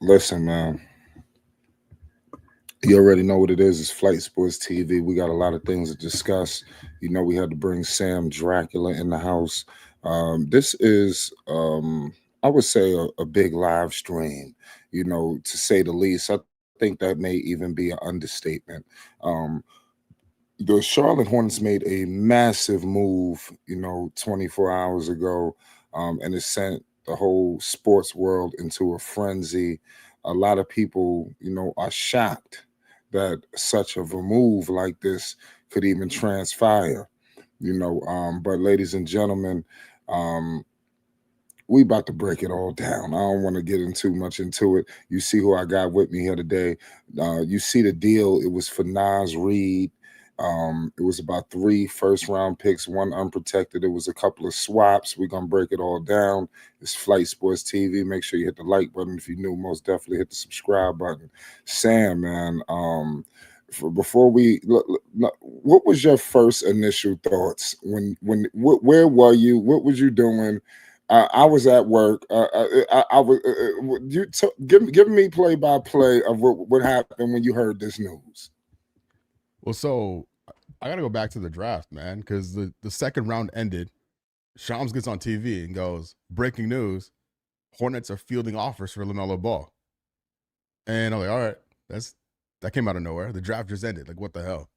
Listen, man, you already know what it is. It's Flight Sports TV. We got a lot of things to discuss. You know, we had to bring Sam Dracula in the house. This is, I would say, a big live stream, to say the least. I think that may even be an understatement. Um, the Charlotte Hornets made a massive move, 24 hours ago, and it sent the whole sports world into a frenzy. A lot of people, are shocked that such of a move like this could even transpire. But ladies and gentlemen, um, we about to break it all down. I don't want to get in too much into it. You see who I got with me here today. You see the deal. It was for Nas Reed. It was about 3 first-round picks, one unprotected. It was a couple of swaps. We're gonna break it all down. It's Flight Sports TV. Make sure you hit the like button if you're new. Most definitely hit the subscribe button. Sam, man. Before we what was your first initial thoughts where were you? What was you doing? I was at work. I was. Give me play by play of what happened when you heard this news. Well, so I got to go back to the draft, man, because the second round ended. Shams gets on TV and goes, "Breaking news: Hornets are fielding offers for Lamelo Ball." And I'm like, "All right, that came out of nowhere. The draft just ended. Like, what the hell?"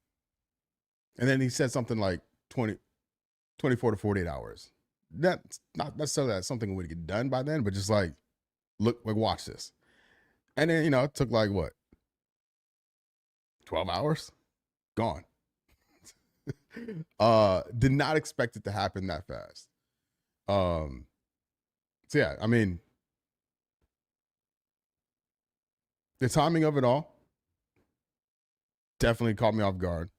And then he said something like 24 to 48 hours. That's not necessarily that something would get done by then, but just like, look, like, watch this. And then, it took like what? 12 hours? Gone. Did not expect it to happen that fast. So yeah, I mean, the timing of it all definitely caught me off guard.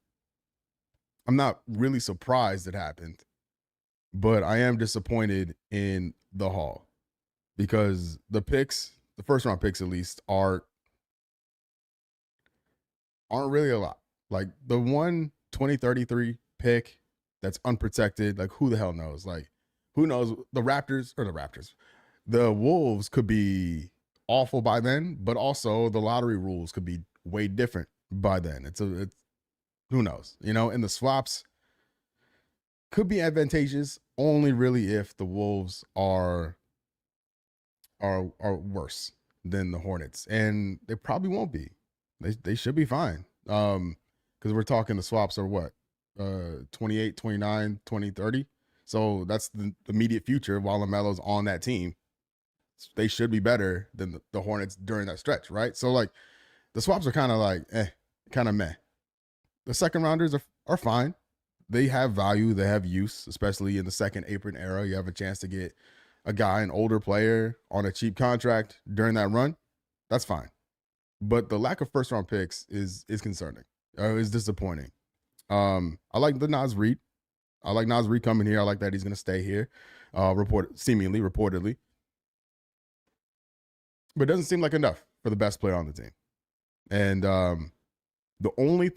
I'm not really surprised it happened, but I am disappointed in the haul because the picks, the first round picks at least, aren't really a lot. Like the 2033 pick that's unprotected, like who the hell knows? Like who knows? The Wolves could be awful by then, but also the lottery rules could be way different by then. It's who knows? And the swaps could be advantageous only really if the Wolves are worse than the Hornets, and they probably won't be. They should be fine. Because we're talking the swaps are what? 28, 29, 20, 30. So that's the immediate future while LaMelo's on that team. They should be better than the Hornets during that stretch, right? So like the swaps are kind of like kind of meh. The second rounders are fine. They have value, they have use, especially in the second apron era. You have a chance to get a guy, an older player on a cheap contract during that run. That's fine. But the lack of first round picks is concerning. Is disappointing. I like the Nas Reed. I like Nas Reed coming here. I like that he's going to stay here. Reportedly, but it doesn't seem like enough for the best player on the team. And the only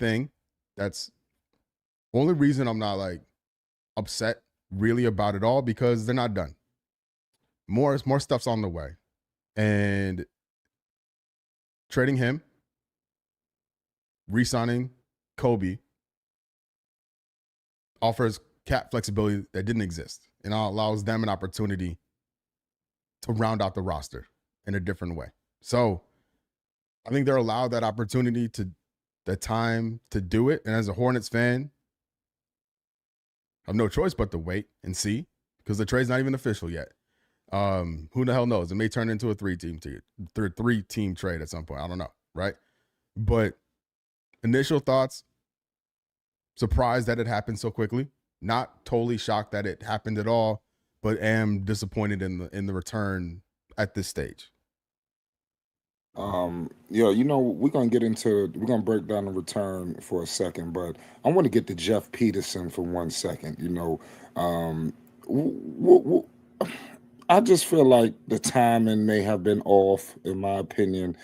reason I'm not like upset really about it all because they're not done. More stuff's on the way, and trading him, re-signing Kobe offers cap flexibility that didn't exist and allows them an opportunity to round out the roster in a different way. So I think they're allowed that opportunity the time to do it. And as a Hornets fan, I have no choice but to wait and see because the trade's not even official yet. Who the hell knows? It may turn into a three-team trade at some point. I don't know, right? But initial thoughts, surprised that it happened so quickly. Not totally shocked that it happened at all, but am disappointed in the return at this stage. We're gonna break down the return for a second, but I want to get to Jeff Peterson for 1 second. Um, w- w- w- I just feel like the timing may have been off, in my opinion.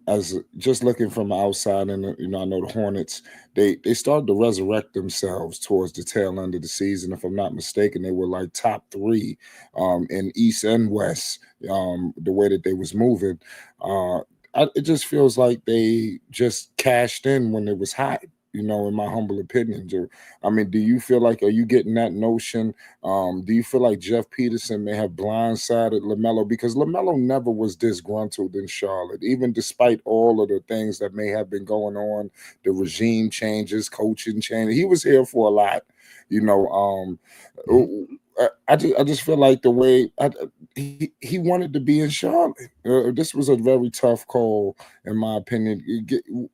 As just looking from the outside, and I know the Hornets, they started to resurrect themselves towards the tail end of the season. If I'm not mistaken, they were like top three in East and West. The way that they was moving, uh, it just feels like they just cashed in when it was hot. In my humble opinion, Joe. I mean, do you feel like, are you getting that notion? Do you feel like Jeff Peterson may have blindsided Lamelo, because Lamelo never was disgruntled in Charlotte, even despite all of the things that may have been going on, the regime changes, coaching changes. He was here for a lot, you know. Mhm. I just feel like the way he wanted to be in Charlotte. This was a very tough call, in my opinion.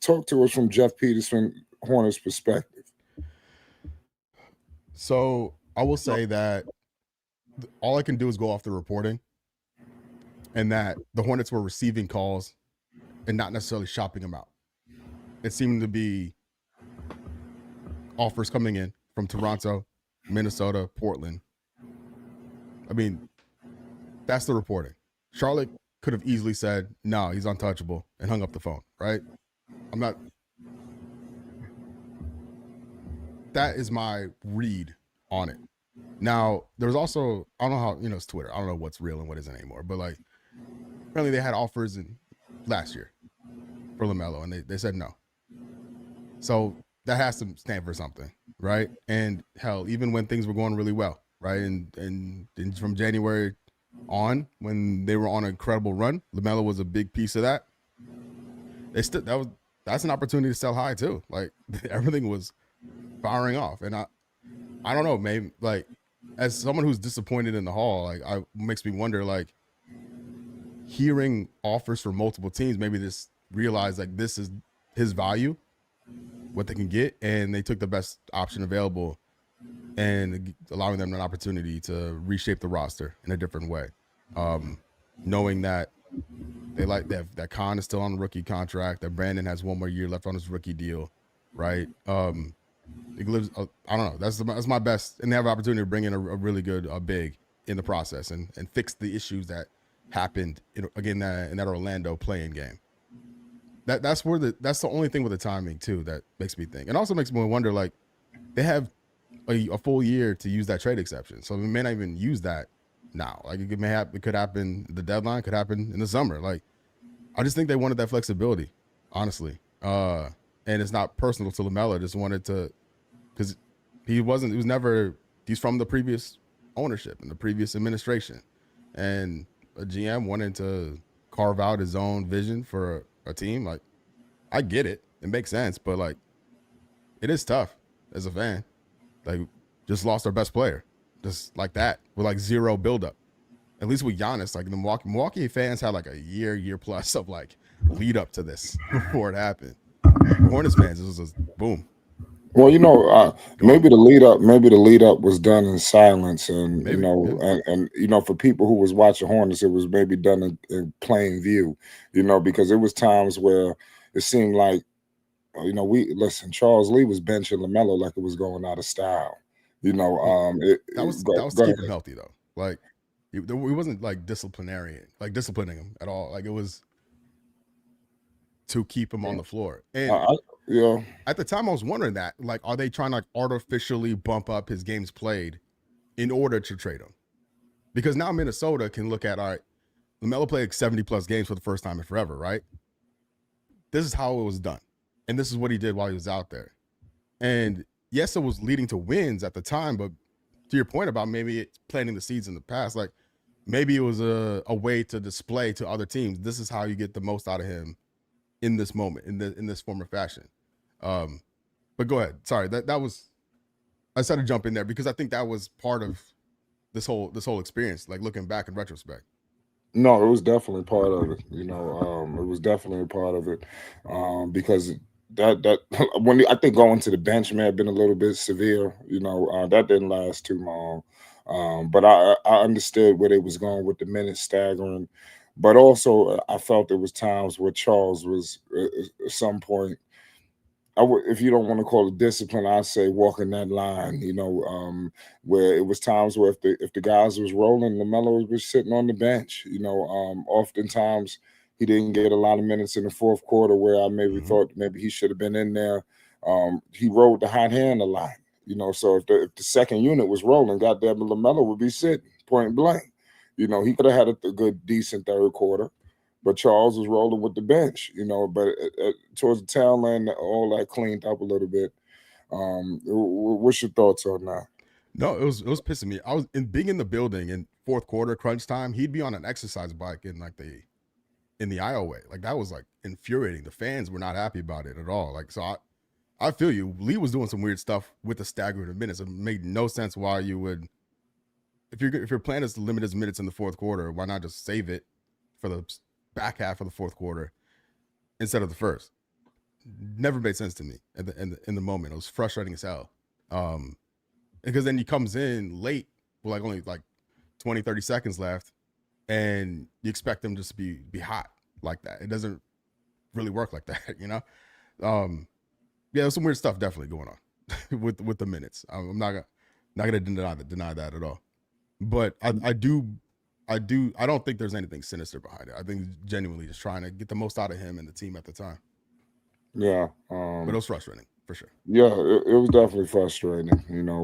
Talk to us from Jeff Peterson Hornets perspective. So I will say that all I can do is go off the reporting, and that the Hornets were receiving calls and not necessarily shopping them out. It seemed to be offers coming in from Toronto, Minnesota, Portland. I mean, that's the reporting. Charlotte could have easily said, no, he's untouchable, and hung up the phone, right? I'm not, that is my read on it. Now, there's also, I don't know how, it's Twitter. I don't know what's real and what isn't anymore, but like, apparently they had offers in last year for Lamelo, and they said no. So that has to stand for something, right? And hell, even when things were going really well, right? And from January on, when they were on an incredible run, Lamelo was a big piece of that. That's an opportunity to sell high too. Like everything was firing off, and I don't know, maybe like as someone who's disappointed in the haul, like I makes me wonder, like hearing offers from multiple teams, maybe this realize like this is his value, what they can get, and they took the best option available, and allowing them an opportunity to reshape the roster in a different way. Knowing that that Khan is still on a rookie contract, that Brandon has one more year left on his rookie deal, right? It lives. I don't know. That's my best, and they have an opportunity to bring in a really good big in the process, and fix the issues that happened again in that Orlando playing game. That's the only thing with the timing too that makes me think, and also makes me wonder, like they have a full year to use that trade exception, so we may not even use that now. Like it could happen. The deadline could happen in the summer. Like I just think they wanted that flexibility, honestly. And it's not personal to Lamelo. Just wanted to, because he's from the previous ownership and the previous administration, and a GM wanted to carve out his own vision for a team. Like I get it, it makes sense, but like it is tough as a fan. Like just lost our best player, just like that, with like zero buildup. At least with Giannis, like the Milwaukee fans had like a year plus of like lead up to this before it happened. The Hornets fans, it was just boom, Well, gone. maybe the lead up was done in silence, and Maybe, yeah. for people who was watching Hornets, it was maybe done in plain view, because it was times where it seemed like, we listen. Charles Lee was benching Lamelo like it was going out of style. Well, Go, that was to go keep him ahead. healthy though. Like it wasn't like disciplining him at all. Like it was to keep him on the floor. I, And I, yeah, at the time, I was wondering that, like, are they trying to like artificially bump up his games played in order to trade him? Because now Minnesota can look at, all right, Lamelo played 70 plus games for the first time in forever, right? This is how it was done, and this is what he did while he was out there. And yes, it was leading to wins at the time, but to your point about maybe it's planting the seeds in the past, like maybe it was a way to display to other teams, this is how you get the most out of him in this moment, in this form of fashion. Um, but go ahead. Sorry, that was, I just had to jump in there because I think that was part of this whole experience. Like looking back in retrospect. no, it was definitely part of it. It was definitely a part of it, because that when I think going to the bench may have been a little bit severe. That didn't last too long, but I understood where they was going with the minutes staggering, but also I felt there was times where Charles was at some point if you don't want to call it discipline, I say walking that line. Where it was times where if the guys was rolling, Lamelo was sitting on the bench. Oftentimes he didn't get a lot of minutes in the fourth quarter, where I maybe Hmm. thought maybe he should have been in there. He rode the hot hand a lot. So if the second unit was rolling, goddamn, Lamelo would be sitting point blank. He could have had a good decent third quarter, but Charles was rolling with the bench. But towards the tail end, all that cleaned up a little bit. What's your thoughts on that? No, it was pissing me. I was being in the building in fourth quarter crunch time. He'd be on an exercise bike in like the aisleway. Like that was like infuriating. The fans were not happy about it at all. Like so, I feel you. Lee was doing some weird stuff with the staggered of minutes. It made no sense why you would, if your plan is to limit his minutes in the fourth quarter, why not just save it for the back half of the fourth quarter instead of the first? Never made sense to me in the moment. It was frustrating as hell. Um, because then he comes in late with like only like 20, 30 seconds left, and you expect them just to be hot like that. It doesn't really work like that, you know. Um, yeah, there's some weird stuff definitely going on with the minutes. I'm not gonna deny that at all. But I don't think there's anything sinister behind it. I think genuinely just trying to get the most out of him and the team at the time. Yeah. But it was frustrating for sure. Yeah, it was definitely frustrating,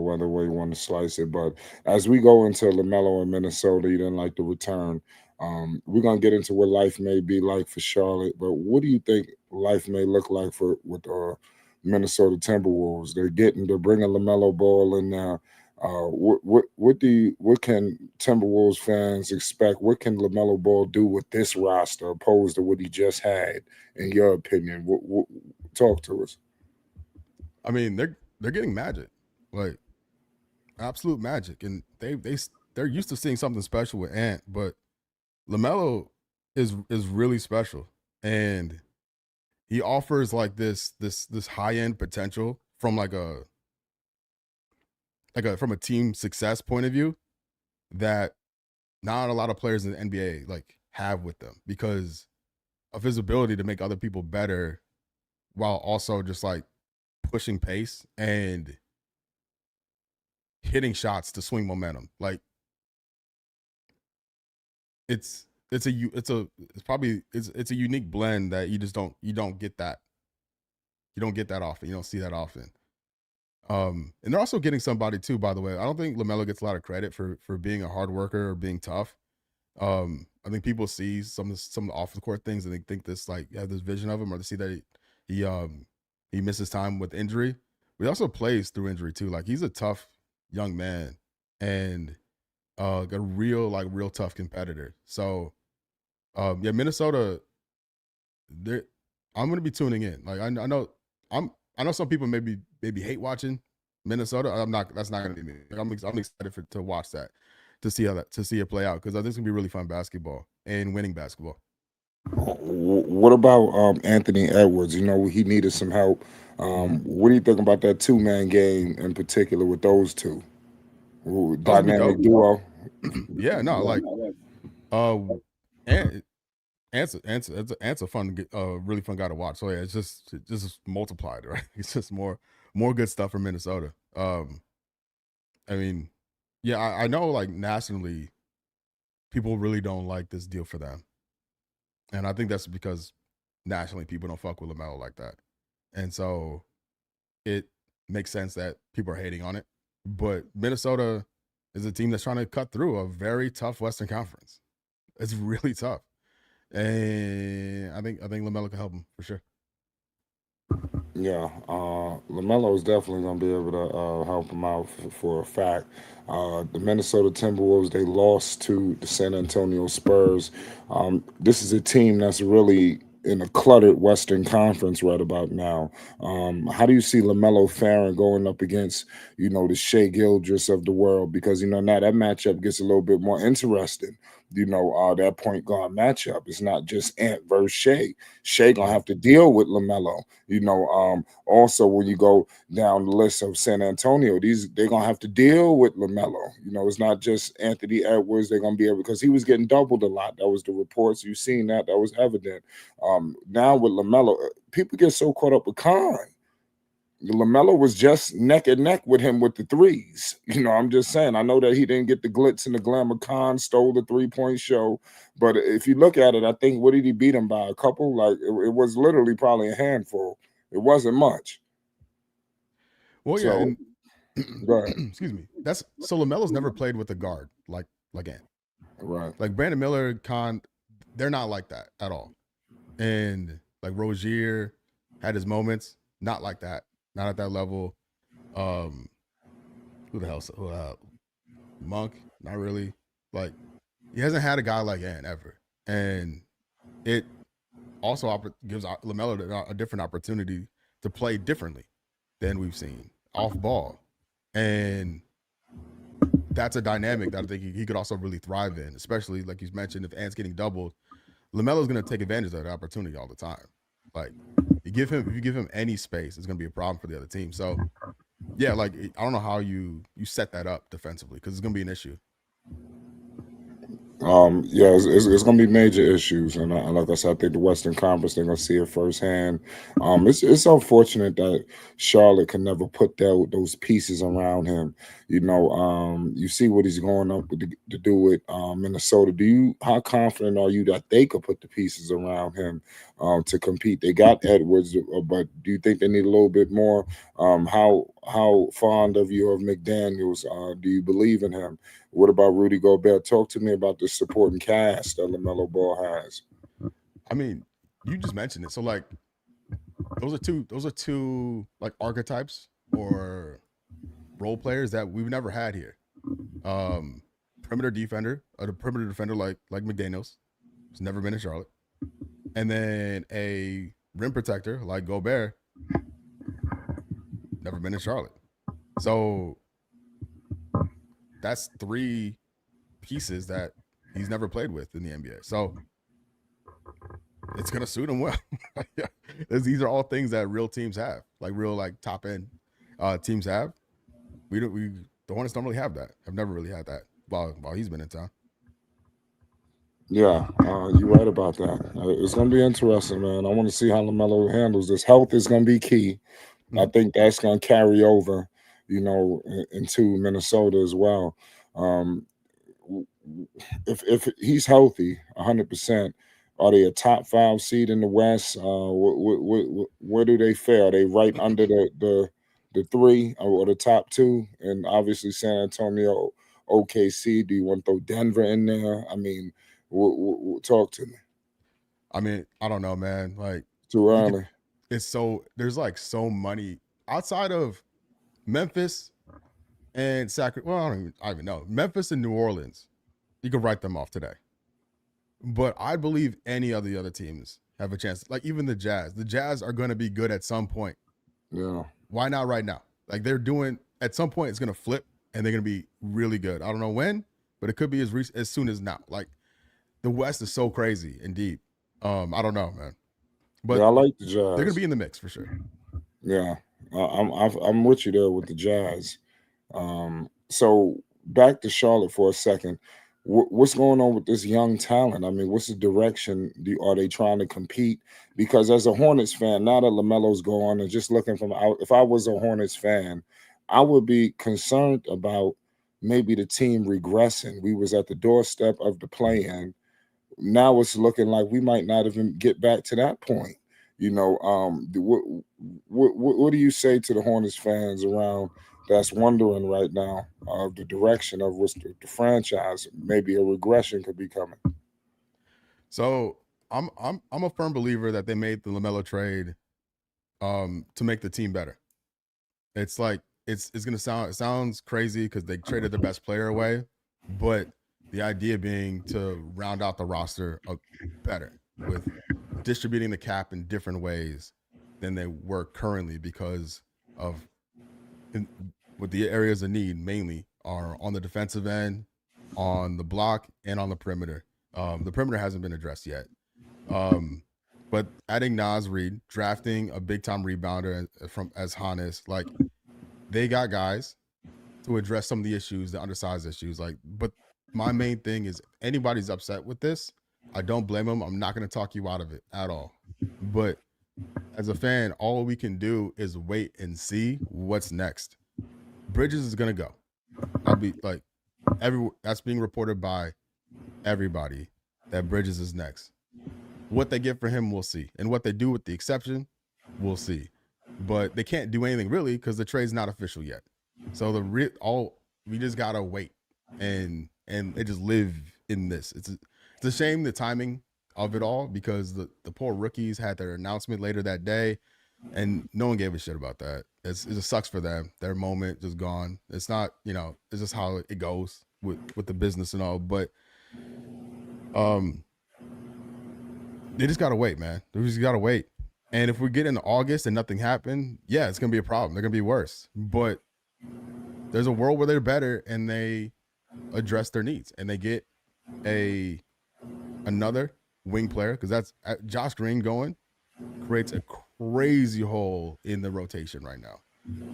whether way you want to slice it. But as we go into LaMelo in Minnesota, you didn't like the return. We're gonna get into what life may be like for Charlotte, but what do you think life may look like for with Minnesota Timberwolves? They're bringing LaMelo Ball in now. What can Timberwolves fans expect? What can LaMelo Ball do with this roster opposed to what he just had? In your opinion, talk to us. I mean, they're getting magic, like absolute magic, and they're used to seeing something special with Ant, but Lamelo is really special, and he offers like this high end potential from from a team success point of view that not a lot of players in the NBA like have with them because of his ability to make other people better while also just like pushing pace and hitting shots to swing momentum. Like it's a unique blend that you don't get that often. You don't see that often. And they're also getting somebody too. By the way, I don't think Lamelo gets a lot of credit for being a hard worker or being tough. I think people see some of the off the court things and they think this like have this vision of him, or they see that he misses time with injury. But he also plays through injury too. Like he's a tough young man and a real tough competitor. So yeah, Minnesota, they I'm gonna be tuning in. Like I know some people maybe hate watching Minnesota. I'm not. That's not gonna be me. Like, I'm excited to watch that, to see it play out because I think it's gonna be really fun basketball and winning basketball. What about Anthony Edwards? He needed some help. Hmm. What do you think about that two-man game in particular with those two? That was gonna be Dynamic dope. duo. Yeah, no, like uh, and Ant's a fun, really fun guy to watch. So yeah, it's just multiplied, right? It's just more good stuff from Minnesota. I mean, yeah, I know like nationally, people really don't like this deal for them, and I think that's because nationally people don't fuck with Lamelo like that, and so it makes sense that people are hating on it. But Minnesota is a team that's trying to cut through a very tough Western Conference. It's really tough, and I think Lamelo can help them for sure. Yeah, Lamelo is definitely going to be able to help him out for a fact. The Minnesota Timberwolves, they lost to the San Antonio Spurs. This is a team that's really in a cluttered Western Conference right about now. How do you see Lamelo faring going up against, the Shea Gildress of the world? Because now that matchup gets a little bit more interesting. That point guard matchup. It's not just Ant versus Shea. Shea gonna Mhm. have to deal with Lamelo. Also when you go down the list of San Antonio, they're gonna have to deal with Lamelo. It's not just Anthony Edwards. They're gonna be able because he was getting doubled a lot. That was the reports. You've seen that. That was evident. Now with Lamelo, people get so caught up with Khan. Lamelo was just neck and neck with him with the threes. I'm just saying. I know that he didn't get the glitz and the glamour. Khan stole the 3-point show, but if you look at it, I think what did he beat him by? A couple? Like it was literally probably a handful. It wasn't much. Well, yeah, So and go ahead. excuse me. That's so Lamelo's never played with a guard like Ant. Right. Like Brandon Miller, Khan, they're not like that at all. And like Rozier had his moments, not like that, not at that level. Um, who the hell? Monk, not really. Like he hasn't had a guy like Ant ever, and it also gives Lamelo a different opportunity to play differently than we've seen off ball, and that's a dynamic that I think he could also really thrive in, especially like you mentioned, if Ant's getting doubled, Lamelo's going to take advantage of that opportunity all the time. Like if you give him any space, it's going to be a problem for the other team. So yeah, like I don't know how you set that up defensively because it's going to be an issue. Yeah, it's going to be major issues, and like I said, I think the Western Conference they're going to see it firsthand. It's unfortunate that Charlotte can never put those pieces around him. You see what he's going up with to do with Minnesota. How confident are you that they could put the pieces around him to compete? They got Edwards, but do you think they need a little bit more? How fond of you of McDaniels? Do you believe in him? What about Rudy Gobert? Talk to me about the supporting cast that LaMelo Ball has. I mean, you just mentioned it. So like those are two like archetypes or role players that we've never had here. Um, perimeter defender, a perimeter defender like McDaniels, who's never been in Charlotte, and then a rim protector like Gobert, never been in Charlotte. So that's three pieces that he's never played with in the NBA. So it's gonna suit him well. Yeah. These are all things that real teams have, like real like top end teams have. We the Hornets don't really have that. I've never really had that while he's been in town. Yeah, you're right about that. It's going to be interesting, man. I want to see how LaMelo handles this. Health is going to be key. I Mhm. think that's going to carry over, into Minnesota as well. Um, if he's healthy, 100%, are they a top 5 seed in the West? Where do they fare? Are they right under the three or the top two? And obviously San Antonio, OKC. Do you want to throw Denver in there? I mean, talk to me. I mean, I don't know, man. Like Too you could, early. it's so there's like so money outside of Memphis and Sacramento. Well, I don't even know Memphis and New Orleans. You could write them off today. But I believe any of the other teams have a chance. Like even the Jazz. The Jazz are going to be good at some point. Yeah. Why not right now? Like they're doing at some point it's going to flip and they're going to be really good. I don't know when, but it could be as soon as now. Like the West is so crazy and deep. I don't know, man. Yeah, But I like the they're going to Jazz. be in the mix for sure. Yeah, I'm with you there with the Jazz. So back to Charlotte for a second. What's going on with this young talent? I mean, what's the direction? Are they trying to compete? Because as a Hornets fan, now that Lamelo's gone, and just looking from out, if I was a Hornets fan, I would be concerned about maybe the team regressing. We was at the doorstep of the play-in. Now it's looking like we might not even get back to that point. What do you say to the Hornets fans around that's wondering right now of the direction of what's the franchise? Maybe a regression could be coming. So I'm a firm believer that they made the Lamelo trade to make the team better. It's like it's gonna sound it sounds crazy because they traded their best player away, but the idea being to round out the roster better with distributing the cap in different ways than they were currently because of in, what the areas of need mainly are on the defensive end, on the block, and on the perimeter. The perimeter hasn't been addressed yet. Um, but adding Nas Reed, drafting a big time rebounder from as Hannes, like they got guys to address some of the issues, the undersized issues. Like, but my main thing is if anybody's upset with this, I don't blame them. I'm not going to talk you out of it at all. But as a fan, all we can do is wait and see what's next. Bridges is gonna go. I'll be like that's being reported by everybody that Bridges is next. What they get for him, we'll see, and what they do with the exception, we'll see. But they can't do anything really because the trade's not official yet. So all we just gotta wait and they just live in this. It's a shame the timing of it all because the poor rookies had their announcement later that day, and no one gave a shit about that. It just sucks for them. Their moment just gone. It's not, it's just how it goes with the business and all. But um, they just gotta wait, man. They just gotta wait. And if we get into August and nothing happened, yeah, it's gonna be a problem. They're gonna be worse. But there's a world where they're better and they address their needs and they get another wing player because that's Josh Green going creates a crazy hole in the rotation right now,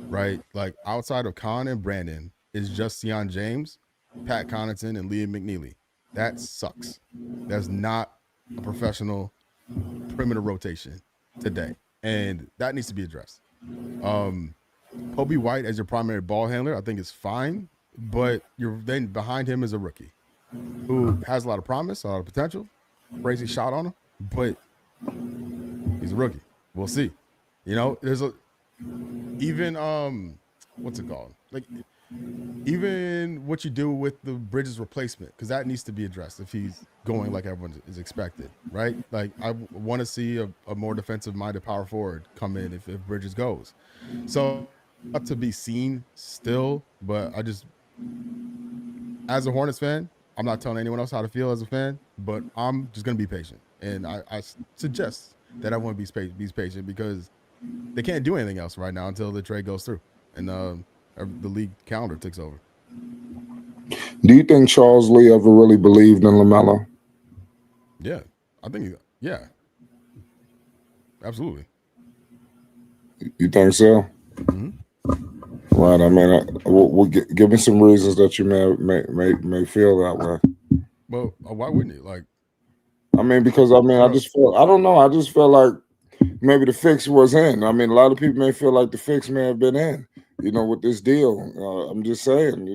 right? Like outside of Khan and Brandon is just Sion James, Pat Connaughton, and Liam McNeely. That sucks. That's not a professional perimeter rotation today, and that needs to be addressed. Kobe White as your primary ball handler, I think is fine, but you're then behind him is a rookie who has a lot of promise, a lot of potential, crazy shot on him, but he's a rookie. We'll see. There's even what's it called? Like even what you do with the Bridges replacement, because that needs to be addressed if he's going like everyone is expected, right? Like I want to see a more defensive-minded power forward come in if Bridges goes. So up to be seen still, but as a Hornets fan, I'm not telling anyone else how to feel as a fan, but I'm just going to be patient. And I suggest that everyone be patient because they can't do anything else right now until the trade goes through and the league calendar takes over. Do you think Charles Lee ever really believed in Lamelo? Yeah, I think, yeah, absolutely. You think so? Mm-hmm. Right. I mean, give me some reasons that you may feel that way. Well, why wouldn't you? Like, I mean, because I just feel I don't know. I just feel like maybe the fix was in. I mean, a lot of people may feel like the fix may have been in. With this deal. I'm just saying.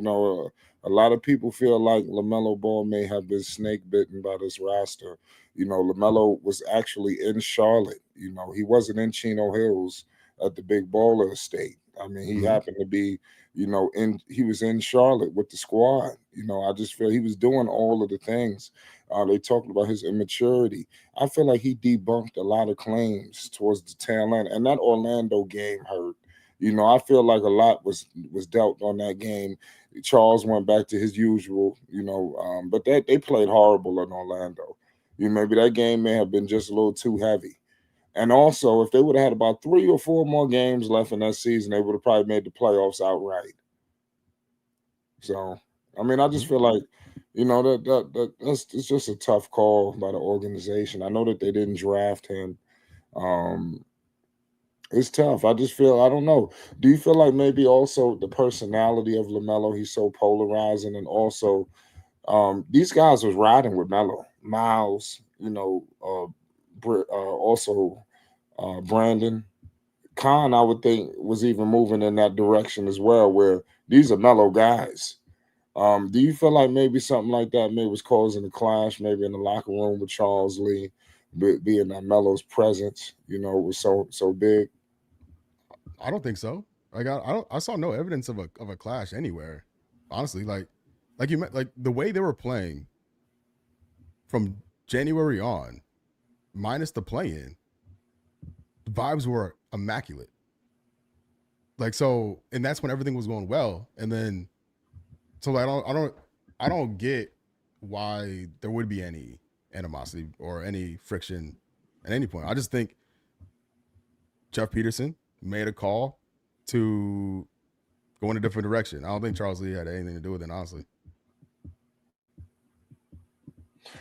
A lot of people feel like Lamelo Ball may have been snake bitten by this roster. Lamelo was actually in Charlotte. He wasn't in Chino Hills at the Big Baller Estate. I mean, he happened to be, he was in Charlotte with the squad. I just feel he was doing all of the things. They talked about his immaturity. I feel like he debunked a lot of claims towards the tail end, and that Orlando game hurt. I feel like a lot was dealt on that game. Charles went back to his usual, but they played horrible in Orlando. Maybe that game may have been just a little too heavy. And also, if they would have had about 3 or 4 more games left in that season, they would have probably made the playoffs outright. So, I mean, I just feel like, that's it's just a tough call by the organization. I know that they didn't draft him. Um, it's tough. I just feel I don't know. Do you feel like maybe also the personality of Lamelo? He's so polarizing, and also these guys was riding with Melo, Miles, also Brandon. Khan, I would think, was even moving in that direction as well, where these are mellow guys. Do you feel like maybe something like that maybe was causing a clash, maybe in the locker room with Charles Lee, being that Melo's presence, was so big? I don't think so. Like I saw no evidence of a clash anywhere. Honestly, like you meant like the way they were playing from January on, minus the play-in, the vibes were immaculate. Like so, and that's when everything was going well. And then so like, I don't get why there would be any animosity or any friction at any point. I just think Jeff Peterson made a call to go in a different direction. I don't think Charles Lee had anything to do with it, honestly.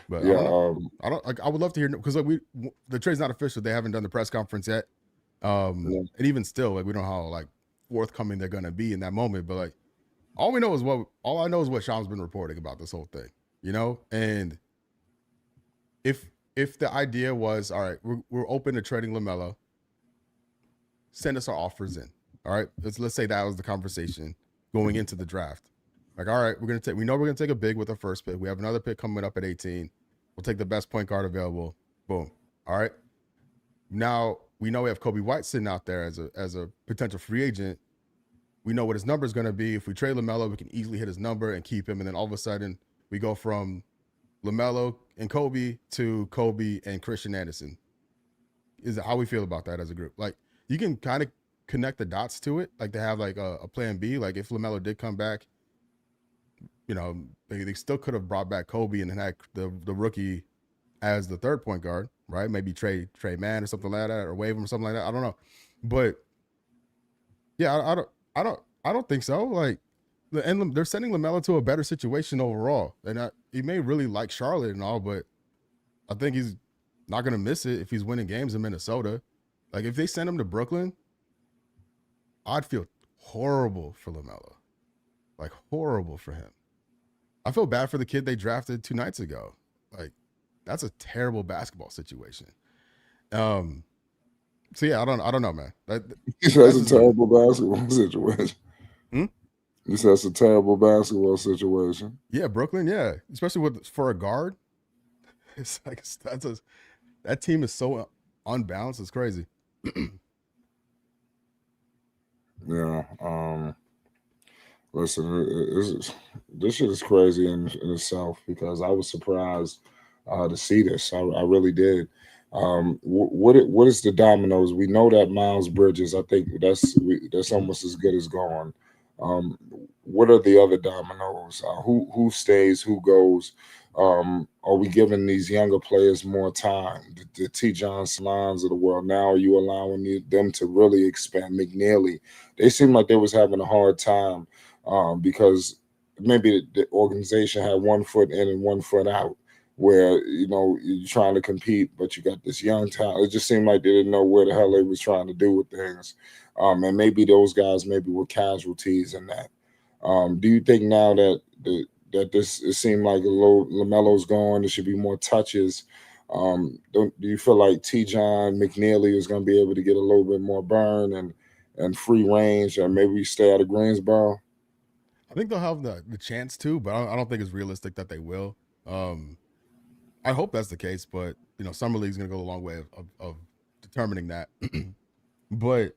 But I Yeah. don't know. I don't like. I would love to hear because like the trade's not official. They haven't done the press conference yet. Yeah. And even still, like we don't know how like forthcoming they're gonna be in that moment. But like all I know is what Sean's been reporting about this whole thing. And if the idea was all right, we're open to trading Lamelo, send us our offers in. All right, let's say that was the conversation going into the draft. Like, all right, we know we're gonna take a big with our first pick. We have another pick coming up at 18. We'll take the best point guard available. Boom. All right. Now we know we have Kobe White sitting out there as a potential free agent. We know what his number is going to be. If we trade Lamelo, we can easily hit his number and keep him. And then all of a sudden, we go from Lamelo and Kobe to Kobe and Christian Anderson. Is how we feel about that as a group. Like, you can kind of connect the dots to it. Like, they have like a plan B. Like, if Lamelo did come back, you know, they still could have brought back Kobe and then had the rookie as the third point guard, right? Maybe trade Man or something like that, or waive him or something like that. I don't know, but yeah, I don't think so. Like, and they're sending Lamelo to a better situation overall. And he may really like Charlotte and all, but I think he's not going to miss it if he's winning games in Minnesota. Like, if they send him to Brooklyn, I'd feel horrible for Lamelo, like horrible for him. I feel bad for the kid they drafted 2 nights ago. Like, that's a terrible basketball situation. So yeah, I don't know, man. That's a terrible basketball situation. Hmm? This that's a terrible basketball situation. Yeah, Brooklyn. Yeah, especially for a guard. It's like that team is so unbalanced. It's crazy. Yeah. Listen, this shit is crazy in itself because I was surprised to see this. I really did. What is the dominoes? We know that Miles Bridges. I think that's almost as good as gone. Um, what are the other dominoes? Who stays? Who goes? Are we giving these younger players more time? The T. John Salons of the world. Now are you allowing them to really expand? McNeely, they seem like they was having a hard time because maybe the organization had one foot in and one foot out where you're trying to compete, but you got this young talent. It just seemed like they didn't know where the hell they was trying to do with things, and maybe those guys maybe were casualties in that. Do you think now that this it seemed like a little Lamelo's gone, there should be more touches? Do you feel like T. John McNeely is going to be able to get a little bit more burn and free range, and maybe stay out of Greensboro? I think they'll have the chance to, but I don't think it's realistic that they will. I hope that's the case, but summer league is going to go a long way of determining that. But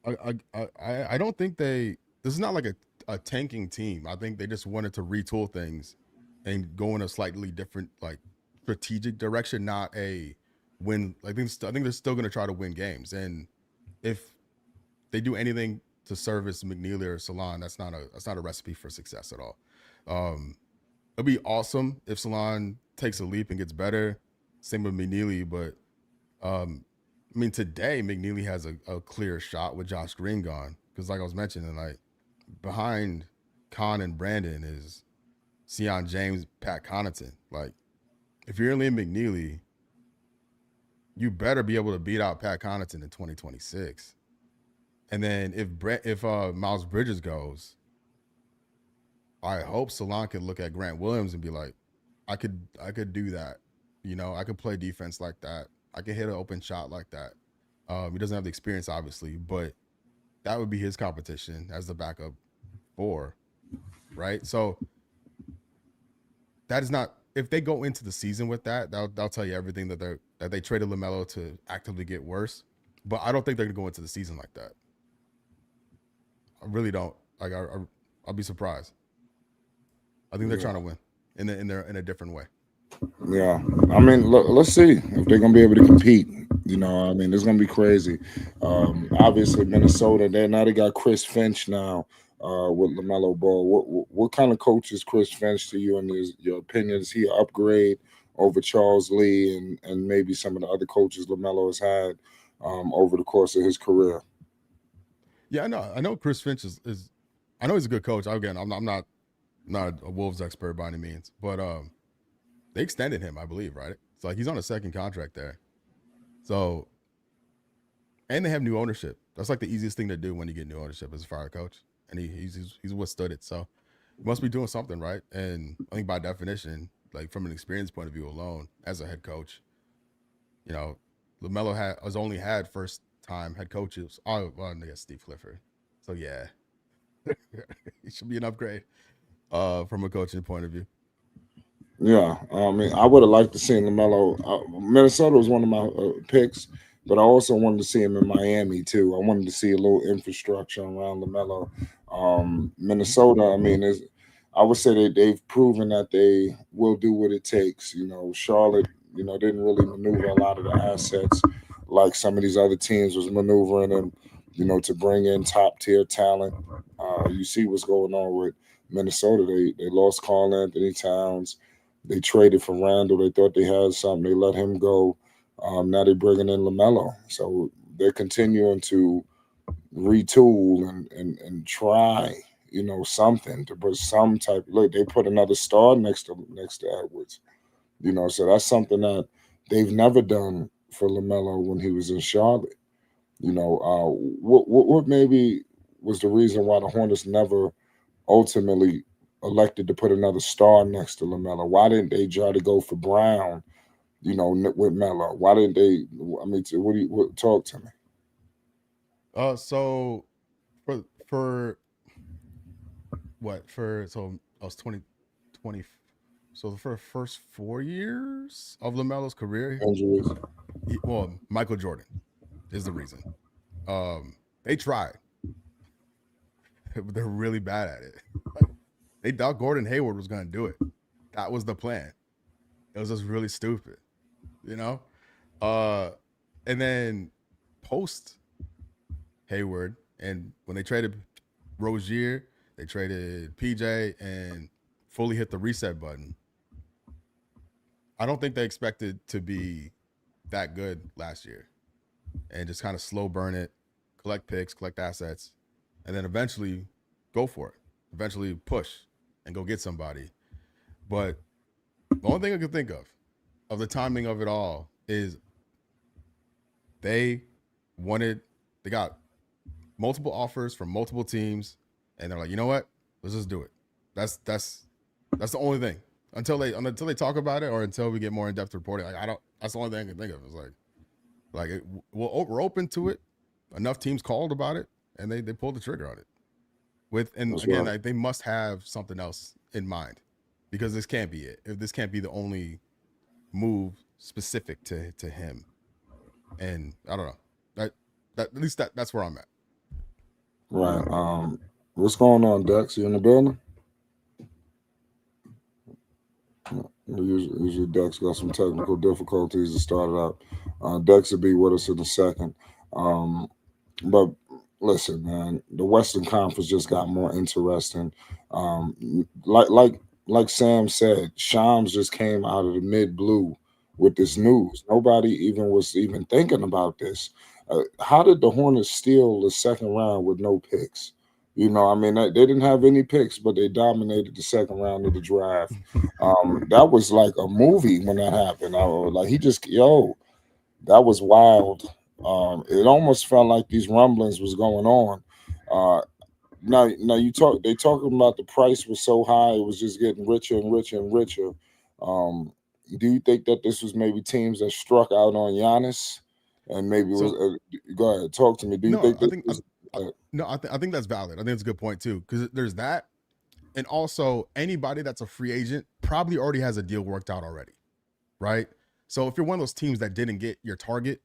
I don't think this is not like a tanking team. I think they just wanted to retool things and go in a slightly different, like, strategic direction, not a win. I think they're still going to try to win games, and if they do anything to service McNeely or Salon, that's not a recipe for success at all. It'd be awesome if Salon takes a leap and gets better. Same with McNeely, but I mean, today McNeely has a clear shot with Josh Green gone, because, like I was mentioning, like, behind Con and Brandon is Sion James, Pat Connaughton. Like, if you're Liam McNeely, you better be able to beat out Pat Connaughton in 2026. And then if Miles Bridges goes, I hope Salon could look at Grant Williams and be like, I could do that. I could play defense like that. I can hit an open shot like that. He doesn't have the experience, obviously, but that would be his competition as the backup 4, right? So that is not. If they go into the season with that, that'll tell you everything that they traded Lamelo to actively get worse. But I don't think they're gonna go into the season like that. I really don't. Like, I'll be surprised. I think they're trying to win in a different way. Yeah, I mean, let's see if they're gonna be able to compete. I mean, it's gonna be crazy. Obviously, Minnesota. They got Chris Finch now with Lamelo Ball. What kind of coach is Chris Finch to you? And your opinion, is he an upgrade over Charles Lee and maybe some of the other coaches Lamelo has had over the course of his career? Yeah, I know. I know Chris Finch is. I know he's a good coach. Again, I'm not a Wolves expert by any means, but they extended him, I believe, right? It's like he's on a second contract there. So, and they have new ownership. That's like the easiest thing to do when you get new ownership as a fire coach, and he's withstood it. So, he must be doing something right. And I think by definition, like, from an experience point of view alone, as a head coach, Lamelo has only had time head coaches. Oh, well, I guess Steve Clifford. So yeah, he should be an upgrade from a coaching point of view. Yeah, I mean, I would have liked to see Lamelo. Minnesota was one of my picks, but I also wanted to see him in Miami too. I wanted to see a little infrastructure around Lamelo. Minnesota, I mean, I would say they've proven that they will do what it takes. Charlotte, didn't really maneuver a lot of the assets like some of these other teams was maneuvering them. To bring in top tier talent. You see what's going on with Minnesota. They lost Karl Anthony Towns. They traded for Randall. They thought they had something. They let him go. Now they're bringing in Lamelo. So they're continuing to retool and try, something to put some type. Look, they put another star next to Edwards. So that's something that they've never done for Lamelo when he was in Charlotte. What maybe was the reason why the Hornets never ultimately elected to put another star next to Lamelo? Why didn't they try to go for Brown? With Melo. Why didn't they? I mean, talk to me? So for what for so I was 20. So for the first 4 years of Lamelo's career, Injuries. well, Michael Jordan is the reason. They tried, but they're really bad at it. Like, they thought Gordon Hayward was going to do it. That was the plan. It was just really stupid, you know. Uh, and then post Hayward, and when they traded Rozier, they traded PJ and fully hit the reset button. I don't think they expected to be that good last year, and just kind of slow burn it, collect picks, collect assets, and then eventually go for it. Eventually push and go get somebody. But the only thing I can think of the timing of it all is they wanted, they got multiple offers from multiple teams, and they're like, you know what? Let's just do it. That's the only thing. Until they talk about it, or until we get more in depth reporting. Like I don't. That's the only thing I can think of. It's we're open to it. Enough teams called about it, and they pulled the trigger on it. And That's again, right. like, they must have something else in mind, because this can't be it. If this can't be the only move specific to him, and I don't know. That at least that's where I'm at. Right. What's going on, Dex? You in the building? Usually Dex got some technical difficulties to start it out. Dex will be with us in a second. Um, But listen, man, the Western Conference just got more interesting. Um, like like like Sam said, Shams just came out of the mid blue with this news. Nobody even was even thinking about this. How did the Hornets steal the second round with no picks? I mean, they didn't have any picks, but they dominated the second round of the draft. That was like a movie when that happened. I was like, he just, that was wild. It almost felt like these rumblings was going on. Uh, now they talking about the price was so high, it was just getting richer and richer and richer. Um, do you think that this was maybe teams that struck out on Giannis, and maybe it was? So Go ahead, talk to me. Do you no, think this was? I think that's valid. I think it's a good point too, because there's that, and also anybody that's a free agent probably already has a deal worked out already, right? So if you're one of those teams that didn't get your target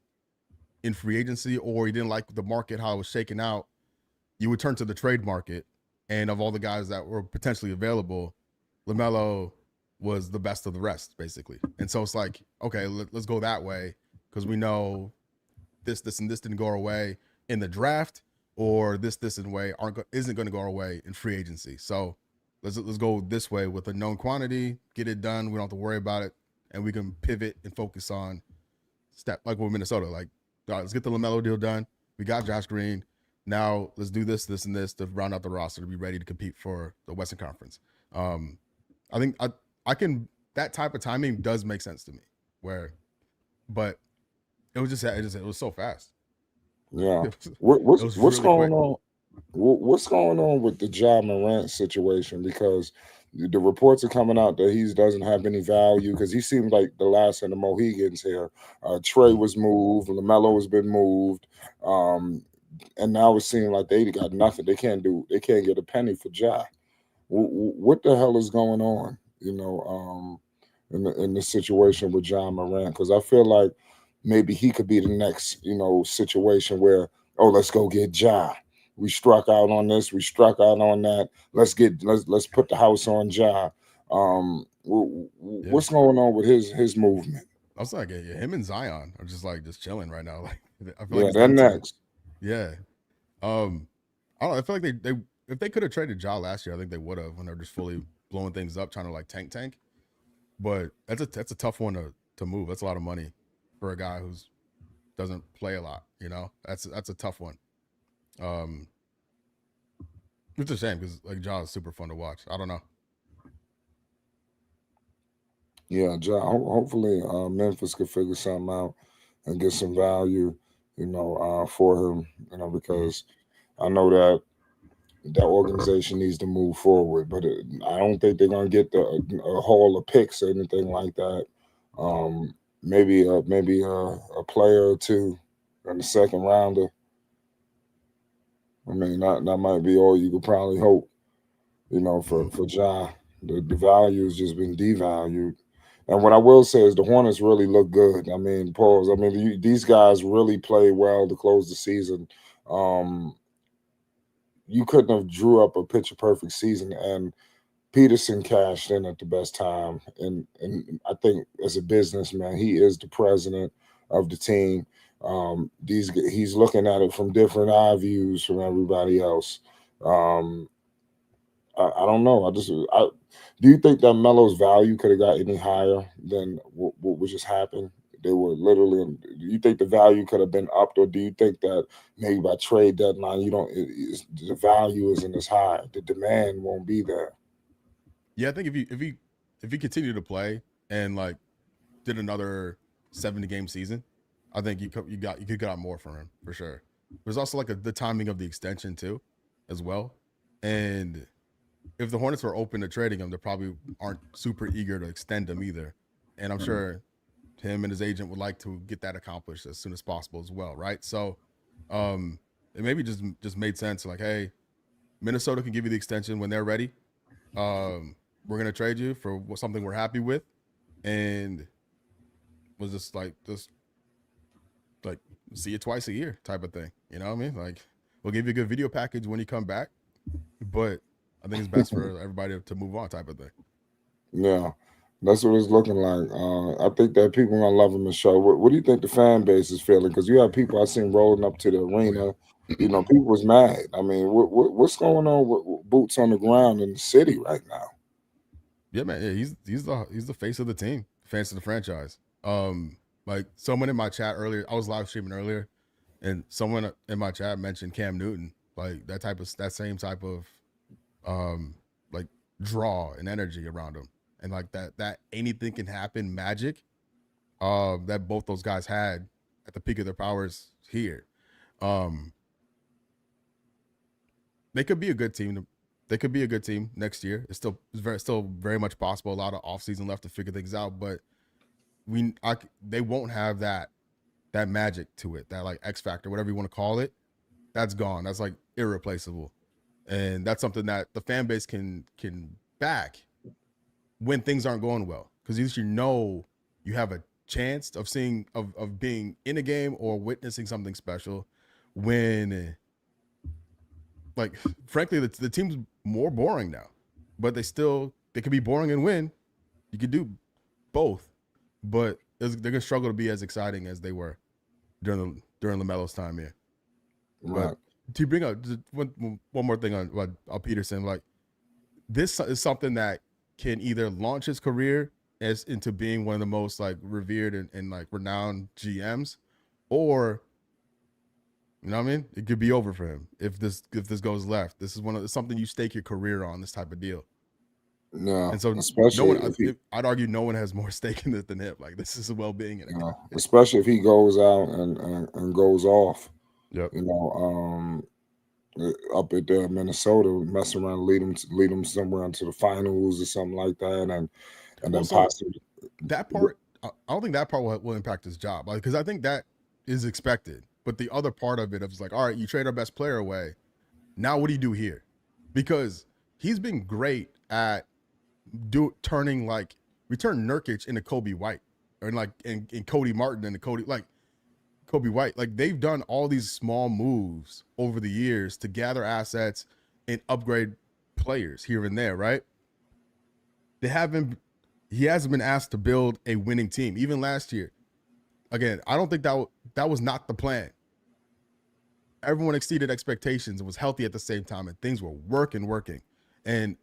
in free agency, or you didn't like the market how it was shaking out, you would turn to the trade market. And of all the guys that were potentially available, Lamelo was the best of the rest, basically. And so it's like, okay, let's go that way, because we know and this didn't go our way in the draft, or this and way isn't going to go our way in free agency. So let's go this way with a known quantity, get it done. We don't have to worry about it, and we can pivot and focus on step like with Minnesota. Like, all right, let's get the Lamelo deal done. We got Josh Green. Now let's do this, and this to round out the roster to be ready to compete for the Western Conference. Um, I think I can, that type of timing does make sense to me. But it was so fast. Yeah. It was, What, it what's was what's really going quick. on? What's going on with the Ja Morant situation? Because The reports are coming out that he doesn't have any value because he seems like the last of the Mohegans here. Trey Mm. was moved, Lamelo has been moved, um, and now it seems like they got nothing. They can't get a penny for Ja. What the hell is going on? In the situation with John Morant, because I feel like maybe he could be the next, situation where, oh, let's go get Ja. We struck out on this, we struck out on that. Let's put the house on Ja. Yeah. What's going on with his movement? I was like, yeah, him and Zion are just chilling right now. Like I feel like Yeah, it's they're them two. next. Yeah. I don't know. I feel like they if they could have traded Ja last year, I think they would have when they're just fully blowing things up, trying to like tank. But that's a tough one to move. That's a lot of money for a guy who's doesn't play a lot. That's a tough one. Um, it's a shame because like Ja is super fun to watch. I don't know. Yeah, Ja. Hopefully, Memphis could figure something out and get some value, for him. Mhm. Because I know that organization needs to move forward, but I don't think they're gonna get a haul of picks or anything like that. Maybe a player or two in the second rounder. I mean, that might be all you could probably hope. Mhm. For Ja, the value has just been devalued. And what I will say is the Hornets really look good. I mean, pause. I mean, these guys really play well to close the season. Um, you couldn't have drew up a picture perfect season, and Peterson cashed in at the best time, and I think as a businessman, he is the president of the team. He's looking at it from different eye views from everybody else. Um, I don't know. Do you think that Melo's value could have got any higher than what just happened? They were literally. Do you think the value could have been upped, or do you think that maybe by trade deadline, you don't? The value isn't as high. The demand won't be there. Yeah, I think if he continued to play and like did another 70 game season, I think you could get out more from him for sure. There's also like the timing of the extension too, as well. And if the Hornets were open to trading him, they probably aren't super eager to extend him either. And I'm sure him and his agent would like to get that accomplished as soon as possible as well, right? So, um, it maybe just made sense. Like, hey, Minnesota can give you the extension when they're ready. We're gonna trade you for something we're happy with, and was just like see you twice a year type of thing. You know what I mean? Like, we'll give you a good video package when you come back, but I think it's best for everybody to move on type of thing. Yeah, that's what it's looking like. I think that people are gonna love him and show. What do you think the fan base is feeling? Because you have people I seen rolling up to the Oh yeah. arena. People was mad. I mean, what's going on with boots on the ground in the city right now? Yeah, man. Yeah, he's the face of the team, face of the franchise. Like someone in my chat earlier, I was live streaming earlier, and someone in my chat mentioned Cam Newton, like that same type of um like draw and energy around him, and like that anything can happen magic that both those guys had at the peak of their powers here. Um, they could be a good team. They could be a good team next year. Still very much possible. A lot of offseason left to figure things out, but they won't have that magic to it, that like X factor, whatever you want to call it. That's gone. That's like irreplaceable, and that's something that the fan base can back when things aren't going well, because at least you have a chance of being in a game or witnessing something special when like frankly the team's more boring now, but they could be boring and win. You could do both, but they're gonna struggle to be as exciting as they were during Lamelo's time here. But Right. to bring up just one more thing on Peterson, like this is something that can either launch his career as into being one of the most like revered and like renowned GMs, or you know what I mean? It could be over for him if this goes left. This is something you stake your career on, this type of deal. Yeah, And so no especially one, if he, I'd argue, no one has more stake in it than him. Like this is a well being in a guy. especially if he goes out and goes off. Yep. You know, up at Minnesota, mess around, lead them somewhere into the finals or something like that, and Well, then so possibly. that part, I don't think that part will impact his job, like, because I think that is expected. But the other part of it is like, all right, you trade our best player away. Now, what do you do here? Because he's been great at turning, like, return Nurkic into Kobe White, or like in Cody Martin into Cody, like Kobe White. Like, they've done all these small moves over the years to gather assets and upgrade players here and there, right? They haven't. He hasn't been asked to build a winning team. Even last year, again, I don't think that was not the plan. Everyone exceeded expectations and was healthy at the same time, and things were working. And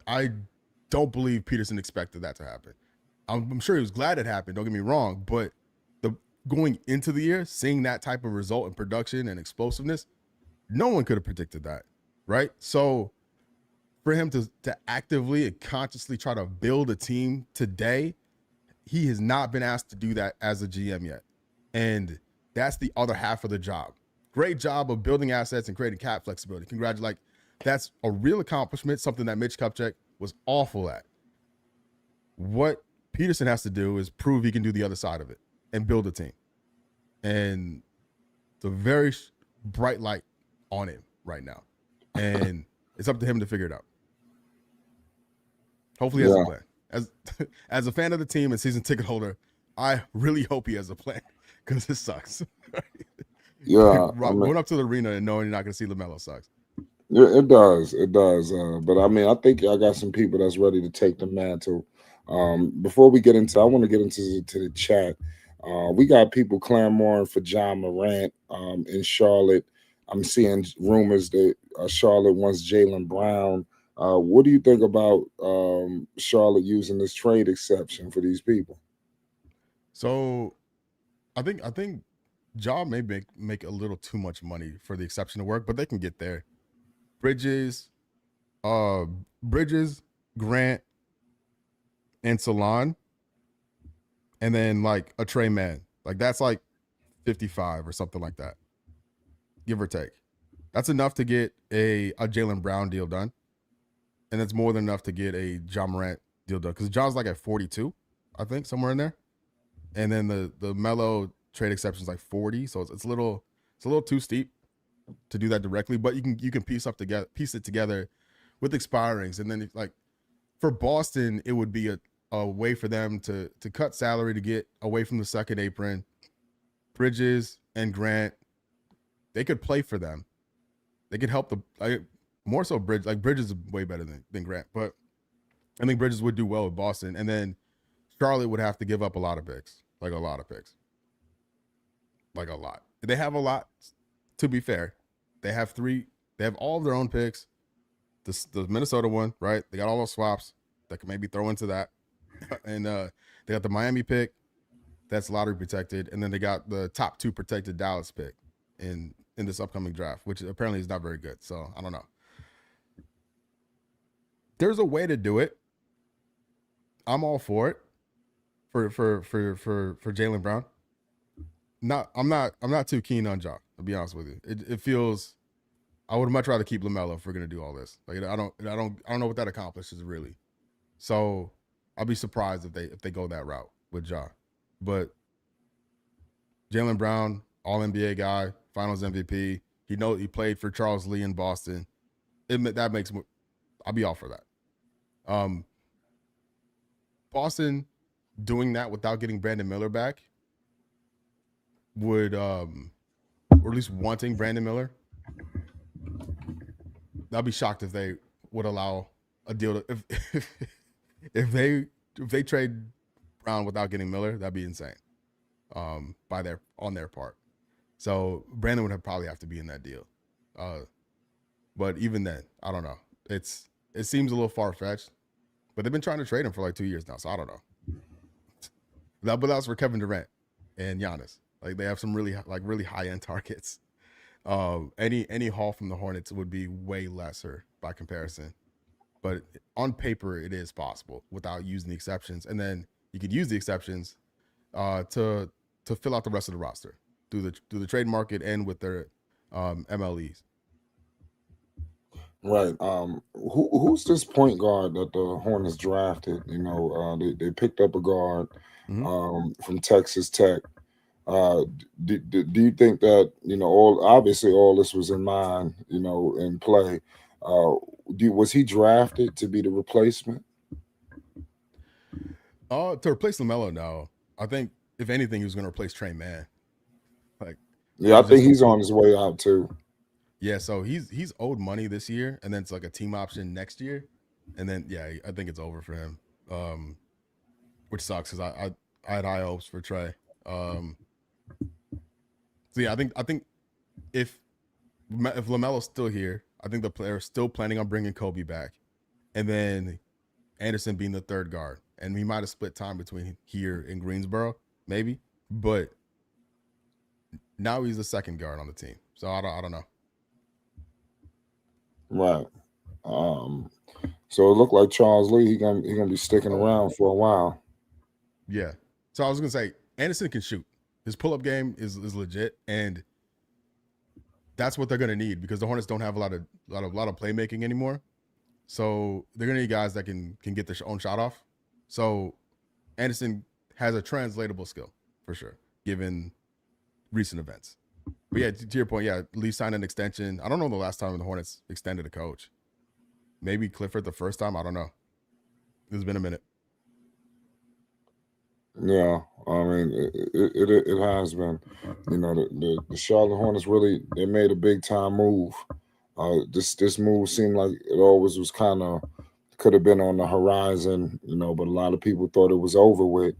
I don't believe Peterson expected that to happen. I'm sure he was glad it happened. Don't get me wrong, but the going into the year, seeing that type of result in production and explosiveness, no one could have predicted that, right? So for him to actively and consciously try to build a team today, he has not been asked to do that as a GM yet. And that's the other half of the job. Great job of building assets and creating cap flexibility. Congratulations. Like, that's a real accomplishment, something that Mitch Kupchak was awful at. What Peterson has to do is prove he can do the other side of it and build a team. And it's a very bright light on him right now. And it's up to him to figure it out. Hopefully he has a plan. As a fan of the team and season ticket holder, I really hope he has a plan, because it sucks. Yeah, Going up to the arena and knowing you're not going to see Lamelo sucks. It does. It does. But I mean, I think I got some people that's ready to take the mantle. Before we get into, I want to get into the chat. We got people clamoring for John Morant in Charlotte. I'm seeing rumors that Charlotte wants Jaylen Brown. What do you think about Charlotte using this trade exception for these people? So, I think Ja may make a little too much money for the exception to work, but they can get there. Bridges, Bridges, Grant, and Salon, and then like a Trey Man. Like, that's like 55 or something like that, give or take. That's enough to get a Jaylen Brown deal done, and that's more than enough to get a John Morant deal done, because John's like at 42, I think, somewhere in there. And then the Melo trade exception is like 40, so it's a little too steep to do that directly. But you can piece it together with expirings, and then like for Boston, it would be a way for them to cut salary to get away from the second apron. Bridges and Grant, they could play for them. They could help more so Bridges. Like, Bridges is way better than Grant, but I think Bridges would do well with Boston. And then Charlotte would have to give up a lot of picks, like a lot of picks, like a lot. They have a lot. To be fair, they have all of their own picks. The Minnesota one, right? They got all those swaps that can maybe throw into that, and they got the Miami pick that's lottery protected, and then they got the top 2 protected Dallas pick in this upcoming draft, which apparently is not very good. So I don't know. There's a way to do it. I'm all for it. For Jaylen Brown. I'm not too keen on Ja, to be honest with you. It feels, I would much rather keep Lamelo if we're gonna do all this. Like, I don't know what that accomplishes really. So I'll be surprised if they go that route with Ja. But Jaylen Brown, all NBA guy, Finals MVP. He played for Charles Lee in Boston. That makes me, I'll be all for that. Boston doing that without getting Brandon Miller back would, or at least wanting Brandon Miller, I'd be shocked if they would allow a deal to, if they trade Brown without getting Miller. That'd be insane. On their part. So Brandon would probably have to be in that deal. But even then, I don't know. It seems a little far fetched. But they've been trying to trade him for like 2 years now, so I don't know. But that's for Kevin Durant and Giannis. Like, they have some really high end targets. Any haul from the Hornets would be way lesser by comparison. But on paper, it is possible without using the exceptions, and then you could use the exceptions to fill out the rest of the roster through the trade market and with their MLEs. Right. Who's this point guard that the Hornets drafted? They picked up a guard Hmm. from Texas Tech. Do you think that all obviously all this was in mind, in play? Uh, was he drafted to be the replacement? To replace Lamelo, no. I think if anything, he was going to replace Trey Man. Like that Yeah, I was think just he's on complete. his way out too. Yeah, so he's owed money this year, and then it's like a team option next year, and then yeah, I think it's over for him. Um, which sucks because I had high hopes for Trey. Um, so yeah, I think if if Lamelo's still here, I think the player's still planning on bringing Kobe back, and then Anderson being the third guard, and we might have split time between here and Greensboro, maybe, but now he's the second guard on the team. So I don't know. Right. Um, so it looked like Charles Lee. He gonna be sticking Oh around for a while. yeah. So I was gonna say Anderson can shoot. His pull up game is legit, and that's what they're gonna need because the Hornets don't have a lot of playmaking anymore. So they're gonna need guys that can get their own shot off. So Anderson has a translatable skill for sure, given recent events. But yeah, to your point, yeah, Lee signed an extension. I don't know the last time the Hornets extended a coach. Maybe Clifford the first time. I don't know. It's been a minute. Yeah, I mean it has been. The Charlotte Hornets really they made a big time move. This move seemed like it always was kind of could have been on the horizon, but a lot of people thought it was over with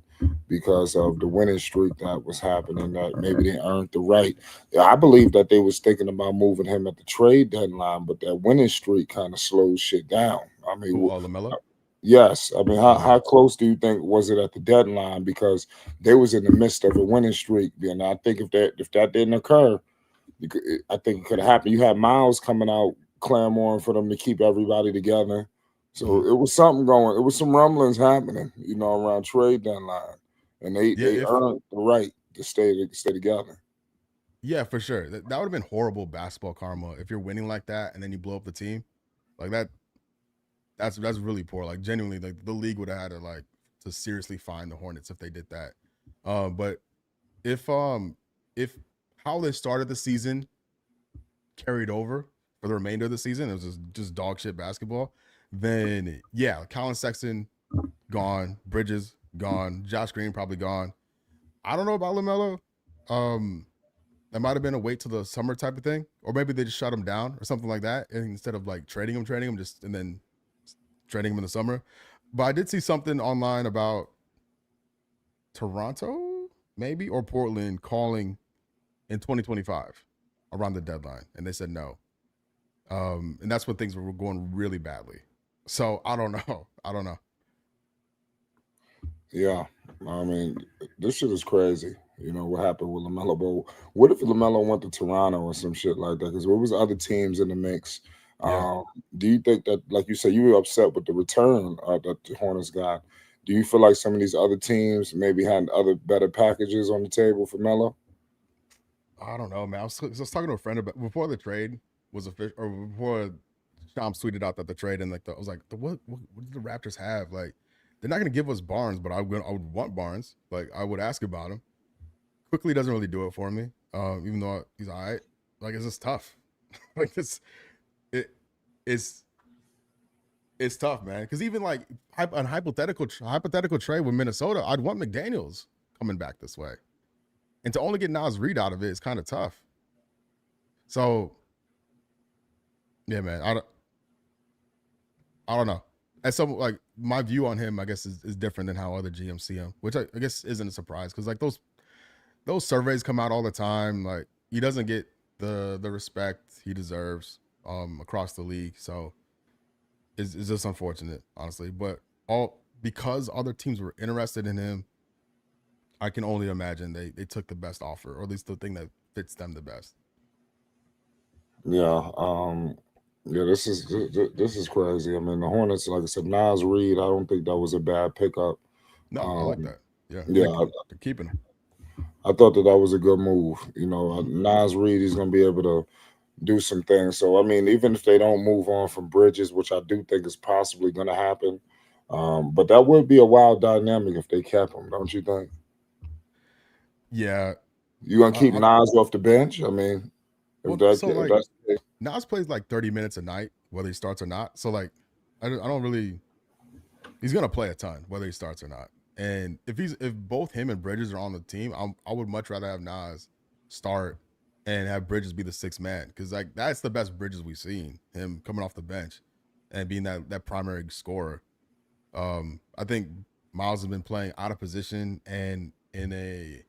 because of the winning streak that was happening. That maybe they earned the right. Yeah, I believe that they was thinking about moving him at the trade deadline, but that winning streak kind of slowed shit down. I mean, Who? Lamelo. yes. I mean, Uh-huh. how close do you think was it at the deadline? Because they was in the midst of a winning streak. And I think if that didn't occur, I think it could have happened. You had Miles coming out clamoring for them to keep everybody together. Hmm. So it was something going. It was some rumblings happening, around trade deadline, and they Yeah, they if earned the right to stay together. yeah, for sure. That would have been horrible basketball karma if you're winning like that and then you blow up the team. Like that that's really poor. Like genuinely, like the league would have had to to seriously fine the Hornets if they did that. But if if how they started the season carried over for the remainder of the season, it was just dog shit basketball. Then yeah, Colin Sexton gone, Bridges gone, Josh Green probably gone. I don't know about Lamelo. Um, that might have been a wait till the summer type of thing, or maybe they just shut him down or something like that, and instead of like trading him, just and then trading him in the summer. But I did see something online about Toronto, maybe or Portland calling in 2025 around the deadline, and they said no. And that's when things were going really badly. So I don't know. I don't know. Yeah, I mean, this shit is crazy. What happened with Lamelo? But what if Lamelo went to Toronto or some shit like that? Because what was other teams in the mix? Yeah. Um, do you think that, like you said, you were upset with the return that the Hornets got? Do you feel like some of these other teams maybe had other better packages on the table for Melo? I don't know, man. I was talking to a friend about before the trade was official, or before Shams tweeted out that the trade and I was like, what do the Raptors have? Like, they're not going to give us Barnes, but I would want Barnes. Like, I would ask about him. Quickly doesn't really do it for me, even though he's all right. Like, it's just tough. like it, it's it's tough, man. Because even like an hypothetical trade with Minnesota, I'd want McDaniel's coming back this way, and to only get Nas Reed out of it is kind of tough. So yeah, man. I don't know. As some like my view on him, I guess is different than how other GMs see him, which I guess isn't a surprise because like those surveys come out all the time. Like he doesn't get the respect he deserves across the league. So it's just unfortunate, honestly. But all because other teams were interested in him, I can only imagine they took the best offer, or at least the thing that fits them the best. Yeah, yeah. This is crazy. I mean, the Hornets, like I said, Nas Reed. I don't think that was a bad pickup. No, I like Um, that. Yeah, yeah, they're keeping him. I thought that was a good move. Nas Reed, he's gonna be able to, do some things. So I mean, even if they don't move on from Bridges, which I do think is possibly going to happen, but that would be a wild dynamic if they kept him, don't you think? Yeah. You gonna keep I, Nas off the bench? I mean, well, so if like that's the case. Nas plays like 30 minutes a night, whether he starts or not. So like, I don't really. He's gonna play a ton, whether he starts or not. And if both him and Bridges are on the team, I would much rather have Nas start and have Bridges be the sixth man because like that's the best Bridges we've seen. Him coming off the bench and being that primary scorer. I think Miles has been playing out of position and in a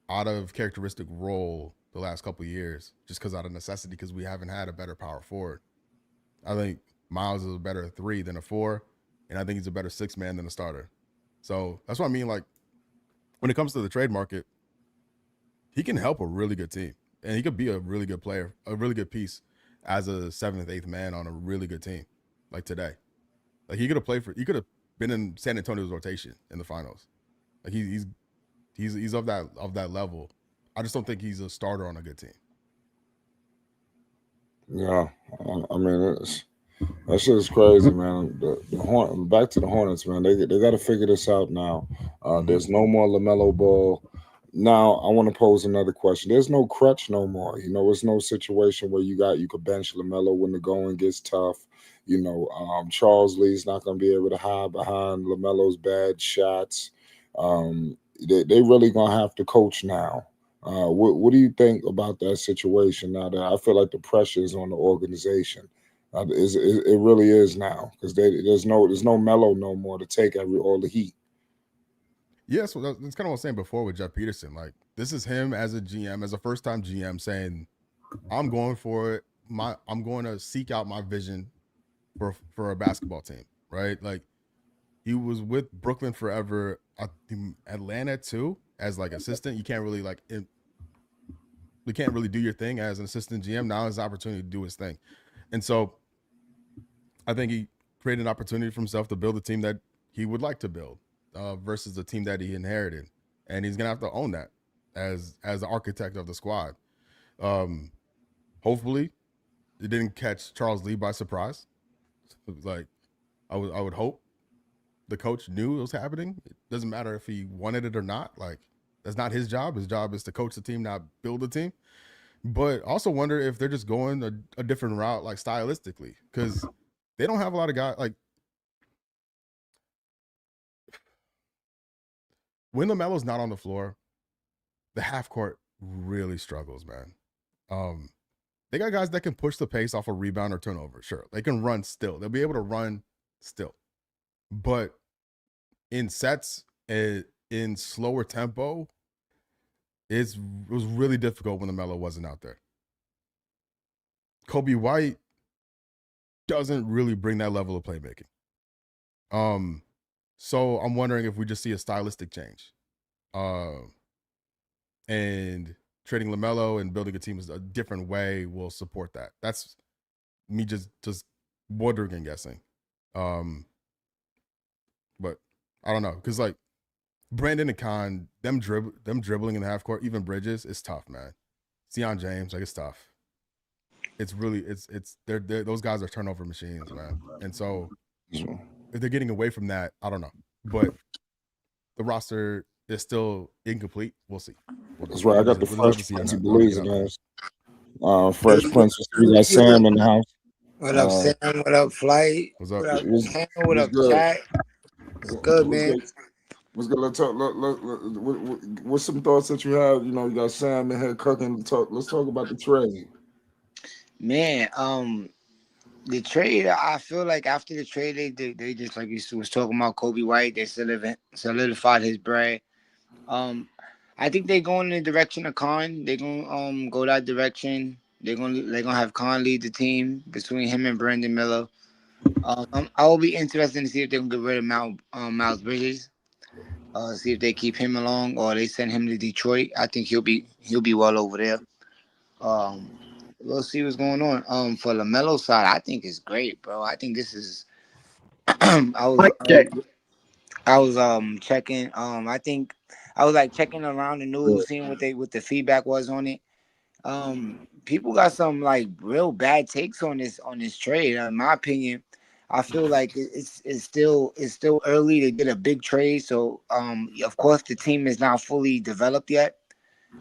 out of characteristic role the last couple of years, just because out of necessity, because we haven't had a better power forward. I think Miles is a better three than a four, and I think he's a better six man than a starter. So that's what I mean. Like when it comes to the trade market, he can help a really good team, and he could be a really good player, a really good piece as a seventh, eighth man on a really good team, like today. Like he could have played for, he could have been in San Antonio's rotation in the finals. Like he's of that level. I just don't think he's a starter on a good team. Yeah, I mean, that shit is crazy, man. Back to the Hornets, man. They got to figure this out now. Mm-hmm. There's no more Lamelo Ball. Now I want to pose another question. There's no crutch no more. You know, it's no situation where you could bench Lamelo when the going gets tough. You know, Charles Lee's not going to be able to hide behind Lamelo's bad shots. They really gonna have to coach now. What do you think about that situation now that I feel like the pressure is on the organization? It really is now because there's no Mellow no more to take all the heat. Yeah, so that's kind of what I was saying before with Jeff Peterson. Like this is him as a GM, as a first time GM, saying, "I'm going for it. I'm going to seek out my vision for a basketball team." Right? Like he was with Brooklyn forever. I think Atlanta too, as like assistant. You can't really you can't really do your thing as an assistant GM. Now is the opportunity to do his thing, and so I think he created an opportunity for himself to build a team that he would like to build versus the team that he inherited, and he's gonna have to own that as the architect of the squad. Um, Hopefully, it didn't catch Charles Lee by surprise. Like I would hope the coach knew it was happening. It doesn't matter if he wanted it or not. Like that's not his job. His job is to coach the team, not build the team. But also wonder if they're just going a different route, like stylistically, because they don't have a lot of guys. Like when Lamelo's not on the floor, the half court really struggles, man. Um, they got guys that can push the pace off a rebound or turnover. Sure, they can run still. They'll be able to run still, but in sets, in slower tempo, it was really difficult when Lamelo wasn't out there. Kobe White doesn't really bring that level of playmaking. Um, so I'm wondering if we just see a stylistic change. Uh, and trading Lamelo and building a team a different way will support that. That's me just wondering and guessing. Um, but I don't know because like Brandon and Khan, them dribbling in the half court, even Bridges, is tough, man. Deion James, like it's tough. It's really they're those guys are turnover machines, man. And so So, if they're getting away from that, I don't know. But the roster is still incomplete. We'll see. that's right. I got the We'll just have to Fresh see Prince of how they Belize get in out the there. house. Hey, Fresh Prince. We got Sam in the house. what up, Uh, Sam? What up, Flight? What's What up? up, was Cam? What was up, good. Chat? It's good, Was man. good. Was good. Let's talk. What's some thoughts that you have? You know, you got Sam in here cooking. Let's talk about the trade. Man, the trade, I feel like after the trade, they just like you was talking about Kobe White, they solidified his brand. Um, I think they're going in the direction of Khan. They're gonna go that direction. They're gonna have Khan lead the team between him and Brandon Miller. I will be interested to see if they can get rid of Miles Bridges. See if they keep him along or they send him to Detroit. I think he'll be well over there. Um, we'll see what's going on. For Lamelo side, I think it's great, bro. I think this is. I was checking. I think I was like checking around the news, seeing what the feedback was on it. People got some like real bad takes on this trade. In my opinion, I feel like it's still early to get a big trade. So of course the team is not fully developed yet.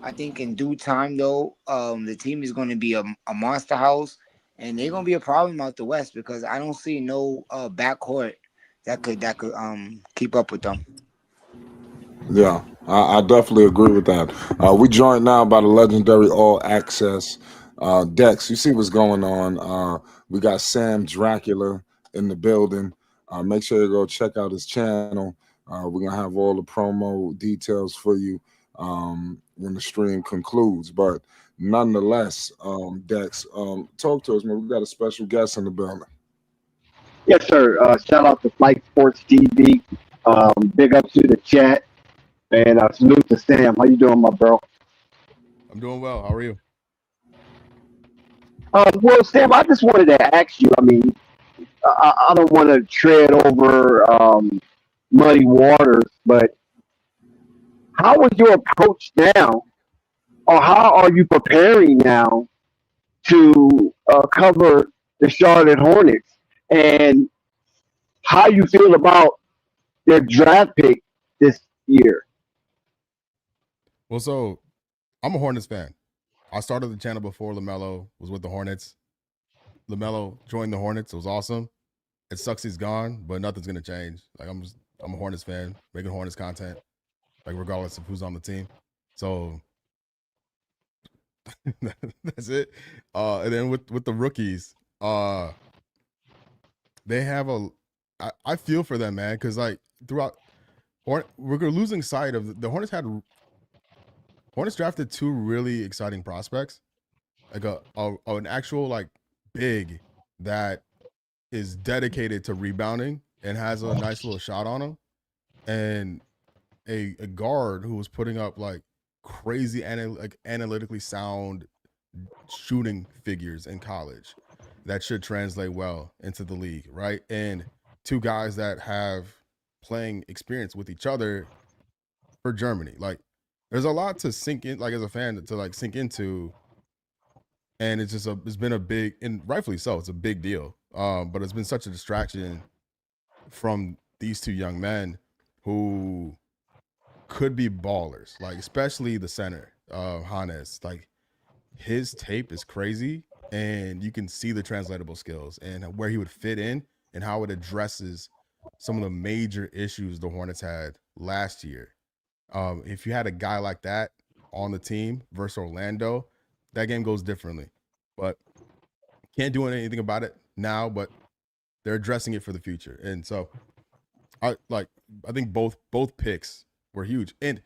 I think in due time though, the team is going to be a monster house, and they're going to be a problem out the West because I don't see no backcourt that could keep up with them. Yeah, I definitely agree with that. We joined now by the legendary All Access Dex. You see what's going on. We got Sam Dracula in the building. Make sure you go check out his channel. We're gonna have all the promo details for you when the stream concludes. But nonetheless, Dex, talk to us, man. We got a special guest in the building. Yes, sir. Shout out to Flight Sports TV. Big up to the chat, and salute to Sam. How you doing, my bro? I'm doing well. How are you? Well, Sam, I just wanted to ask you. I mean, I don't want to tread over muddy waters, but how was your approach now, or how are you preparing now to cover the Charlotte Hornets, and how you feel about their draft pick this year? Well, so I'm a Hornets fan. I started the channel before Lamelo was with the Hornets. Lamelo joined the Hornets. It was awesome. It sucks he's gone, but nothing's gonna change. Like I'm a Hornets fan, making Hornets content, like regardless of who's on the team. So that's it. And then with the rookies, they have I feel for them, man, because like throughout we're losing sight of the Hornets drafted two really exciting prospects, like an actual like big that is dedicated to rebounding and has a nice little shot on him, and a guard who was putting up like crazy analytically sound shooting figures in college that should translate well into the league, right? And two guys that have playing experience with each other for Germany. Like there's a lot to sink in, like as a fan to like sink into, and it's been a big, and rightfully so, it's a big deal. But it's been such a distraction from these two young men who could be ballers, like especially the center, Hannes. Like his tape is crazy, and you can see the translatable skills and where he would fit in and how it addresses some of the major issues the Hornets had last year. If you had a guy like that on the team versus Orlando, that game goes differently. But can't do anything about it now, but they're addressing it for the future. And so I think both picks were huge. And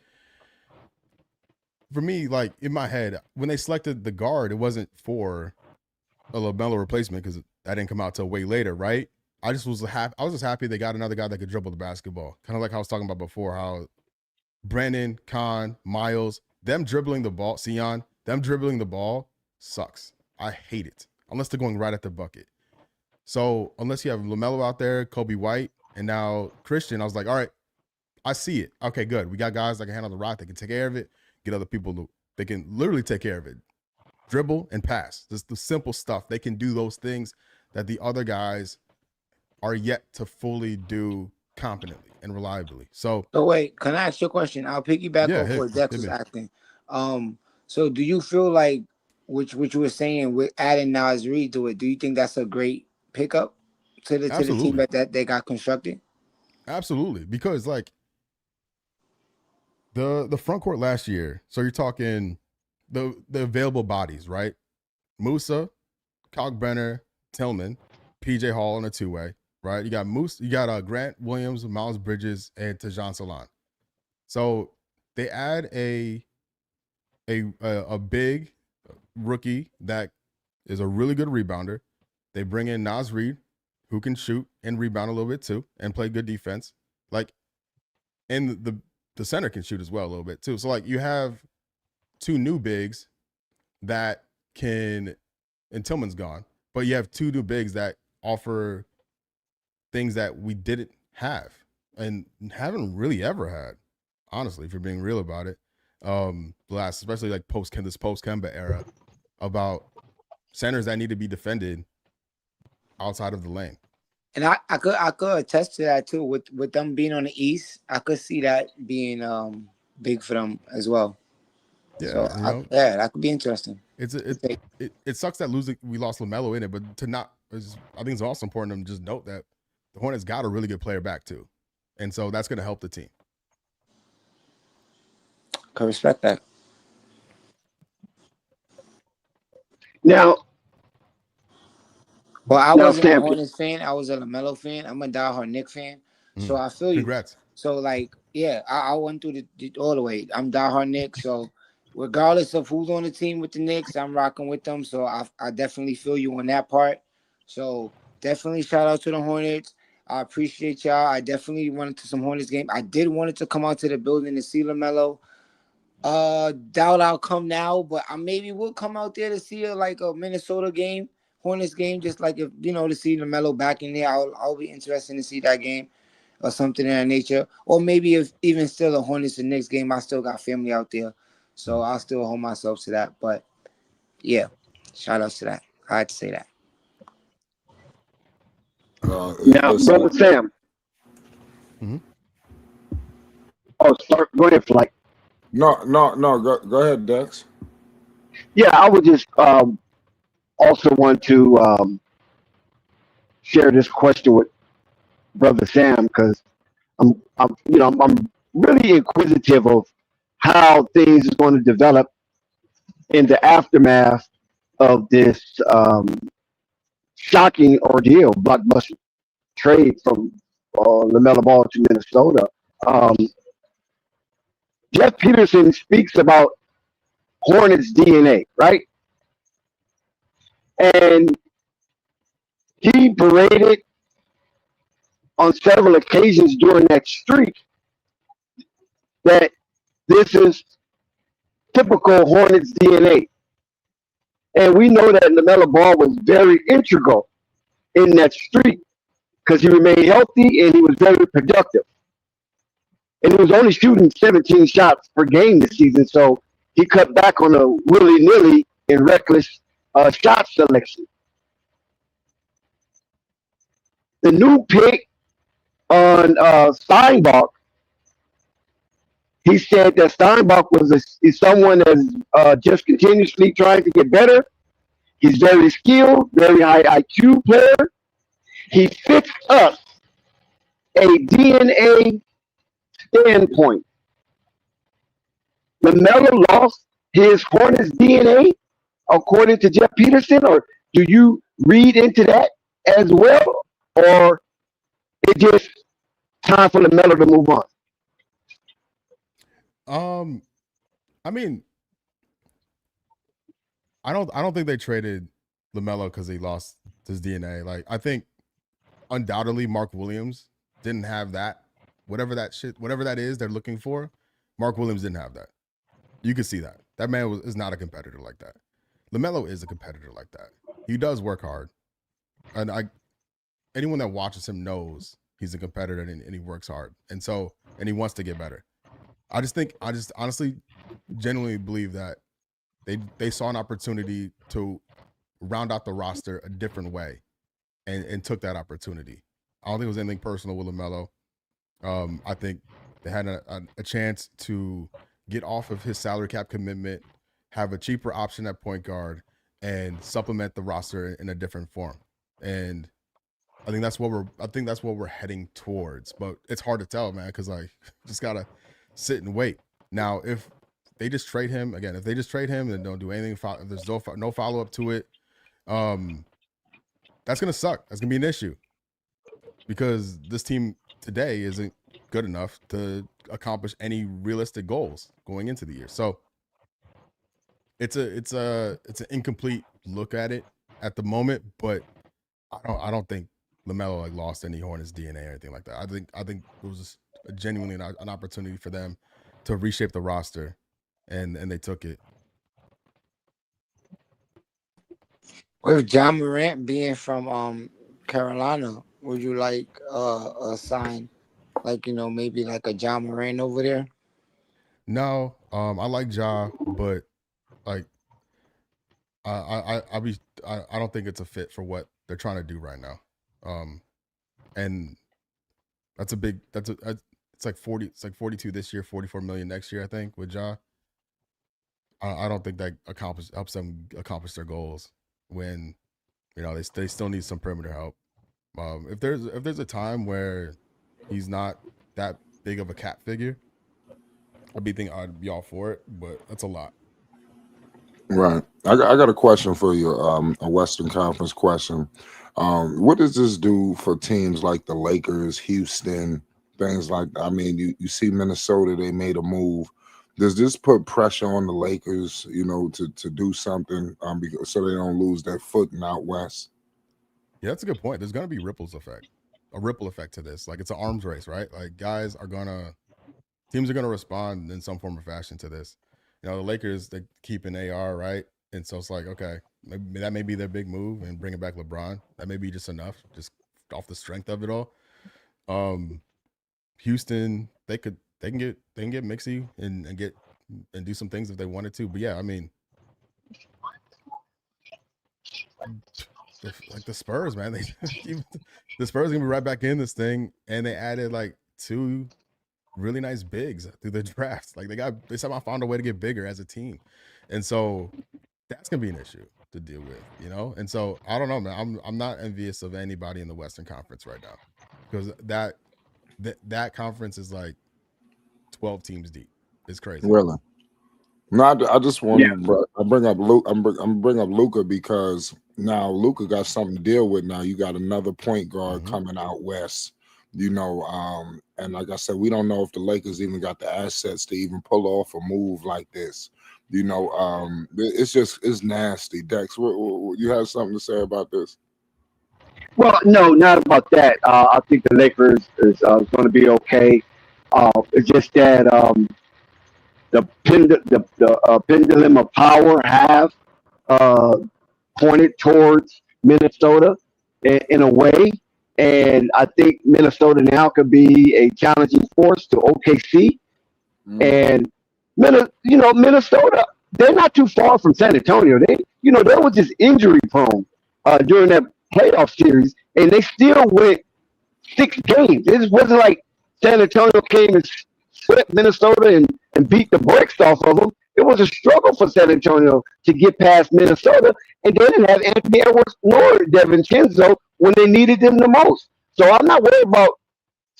for me, like in my head, when they selected the guard, it wasn't for a Lamelo replacement because that didn't come out till way later, right? I was just happy they got another guy that could dribble the basketball. Kind of like I was talking about before, how Brandon, Khan, Miles, them dribbling the ball, Sion, them dribbling the ball sucks. I hate it. Unless they're going right at the bucket. So unless you have LaMelo out there, Kobe White, and now Christian, I was like, all right, I see it. Okay, good. We got guys that can handle the rock, that can take care of it, get other people they can literally take care of it. Dribble and pass. Just the simple stuff. They can do those things that the other guys are yet to fully do competently and reliably. So wait, can I ask you a question? I'll piggyback yeah, off what Dex hit was me. asking. So do you feel like which you were saying with adding Nas Reed to it? Do you think that's a great pickup to the team Absolutely. that they got constructed? Absolutely. Because like the front court last year, so you're talking the available bodies, right? Musa, Kalkbrenner, Tillman, PJ Hall in a two-way, right? You got Grant Williams, Miles Bridges, and Tajon Salon. So they add a big rookie that is a really good rebounder. They bring in Nas Reed, who can shoot and rebound a little bit too, and play good defense. Like, and the center can shoot as well a little bit too. So like you have two new bigs that can, and Tillman's gone, but you have two new bigs that offer things that we didn't have and haven't really ever had, honestly, if you're being real about it. Especially like post Kemba era. about centers that need to be defended outside of the lane. And I could attest to that too. With them being on the East, I could see that being big for them as well. Yeah, So yeah, that could be interesting. It sucks that we lost Lamelo in it, but I think it's also important to just note that the Hornets got a really good player back too, and so that's going to help the team. Can respect that. Now, well, I wasn't a Sam, Hornets fan. I was a Lamelo fan. I'm a diehard Knicks fan. So I feel you. Congrats. So like, yeah, I went through all the way. I'm diehard Knicks. So regardless of who's on the team with the Knicks, I'm rocking with them. So I definitely feel you on that part. So definitely shout out to the Hornets. I appreciate y'all. I definitely wanted to some Hornets game. I did want it to come out to the building to see Lamelo. Doubt I'll come now, but I maybe will come out there to see a Minnesota game, Hornets game, just like if to see Lamelo back in there. I'll be interested to see that game or something of that nature. Or maybe if even still a Hornets and Knicks game, I still got family out there, so I'll still hold myself to that. But yeah, shout outs to that. I had to say that. now, Listen, brother Sam. Mm-hmm. Oh, start. Go ahead, Flight. no. Go ahead, Dex. Yeah, I would just also want to share this question with brother Sam because I'm really inquisitive of how things is going to develop in the aftermath of this shocking ordeal, blockbuster trade from Lamelo Ball to Minnesota. Um, Jeff Peterson speaks about Hornets DNA, right? And he paraded on several occasions during that streak that this is typical Hornets DNA. And we know that LaMelo Ball was very integral in that streak because he remained healthy and he was very productive. And he was only shooting 17 shots per game this season, so he cut back on a willy-nilly and reckless shot selection. The new pick on Steinbach, he said that Steinbach is someone that's just continuously trying to get better. He's very skilled, very high IQ player. He fits us a DNA standpoint. LaMelo lost his Hornets DNA, according to Jeff Peterson, or do you read into that as well, or it just time for LaMelo to move on? I mean, I don't think they traded LaMelo because he lost his DNA. Like, I think undoubtedly Mark Williams didn't have that. Whatever that is they're looking for, Mark Williams didn't have that. You can see that. That man is not a competitor like that. LaMelo is a competitor like that. He does work hard. And anyone that watches him knows he's a competitor and he works hard. And he wants to get better. I just honestly genuinely believe that they saw an opportunity to round out the roster a different way and took that opportunity. I don't think it was anything personal with LaMelo. I think they had a chance to get off of his salary cap commitment, have a cheaper option at point guard, and supplement the roster in a different form. And I think that's what we're heading towards. But it's hard to tell, man, because just gotta sit and wait. Now, if they just trade him and don't do anything, there's no follow up to it. That's gonna suck. That's gonna be an issue because this team today isn't good enough to accomplish any realistic goals going into the year. So it's an incomplete look at it at the moment, but I don't think LaMelo lost any Hornets DNA or anything like that. I think it was genuinely an opportunity for them to reshape the roster, and they took it. With John Morant being from Carolina, would you like a sign maybe like a John Morant over there? No, I like Ja, but I don't think it's a fit for what they're trying to do right now. And it's like 42 this year, 44 million next year, I think, with Ja. I don't think that helps them accomplish their goals when, they still need some perimeter help. If there's a time where he's not that big of a cat figure, I'd be all for it, but that's a lot. Right. I got a question for you, a Western Conference question. What does this do for teams like the Lakers, Houston, things like that? I mean, you see Minnesota, they made a move. Does this put pressure on the Lakers, to do something because so they don't lose their footing out west? Yeah, that's a good point. There's going to be a ripple effect to this. Like, it's an arms race, right? Like, teams are going to respond in some form or fashion to this. The Lakers, they keep an AR, right? And so it's like, okay, maybe that may be their big move and bringing back LeBron. That may be just enough, just off the strength of it all. Houston, they can get mixy and do some things if they wanted to. But yeah, I mean, the Spurs, man, the Spurs gonna be right back in this thing, and they added like 2 really nice bigs through the draft. Like they somehow found a way to get bigger as a team, and so that's gonna be an issue to deal with, And so I don't know, man. I'm not envious of anybody in the Western Conference right now, because that conference is like 12 teams deep. It's crazy. Really? No, I just want to bring up Luke. I'm bring up Luka because now Luka got something to deal with. Now you got another point guard coming out west. And like I said, we don't know if the Lakers even got the assets to even pull off a move like this. It's nasty. Dex, you have something to say about this? Well, no, not about that. I think the Lakers is going to be okay. It's just that the pendulum of power have uh, pointed towards Minnesota in a way, and I think Minnesota now could be a challenging force to OKC. And Minnesota, they're not too far from San Antonio. They were just injury prone during that playoff series, and they still went 6 games. It wasn't like San Antonio came and swept Minnesota and beat the brakes off of them. It was a struggle for San Antonio to get past Minnesota, and they didn't have Anthony Edwards nor DiVincenzo when they needed them the most. So I'm not worried about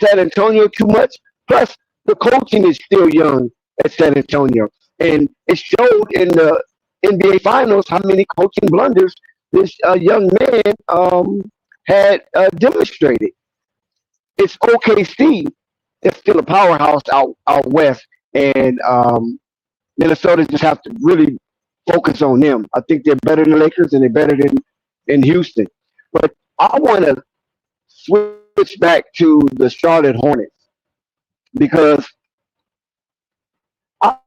San Antonio too much. Plus, the coaching is still young at San Antonio, and it showed in the NBA Finals how many coaching blunders this young man had demonstrated. It's OKC that's still a powerhouse out west, and Minnesota just have to really focus on them. I think they're better than the Lakers and they're better than Houston. But I want to switch back to the Charlotte Hornets because I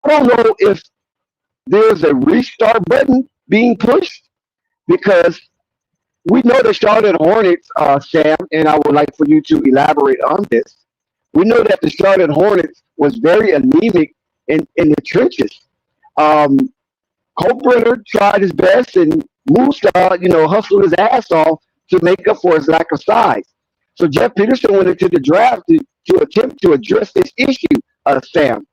don't know if there's a restart button being pushed because we know the Charlotte Hornets, Sam, and I would like for you to elaborate on this. We know that the Charlotte Hornets was very anemic in the trenches. Um, Brenner tried his best, and Musa, hustled his ass off to make up for his lack of size. So Jeff Peterson went into the draft to attempt to address this issue, Sam.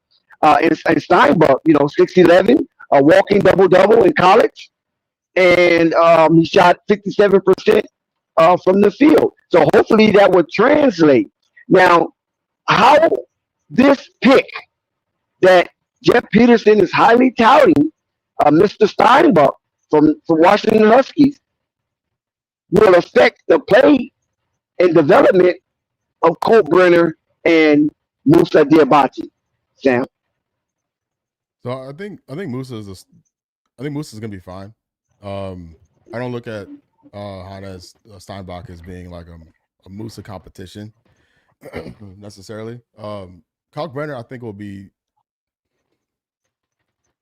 And Steinbach, 6'11", a walking double-double in college, and he shot 57% from the field. So hopefully that would translate. Now, how this pick that Jeff Peterson is highly touting, Mr. Steinbach from Washington Huskies, will affect the play and development of Brenner and Musa Diabate, Sam. So I think Musa's gonna be fine. I don't look at Hannes Steinbach as being like a Musa competition necessarily. Brenner, I think, will be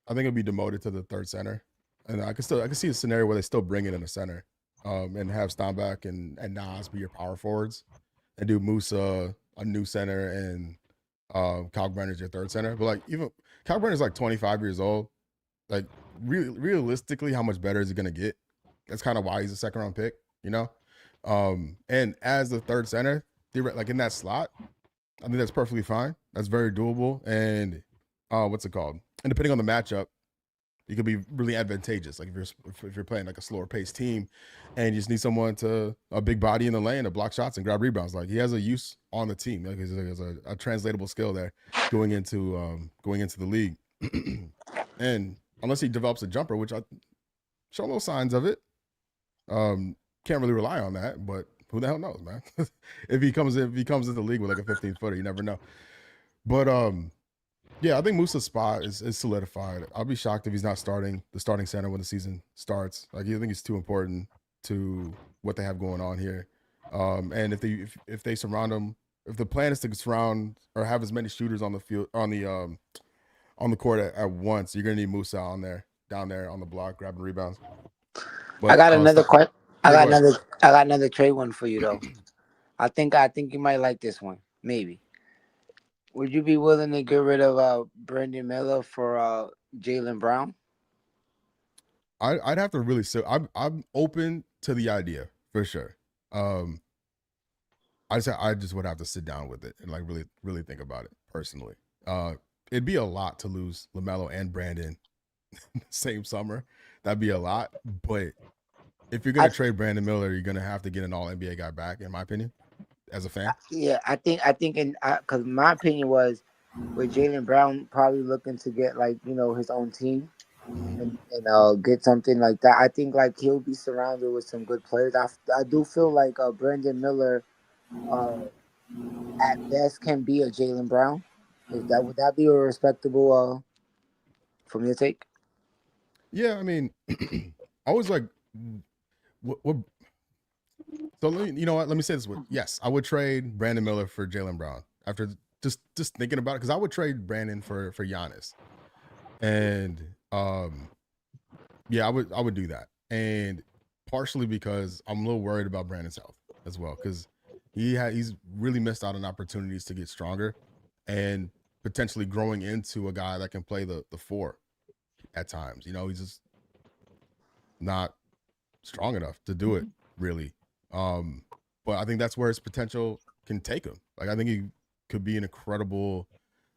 demoted to the third center, and I can see a scenario where they still bring it in the center, and have Steinbach and Nas be your power forwards, and do Musa a new center and Brenner's your third center. But like even Brenner's like 25 years old. Like realistically, how much better is he going to get? That's kind of why he's a second round pick, you know? And as the third center, like in that slot, I think that's perfectly fine. That's very doable. And what's it called? And depending on the matchup, it could be really advantageous. Like if you're playing like a slower paced team and you just need someone a big body in the lane to block shots and grab rebounds. Like he has a use on the team. Like there's a translatable skill there going into the league. And unless he develops a jumper, which I show no signs of it, can't really rely on that. But who the hell knows, man? if he comes into the league with like a 15-footer, you never know. But yeah, I think Musa's spot is solidified. I'll be shocked if he's not the starting center when the season starts. Like I think it's too important to what they have going on here. And if they surround him, if the plan is to surround or have as many shooters on the field on the court at once, you're gonna need Musa down there on the block grabbing rebounds. But, I got another question. I got another trade one for you though. I think you might like this one. Maybe. Would you be willing to get rid of Brandon Miller for Jaylen Brown? I'd have to really say I'm open to the idea for sure. I just would have to sit down with it and like really really think about it personally. It'd be a lot to lose Lamelo and Brandon the same summer. That'd be a lot. But if you're gonna trade Brandon Miller, you're gonna have to get an All NBA guy back, in my opinion. As a fan, yeah, I think, because my opinion was with Jaylen Brown probably looking to get like his own team and get something like that. I think like he'll be surrounded with some good players. I do feel like Brandon Miller, at best can be a Jaylen Brown. Would that be a respectable from your take? Yeah, I mean, I was like, what So you know what? Let me say this: yes, I would trade Brandon Miller for Jaylen Brown after just thinking about it, because I would trade Brandon for Giannis, and yeah, I would do that, and partially because I'm a little worried about Brandon's health as well, because he's really missed out on opportunities to get stronger and potentially growing into a guy that can play the four at times. He's just not strong enough to do it really. But I think that's where his potential can take him. Like I think he could be an incredible,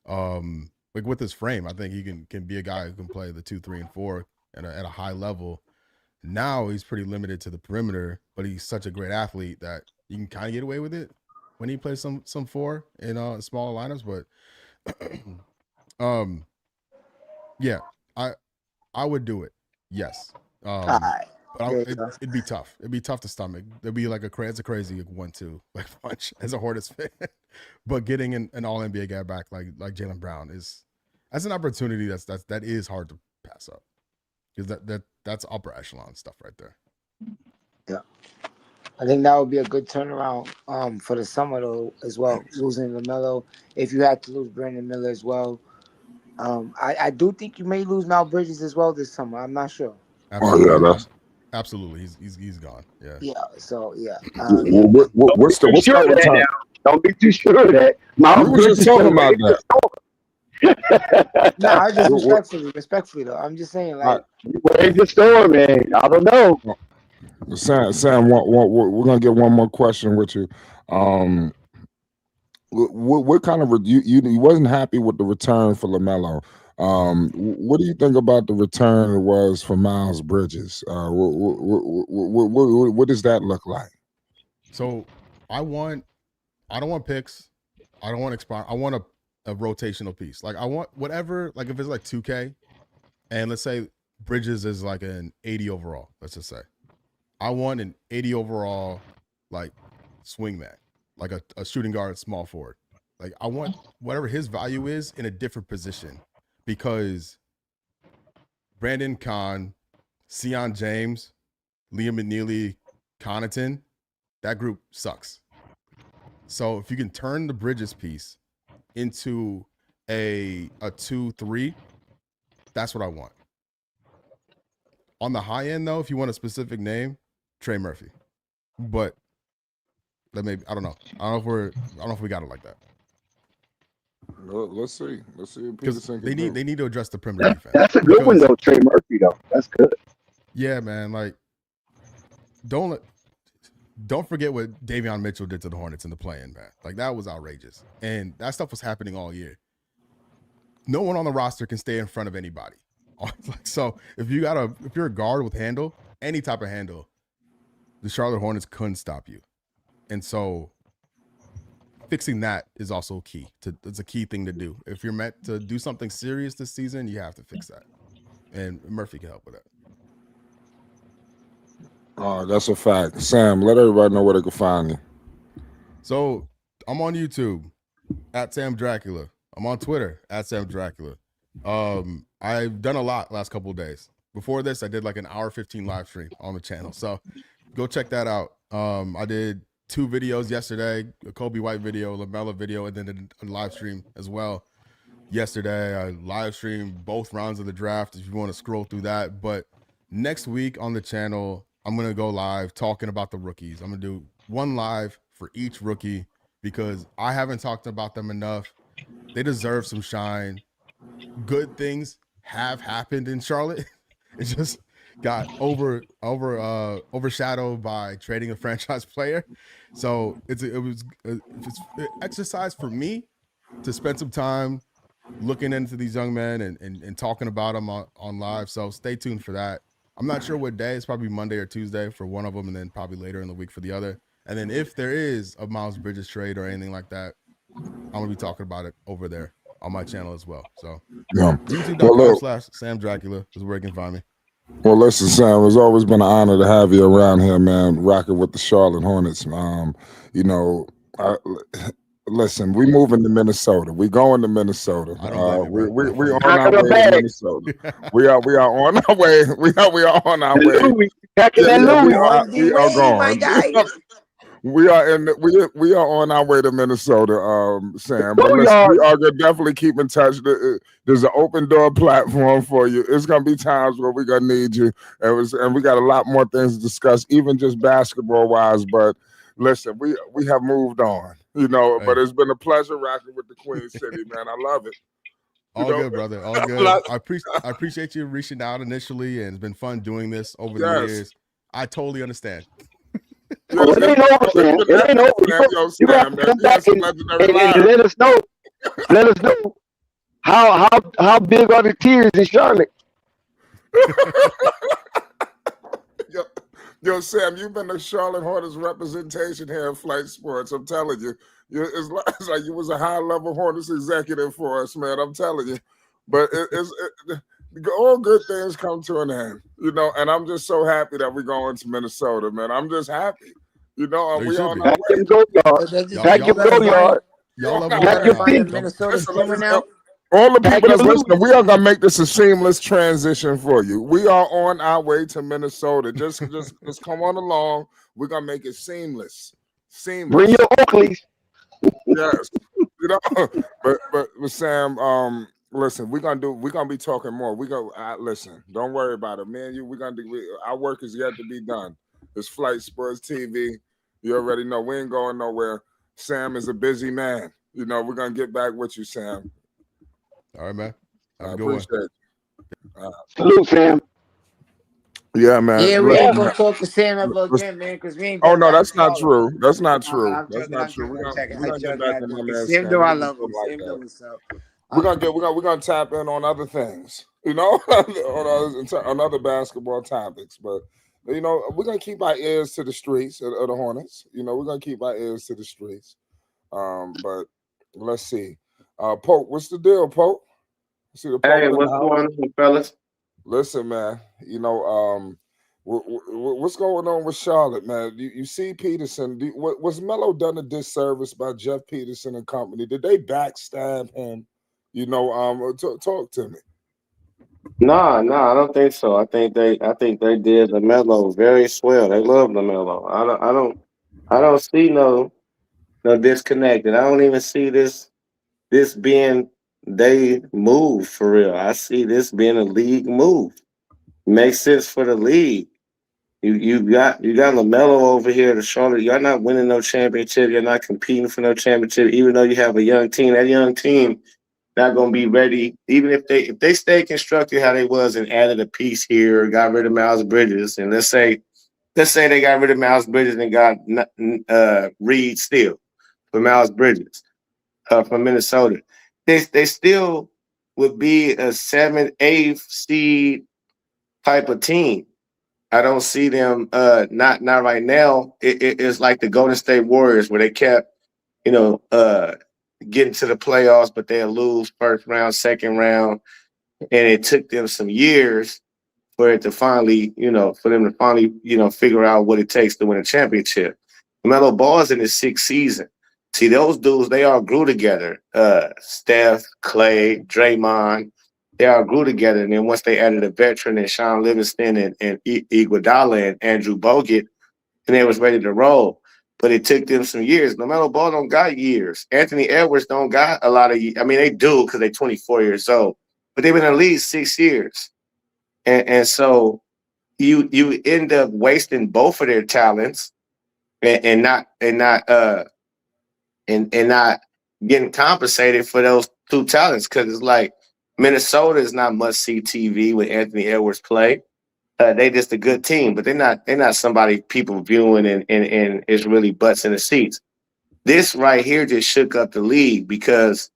like with his frame, I think he can be a guy who can play the 2, 3, and 4 at a high level. Now he's pretty limited to the perimeter, but he's such a great athlete that you can kind of get away with it when he plays some 4 in smaller lineups. But yeah, I would do it. Yes. But it'd be tough. It'd be tough to stomach. It'd be like it's a crazy 1-2 like punch as a Hornets fan. But getting an All NBA guy back like Jaylen Brown that's an opportunity that is hard to pass up, because that's upper echelon stuff right there. Yeah, I think that would be a good turnaround for the summer though as well. Losing Lamelo, if you had to lose Brandon Miller as well. I do think you may lose Mal Bridges as well this summer. I'm not sure. Absolutely. Oh yeah, absolutely. He's gone. Yeah. Yeah. So yeah. What's the return? Don't be too sure of that. We were just talking about that. No, I just respectfully though. I'm just saying like. Where's the storm, man? I don't know. Sam, we're gonna get one more question with you. What kind of you wasn't happy with the return for LaMelo? What do you think about the return it was for Miles Bridges? What does that look like? So I don't want picks. I don't want expire. I want a rotational piece. Like I want whatever. Like if it's like 2K, and let's say Bridges is like an 80 overall. Let's just say I want an 80 overall like swingman, like a shooting guard, small forward. Like I want whatever his value is in a different position, because Brandon Kahn, Sion James, Liam McNeely, Connaughton, that group sucks. So if you can turn the Bridges piece into a 2-3, that's what I want. On the high end, though, if you want a specific name, Trey Murphy. But that may I don't know. I don't know if we got it like that. Let's see. Because they need to address the perimeter defense. That's a good one though, Trey Murphy. though. That's good. Yeah, man. Like, don't forget what Davion Mitchell did to the Hornets in the play-in, man. Like, that was outrageous, and that stuff was happening all year. No one on the roster can stay in front of anybody. So if you're a guard with handle, any type of handle, the Charlotte Hornets couldn't stop you. And so fixing that is also key. It's a key thing to do. If you're meant to do something serious this season, you have to fix that. And Murphy can help with that. That's a fact. Sam, let everybody know where they can find you. So I'm on YouTube at Sam Dracula. I'm on Twitter at Sam Dracula. I've done a lot last couple of days. Before this, I did like an hour 15 live stream on the channel. So go check that out. I did 2 videos yesterday, a Kobe White video, Lamelo video, and then a live stream as well. Yesterday, I live streamed both rounds of the draft if you want to scroll through that. But next week on the channel, I'm going to go live talking about the rookies. I'm going to do one live for each rookie because I haven't talked about them enough. They deserve some shine. Good things have happened in Charlotte. It just got overshadowed by trading a franchise player. So it's an exercise for me to spend some time looking into these young men and talking about them on live. So stay tuned for that. I'm not sure what day. It's probably Monday or Tuesday for one of them, and then probably later in the week for the other. And then if there is a Miles Bridges trade or anything like that, I'm going to be talking about it over there on my channel as well. So Yeah. YouTube.com/Sam Dracula is where you can find me. Well, listen, Sam, it's always been an honor to have you around here, man, rocking with the Charlotte Hornets. Listen, we moving to Minnesota. We going to Minnesota. I don't blame you, bro. We on our way to Minnesota. We are on our way. We are on our way. We are going. My guy. We are on our way to Minnesota, Sam. But listen, we are gonna definitely keep in touch. There's an open door platform for you. It's gonna be times where we're gonna need you, and we got a lot more things to discuss, even just basketball wise. But listen, we have moved on, Hey. But it's been a pleasure rocking with the Queen City, man. I love it. Good, brother. All good. I appreciate you reaching out initially, and it's been fun doing this over the years. I totally understand. It ain't over, man. It ain't over. You got to come back and let us know. Let us know how big are the tears in Charlotte. Yo, Sam, you've been the Charlotte Hornets representation here in Flight Sports. I'm telling you, it's like you was a high-level Hornets executive for us, man. I'm telling you. But all good things come to an end, and I'm just so happy that we're going to Minnesota, man. I'm just happy, we on our way. Go yard. Go yard. Y'all Minnesota now. All the people that's listening, we are gonna make this a seamless transition for you. We are on our way to Minnesota. Just come on along. We're gonna make it seamless. Bring your Oakleys. Yes, but Sam, listen, we're gonna be talking more. Listen, don't worry about it, man. We're gonna do our work is yet to be done. It's Flight Sports TV. You already know we ain't going nowhere. Sam is a busy man. We're gonna get back with you, Sam. All right, man. I appreciate it. Salute, Sam. Yeah, man. Yeah, we ain't gonna talk to Sam ever again, man, because we ain't. Oh no, that's not true. That's not true. That's not true. We're gonna get back in my man. Sam, do I love him? Sam, do so. We're gonna tap in on other things, on other basketball topics, but. We're gonna keep our ears to the streets of the Hornets. We're gonna keep our ears to the streets. But let's see. Pope, what's the deal, Pope? See the Pope. Hey, what's going on, fellas? Listen, man. What's going on with Charlotte, man? You see Peterson? Was Melo done a disservice by Jeff Peterson and company? Did they backstab him? Talk to me. No, I don't think so. I think they did Lamelo very swell. They love Lamelo. I don't see no disconnect, and I don't even see this being they move for real. I see this being a league move. Makes sense for the league. You got Lamelo over here to Charlotte. You're not winning no championship. You're not competing for no championship, even though you have a young team. That young team not gonna be ready. Even if they stay constructed how they was and added a piece here, got rid of Miles Bridges, and let's say they got rid of Miles Bridges and got Reed still for Miles Bridges from Minnesota. They still would be a 7th, 8th seed type of team. I don't see them not right now. It's like the Golden State Warriors where they kept, getting to the playoffs, but they'll lose first round, second round, and it took them some years for it to finally, for them to finally, figure out what it takes to win a championship. Melo Ball's in his 6th season. See, those dudes, they all grew together. Steph, Clay, Draymond, they all grew together. And then once they added a veteran and Sean Livingston and Iguodala and Andrew Bogut, and they was ready to roll. But it took them some years. LaMelo Ball don't got years. Anthony Edwards don't got a lot of years. I mean, they do because they're 24 years old. But they've been in the league 6 years. And so you end up wasting both of their talents and not getting compensated for those 2 talents, because it's like Minnesota is not must see TV with Anthony Edwards play. They just a good team, but they're not somebody people viewing and is really butts in the seats. This right here just shook up the league because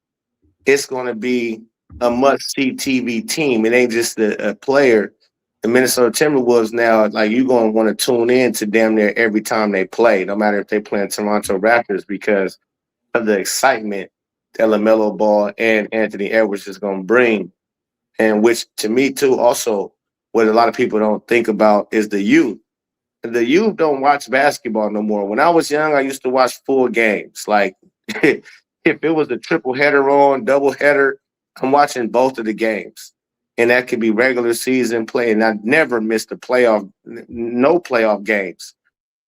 it's going to be a must-see TV team. It ain't just a player. The Minnesota Timberwolves now, like, you're going to want to tune in to damn near every time they play, no matter if they play in Toronto Raptors, because of the excitement that LaMelo Ball and Anthony Edwards is going to bring. And which, to me, too, also, what a lot of people don't think about is the youth. The youth don't watch basketball no more. When I was young, I used to watch full games. Like, if it was a triple header on, double header, I'm watching both of the games. And that could be regular season play. And I never missed a playoff, no playoff games.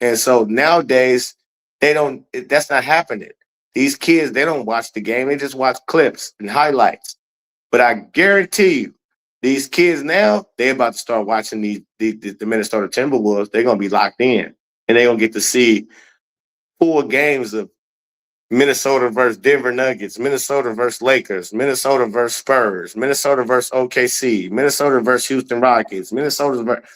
And so nowadays, that's not happening. These kids, they don't watch the game. They just watch clips and highlights. But I guarantee you, these kids now, they're about to start watching the Minnesota Timberwolves. They're going to be locked in. And they're going to get to see 4 games of Minnesota versus Denver Nuggets, Minnesota versus Lakers, Minnesota versus Spurs, Minnesota versus OKC, Minnesota versus Houston Rockets, Minnesota versus...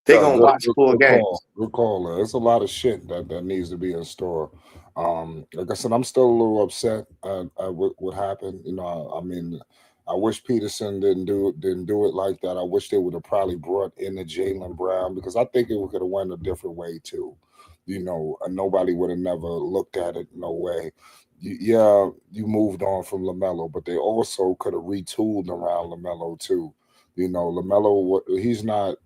They're going to watch 4 games. Good call. There's a lot of shit that needs to be in store. Like I said, I'm still a little upset at what happened. I mean, I wish Peterson didn't do it like that. I wish they would have probably brought in the Jaylen Brown, because I think it could have went a different way too. Nobody would have never looked at it no way. You moved on from LaMelo, but they also could have retooled around LaMelo too. LaMelo, he's not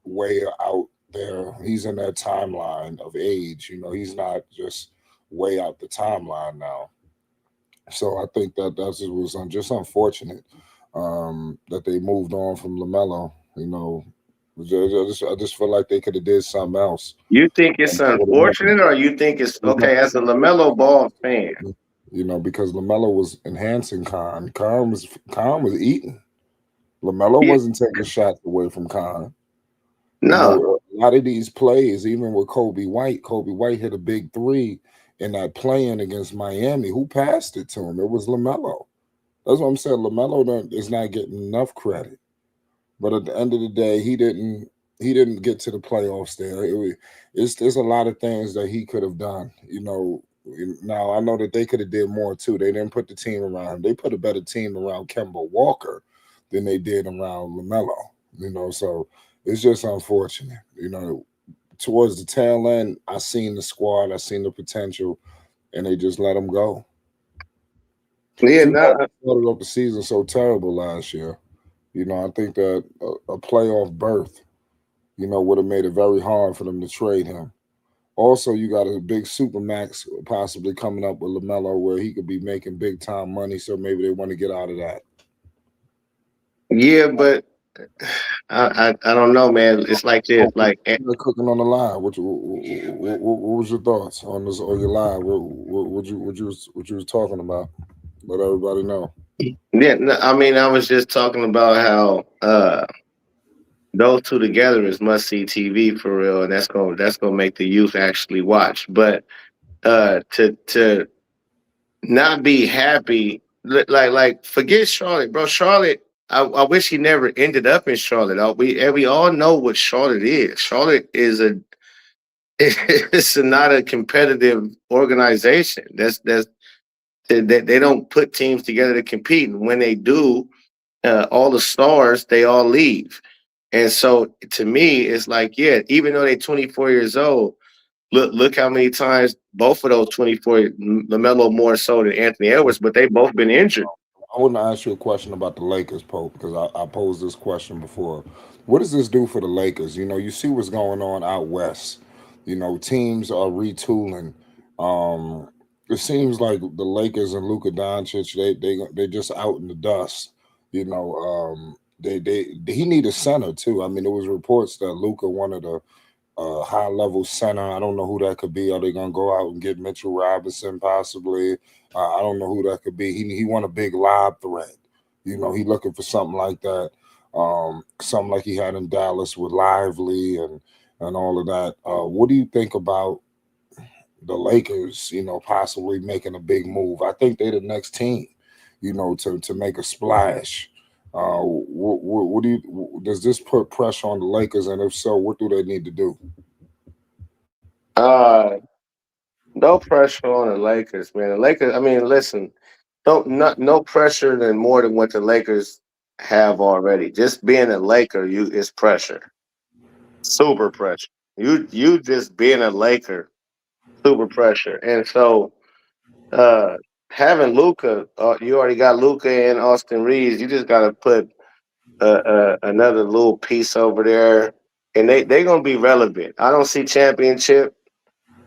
way out there. He's in that timeline of age. He's not just way out the timeline now. So I think that was just unfortunate that they moved on from LaMelo. I just feel like they could have did something else. You think it's unfortunate, or you think it's okay as a LaMelo Ball fan? Because LaMelo was enhancing Khan. Khan was eating. LaMelo wasn't taking shots away from Khan. No. A lot of these plays, even with Kobe White hit a big 3 in that play-in against Miami. Who passed it to him? It was LaMelo. That's what I'm saying. LaMelo is not getting enough credit. But at the end of the day, he didn't get to the playoffs there. There's a lot of things that he could have done. Now I know that they could have did more too. They didn't put the team around him. They put a better team around Kemba Walker than they did around LaMelo. So it's just unfortunate. Towards the tail end, I seen the squad, I seen the potential, and they just let him go. Yeah, started off the season so terrible last year. I think that a playoff berth, would have made it very hard for them to trade him. Also, you got a big supermax possibly coming up with LaMelo where he could be making big time money, so maybe they want to get out of that. Yeah, but I don't know, man. It's like this, like cooking on the line. What was your thoughts on this on your line? What you was talking about? Let everybody know. Yeah, no, I mean, I was just talking about how those 2 together is must see TV for real, and that's gonna make the youth actually watch. But to not be happy like forget Charlotte, bro. Charlotte. I wish he never ended up in Charlotte. We all know what Charlotte is. Charlotte is a it's not a competitive organization. That's they don't put teams together to compete. And when they do, all the stars they all leave. And so to me, it's like, yeah, even though they're 24 years old, look how many times both of those 24, Lamelo more so than Anthony Edwards, but they both been injured. I want to ask you a question about the Lakers, Pope, because I posed this question before. What does this do for the Lakers? You see what's going on out west. Teams are retooling. It seems like the Lakers and Luka Doncic, they just out in the dust. He need a center too. I mean, there was reports that Luka wanted a high level center. I don't know who that could be. Are they gonna go out and get Mitchell Robinson possibly? I don't know who that could be. He want a big lob threat. He looking for something like that. Something like he had in Dallas with Lively and all of that. What do you think about the Lakers? Possibly making a big move. I think they're the next team. To make a splash. What do you? Does this put pressure on the Lakers? And if so, what do they need to do? Uh, no pressure on the Lakers, man. The Lakers. I mean, listen, no pressure than more than what the Lakers have already. Just being a Laker, is pressure, super pressure. You just being a Laker, super pressure, and so uh, having Luca, you already got Luca and Austin Reeves. You just got to put another little piece over there, and they gonna be relevant. I don't see championship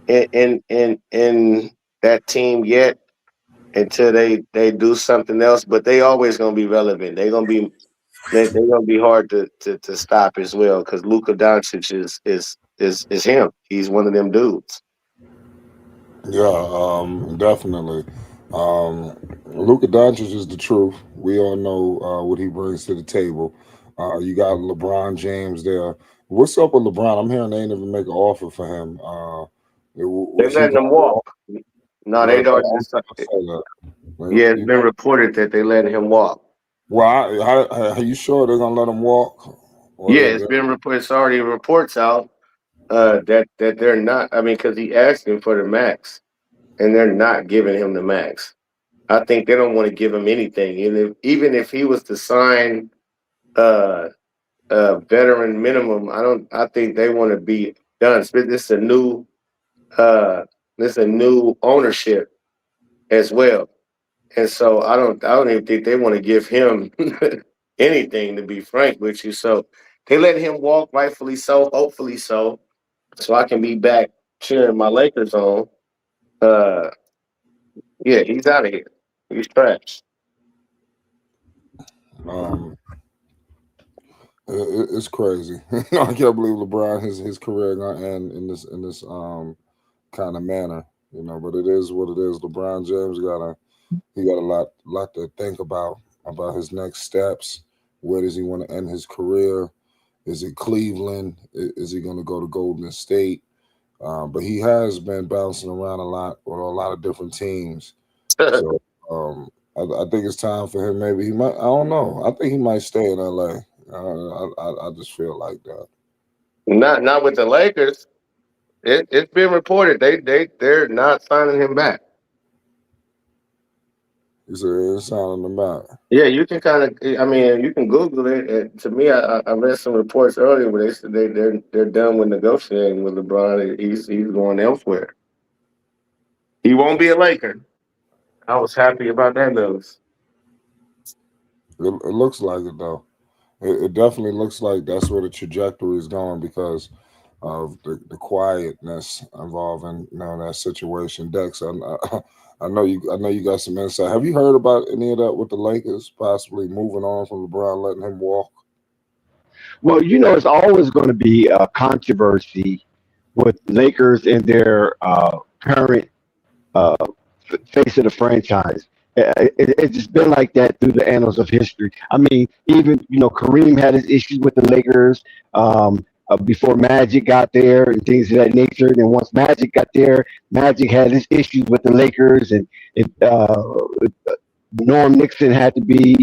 in that team yet until they do something else. But they always gonna be relevant. They're gonna be hard to stop as well because Luka Doncic is him. He's one of them dudes. Yeah, definitely. Luka Doncic is the truth. We all know what he brings to the table. You got LeBron James there. What's up with LeBron? I'm hearing they didn't even make an offer for him. They're Was he letting going him to walk. walk? No, Yeah, they don't. I saw that. Yeah, it's You been reported that they letting him walk. Well, are you sure they're gonna let him walk? Or Yeah, it's been reported. It's already reports out that they're not. I mean, because he asked him for the max, and they're not giving him the max. I think they don't want to give him anything, even if he was to sign uh, a veteran minimum. I think they want to be done. This is a new. This is a new ownership as well, and so I don't even think they want to give him anything. To be frank with you, so they let him walk, rightfully so, hopefully so I can be back cheering my Lakers on. Uh, yeah, he's out of here. He's trash. um, it's crazy. I can't believe LeBron his career gonna end in this kind of manner. But it is what it is. LeBron James got a lot to think about his next steps. Where does he want to end his career? Is it Cleveland? Is he going to go to Golden State? But he has been bouncing around a lot with a lot of different teams. So I think it's time for him. Maybe he might. I don't know. I think he might stay in LA. I just feel like that. Not with the Lakers. It's been reported they're not signing him back. He said it's sounding about. Yeah, you can kind of. I mean, you can Google it. To me, I read some reports earlier where they said they're done with negotiating with LeBron. He's going elsewhere. He won't be a Laker. I was happy about that news. It looks like it though. It definitely looks like that's where the trajectory is going because of the quietness involving that situation. Dex, I know you got some insight. Have you heard about any of that with the Lakers possibly moving on from LeBron, letting him walk? Well, it's always going to be a controversy with Lakers and their current uh, face of the franchise. It's just been like that through the annals of history. I mean, even Kareem had his issues with the Lakers before Magic got there and things of that nature. And then once Magic got there, Magic had his issues with the Lakers, and Norm Nixon had to be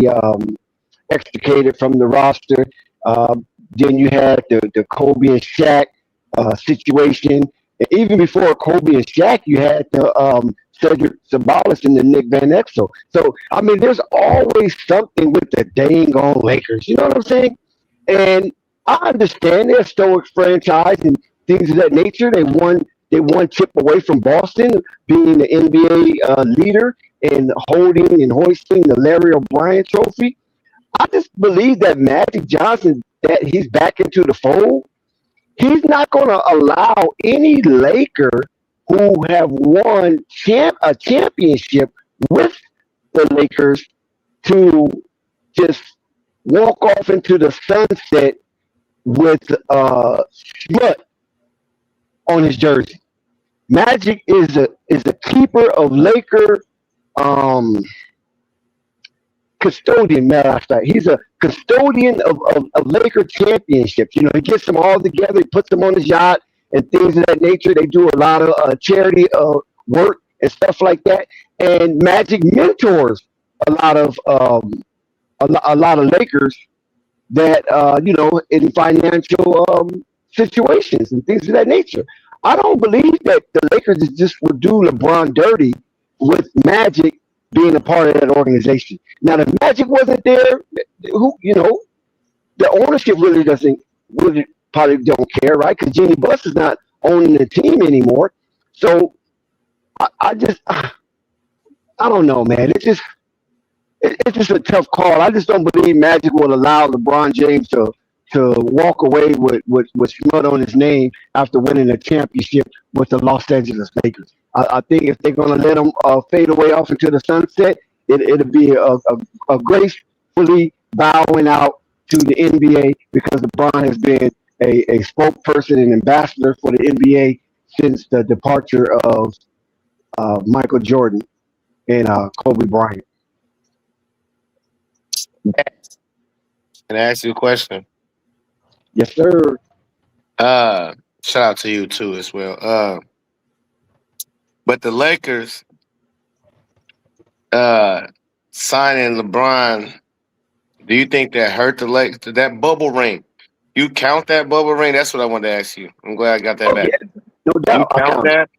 extricated from the roster. Uh, then you had the Kobe and Shaq situation. And even before Kobe and Shaq, you had the Cedric Sabalas and the Nick Van Exel. So, I mean, there's always something with the dang on Lakers. You know what I'm saying? And I understand they're a stoic franchise and things of that nature. They won chip away from Boston, being the NBA leader and holding and hoisting the Larry O'Brien Trophy. I just believe that Magic Johnson, that he's back into the fold. He's not going to allow any Laker who have won a championship with the Lakers to just walk off into the sunset with smut on his jersey. Magic is a keeper of Laker um, custodian, matter of fact. He's a custodian of Laker championships. You know, he gets them all together, he puts them on his yacht and things of that nature. They do a lot of charity work and stuff like that. And Magic mentors a lot of a lot of Lakers that in financial situations and things of that nature. I don't believe that the Lakers just would do LeBron dirty with Magic being a part of that organization. Now, if Magic wasn't there, who the ownership really probably don't care, right? Because Jenny Buss is not owning the team anymore. So I don't know, man. It's just a tough call. I just don't believe Magic will allow LeBron James to walk away with smut on his name after winning a championship with the Los Angeles Lakers. I think if they're going to let him fade away off into the sunset, it'll be a gracefully bowing out to the NBA because LeBron has been a spokesperson and ambassador for the NBA since the departure of Michael Jordan and Kobe Bryant. Can I ask you a question? Yes, sir. Uh, Shout out to you too as well. But the Lakers uh signing LeBron, do you think that hurt the Lakers? That bubble ring, you count that bubble ring? That's what I wanted to ask you. I'm glad I got that Oh back. yeah, no You doubt. I count count it. that?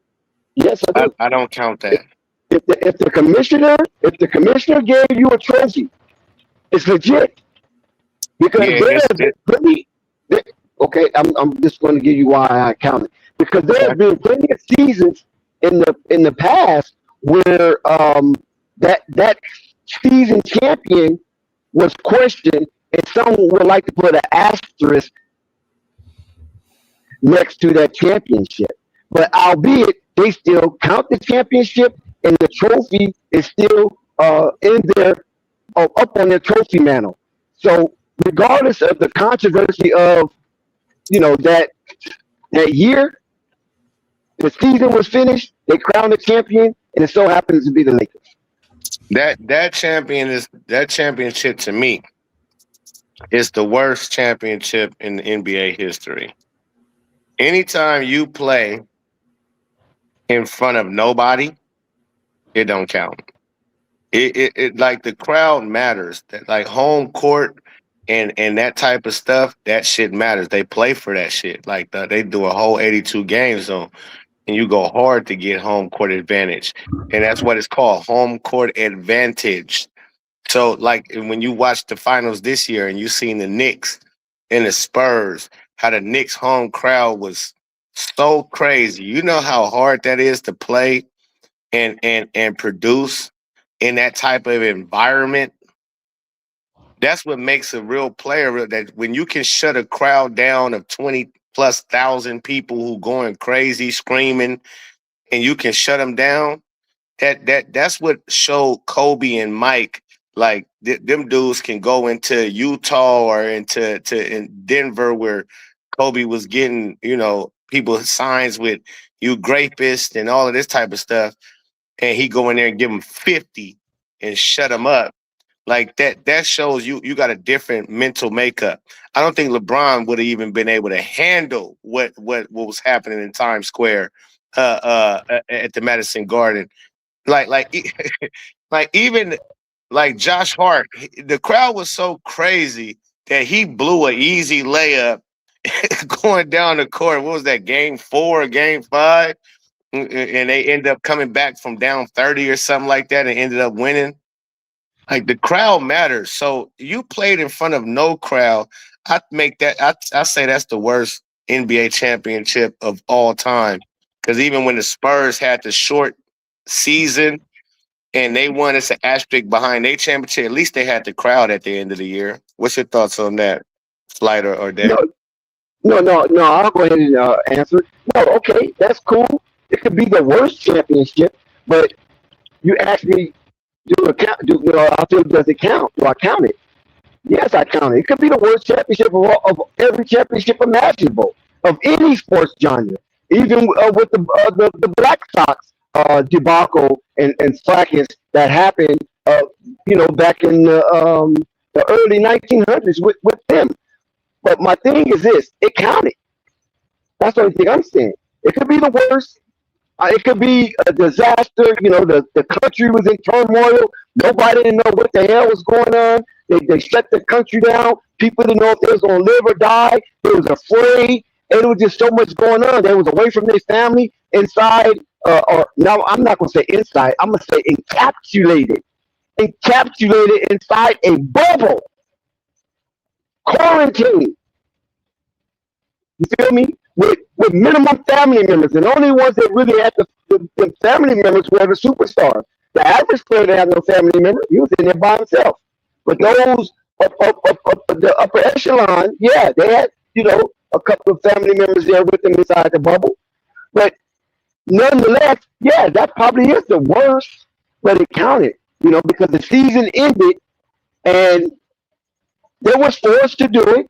Yes, I do. I don't count that. If the commissioner gave you a trophy, it's legit because Yeah, there have been plenty. there- Okay, I'm just going to give you why I count it because there okay. have been plenty of seasons in the past where that season champion was questioned, and some would like to put an asterisk next to that championship. But albeit they still count the championship, and the trophy is still in there, up on their trophy mantle. So regardless of the controversy of that year, the season was finished. They crowned the champion, and it so happens to be the Lakers. That championship to me is the worst championship in NBA history. Anytime you play in front of nobody, it don't count. It like the crowd matters. That like home court and that type of stuff, that shit matters. They play for that shit. Like they do a whole 82 games on, and you go hard to get home court advantage. And that's what it's called, home court advantage. So like when you watch the finals this year and you seen the Knicks and the Spurs, how the Knicks home crowd was so crazy. You know how hard that is to play and produce in that type of environment. That's what makes a real player. That when you can shut a crowd down of 20 plus thousand people who going crazy, screaming, and you can shut them down. That's what showed Kobe and Mike. Like them dudes can go into Utah or in Denver where Kobe was getting, people signs with you rapist and all of this type of stuff, and he go in there and give them 50 and shut them up. Like that shows you got a different mental makeup. I don't think LeBron would have even been able to handle what was happening in Times Square at the Madison Garden. Like like even like Josh Hart, the crowd was so crazy that he blew an easy layup going down the court. What was that, game 4 or game 5? And they end up coming back from down 30 or something like that and ended up winning. Like the crowd matters. So you played in front of no crowd. I say that's the worst NBA championship of all time. Because even when the Spurs had the short season and they won as an asterisk behind their championship, at least they had the crowd at the end of the year. What's your thoughts on that, Slider or No, Dave? no. I'll go ahead and answer. No, okay, that's cool. It could be the worst championship, but you asked me, do it count? I feel, does it count? Do I count it? Yes, I count it. It could be the worst championship of every championship imaginable of any sports genre, even with the Black Sox debacle and fracas that happened, back in the early 1900s with them. But my thing is this: it counted. That's the only thing I'm saying. It could be the worst. It could be a disaster. The country was in turmoil. Nobody didn't know what the hell was going on. They shut the country down. People didn't know if they was going to live or die. They was afraid. And it was just so much going on. They was away from their family inside. Or no, I'm not going to say inside. I'm going to say encapsulated inside a bubble, quarantine. You feel me? With minimum family members, and the only ones that really had the family members were the superstars. The average player didn't have no family member; he was in there by himself. But those up the upper echelon, yeah, they had a couple of family members there with them inside the bubble. But nonetheless, yeah, that probably is the worst. But it counted, because the season ended, and they was forced to do it.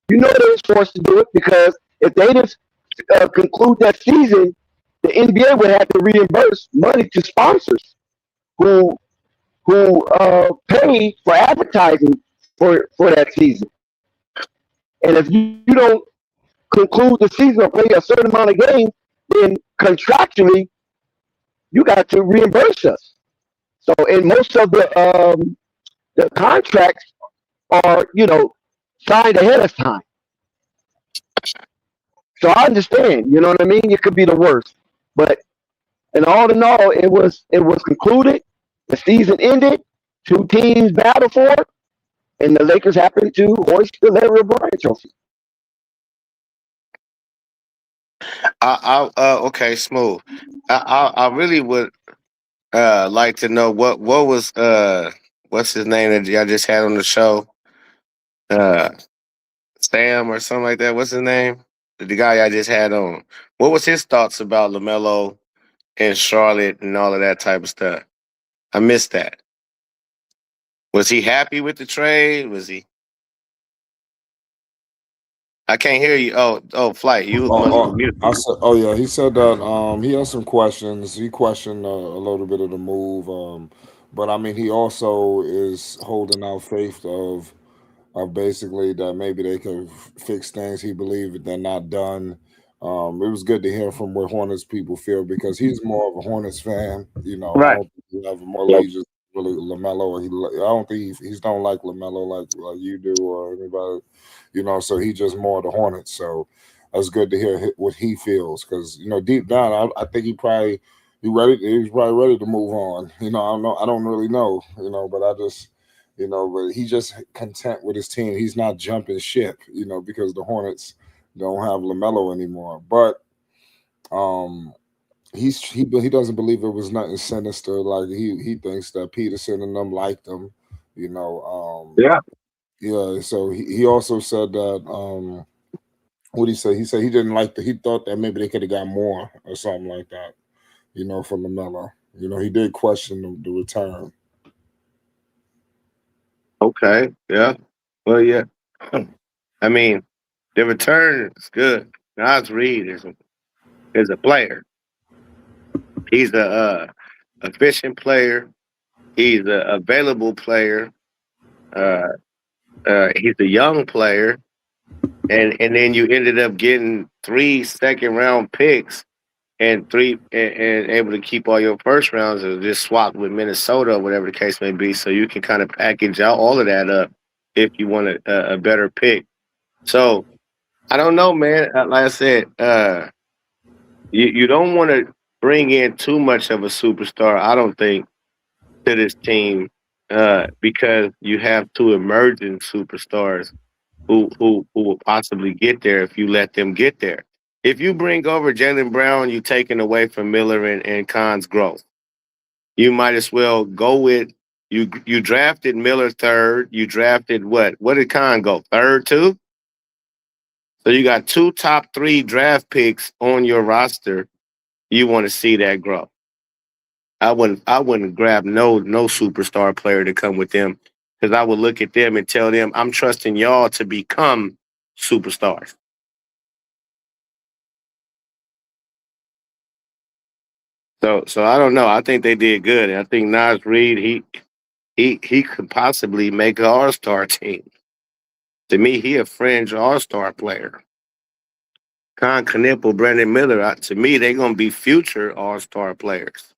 They was forced to do it because if they didn't conclude that season, the NBA would have to reimburse money to sponsors who pay for advertising for that season. And if you don't conclude the season or play a certain amount of games, then contractually you got to reimburse us. So, and most of the contracts are signed ahead of time. So I understand, you know what I mean? It could be the worst. But in all, it was concluded. The season ended. Two teams battled for it, and the Lakers happened to hoist the Larry O'Brien trophy. Okay, smooth. I really would like to know what was what's his name that y'all just had on the show? Uh Sam or something like that. What's his name? The guy I just had on. What was his thoughts about Lamelo and Charlotte and all of that type of stuff? I missed that. Was he happy with the trade? Was he? I can't hear you. Flight. You must be muted. I said, oh yeah, he said that he has some questions. He questioned a little bit of the move, but I mean he also is holding out faith of basically that maybe they can fix things. He believed that they're not done. It was good to hear from what Hornets people feel because he's more of a Hornets fan. I Right. don't think he have more allegiance really Lamelo. I don't think he's don't like Lamelo like you do or anybody. So he just more of the Hornets. So that's good to hear what he feels because deep down, I think he ready. He's probably ready to move on. I don't know. I don't really know. But I just but he's just content with his team. He's not jumping ship, because the Hornets don't have Lamelo anymore. But he doesn't believe it was nothing sinister. Like he thinks that Peterson and them liked him, Yeah. yeah. So he also said that what he said? He said he didn't like he thought that maybe they could have got more or something like that, for Lamelo. He did question the return. Okay. Yeah. Well, yeah. I mean, the return is good. Nas Reed is a player. He's a efficient player. He's an available player. Uh, he's a young player, and then you ended up getting 3 second round picks and able to keep all your first rounds or just swap with Minnesota or whatever the case may be. So you can kind of package out all of that up if you want a better pick. So I don't know, man. Like I said, you don't want to bring in too much of a superstar. I don't think to this team because you have two emerging superstars who will possibly get there if you let them get there. If you bring over Jalen Brown, you taking away from Miller and Khan's growth. You might as well go with you drafted Miller third. You drafted what? What did Khan go? Third too? So you got two top three draft picks on your roster. You want to see that grow. I wouldn't grab no superstar player to come with them because I would look at them and tell them I'm trusting y'all to become superstars. So I don't know. I think they did good. And I think Nas Reed he could possibly make an All Star team. To me, he a fringe All Star player. Con Knipple, Brandon Miller. To me, they're gonna be future All Star players.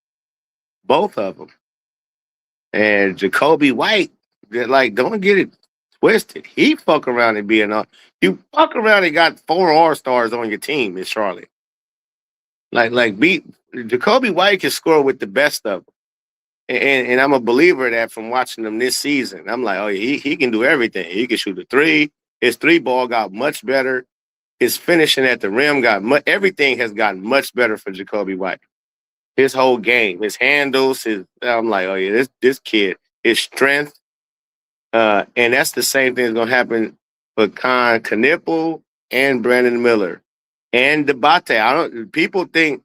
Both of them. And Jacoby White, like, don't get it twisted. He fuck around and be an you fuck around and got 4 All-Stars on your team in Charlotte. Like beat Jacoby White can score with the best of them. And I'm a believer of that from watching them this season. I'm like, oh, he can do everything. He can shoot a three. His three ball got much better. His finishing at the rim everything has gotten much better for Jacoby White. His whole game, his handles, I'm like, oh yeah, this kid, his strength, and that's the same thing that's gonna happen for Khan Knipple and Brandon Miller and Debate. I don't. People think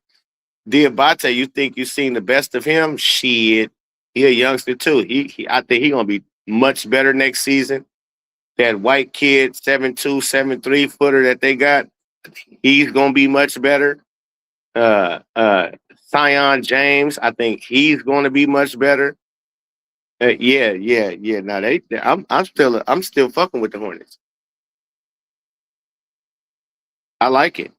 Diabate. You think you've seen the best of him? Shit, he a youngster too. I think he gonna be much better next season. That white kid, 7'2", 7'3" footer that they got, he's gonna be much better. Uh, uh, Sion James, I think he's going to be much better. Yeah. Now I'm still fucking with the Hornets. I like it.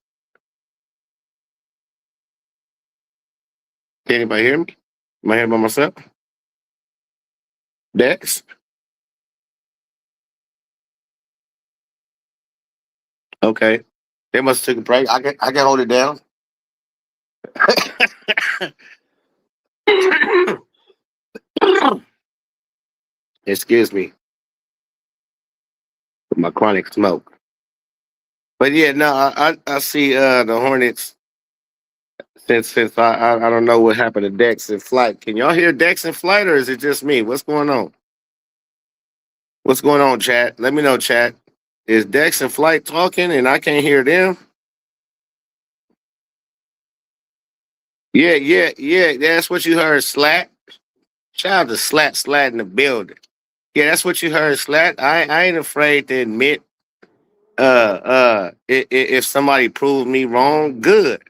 Can anybody hear me? Am I here by myself? Dex? Okay. They must have took a break. I can hold it down. Excuse me for my chronic smoke. But yeah, no, I see the Hornets since I don't know what happened to Dex in flight. Can y'all hear Dex in flight or is it just me? What's going on? What's going on, chat? Let me know, chat. Is Dex and Flight talking and I can't hear them? Yeah. That's what you heard, Slat. Shout out to Slat in the building. Yeah, that's what you heard, Slat. I ain't afraid to admit if somebody proved me wrong, good.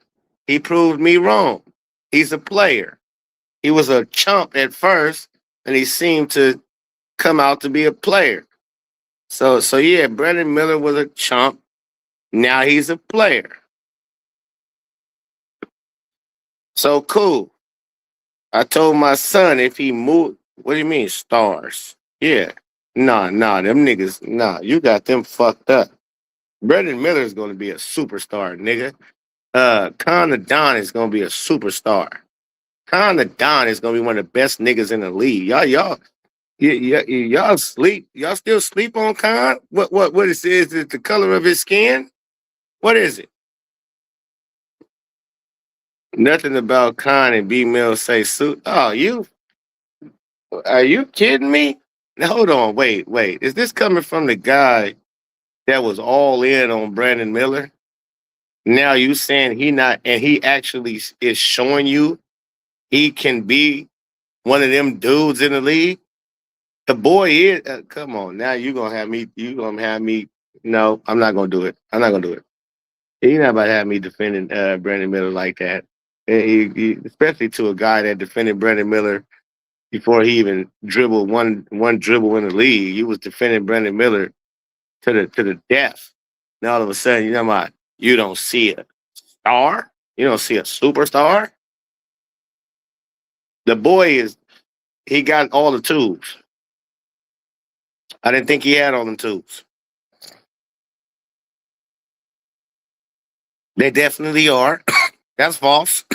He proved me wrong. He's a player. He was a chump at first, and he seemed to come out to be a player. So yeah, Brandon Miller was a chump. Now he's a player. So cool. I told my son if he moved, what do you mean stars? Yeah. Nah, them niggas, nah, you got them fucked up. Brandon Miller is gonna be a superstar, nigga. Connor Don is gonna be a superstar. Connor Don is gonna be one of the best niggas in the league. Y'all sleep. Y'all still sleep on Con? What is it the color of his skin? What is it? Nothing about Con and B Mill say suit. Oh, are you kidding me? Now, hold on, wait. Is this coming from the guy that was all in on Brandon Miller? Now you saying he not, and he actually is showing you he can be one of them dudes in the league? The boy is. Come on, now you gonna have me. You gonna have me. No, I'm not gonna do it. I'm not gonna do it. He's not about to have me defending Brandon Miller like that. Especially to a guy that defended Brandon Miller before he even dribbled one dribble in the league. You was defending Brandon Miller to the death. Now all of a sudden, you know what? You don't see a star. You don't see a superstar. The boy he got all the tools. I didn't think he had all the tools. They definitely are. That's false.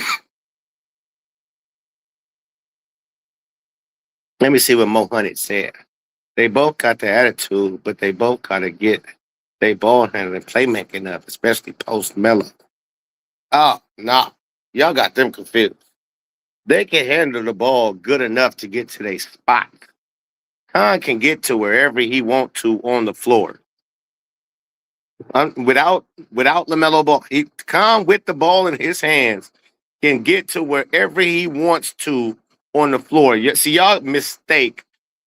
Let me see what Mo Hunnit said. They both got the attitude, but they both got to get they ball handling playmaking up, especially post Melo. Oh, no. Y'all got them confused. They can handle the ball good enough to get to their spot. Khan can get to wherever he want to on the floor. Without Lamelo Ball, Khan with the ball in his hands can get to wherever he wants to on the floor. See, y'all mistake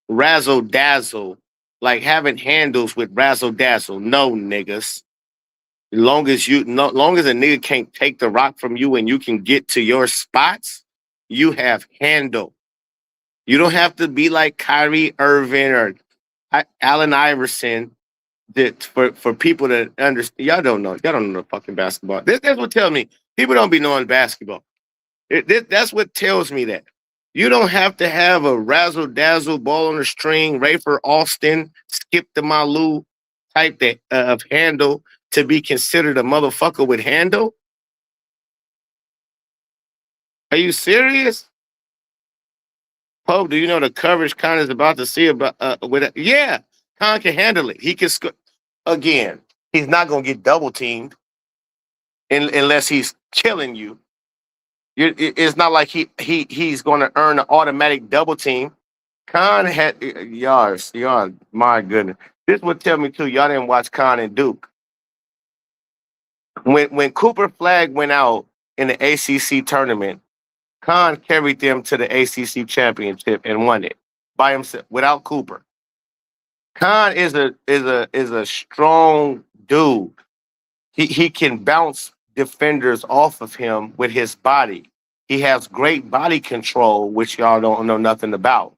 razzle dazzle like having handles with razzle dazzle. No, niggas. Long as a nigga can't take the rock from you and you can get to your spots, you have handle. You don't have to be like Kyrie Irving or Allen Iverson that for people to understand. Y'all don't know. Y'all don't know fucking basketball. That's what tells me people don't be knowing basketball. That's what tells me that. You don't have to have a razzle dazzle ball on the string, Rafer Austin, Skip the Malou type of handle to be considered a motherfucker with handle. Are you serious? Pope, do you know the coverage Khan is about to see about with it? Yeah, Khan can handle it. He can again. He's not gonna get double teamed unless he's killing you. It's not like he's going to earn an automatic double team. Khan had y'all. My goodness, this would tell me too. Y'all didn't watch Khan and Duke. When Cooper Flag went out in the ACC tournament, Khan carried them to the ACC championship and won it by himself without Cooper. Khan is a strong dude. He can bounce defenders off of him with his body. He has great body control, which y'all don't know nothing about.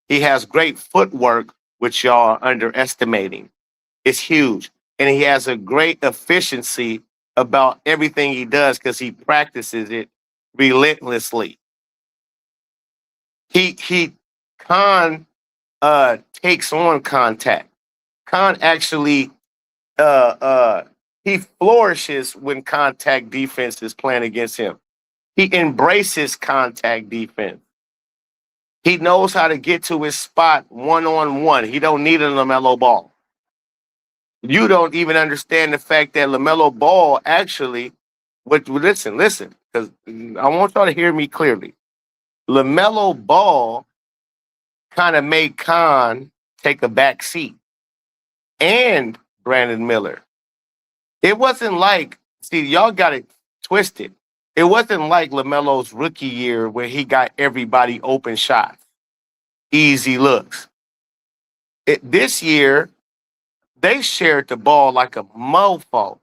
He has great footwork, which y'all are underestimating. It's huge. And he has a great efficiency about everything he does because he practices it relentlessly. He Khan takes on contact. Khan actually he flourishes when contact defense is playing against him. He embraces contact defense. He knows how to get to his spot one-on-one. He don't need a LaMelo Ball. You don't even understand the fact that LaMelo Ball actually, listen, because I want y'all to hear me clearly. LaMelo Ball kind of made Khan take a back seat and Brandon Miller. It wasn't like, see, y'all got it twisted. It wasn't like LaMelo's rookie year where he got everybody open shots, easy looks. This year, they shared the ball like a mofo.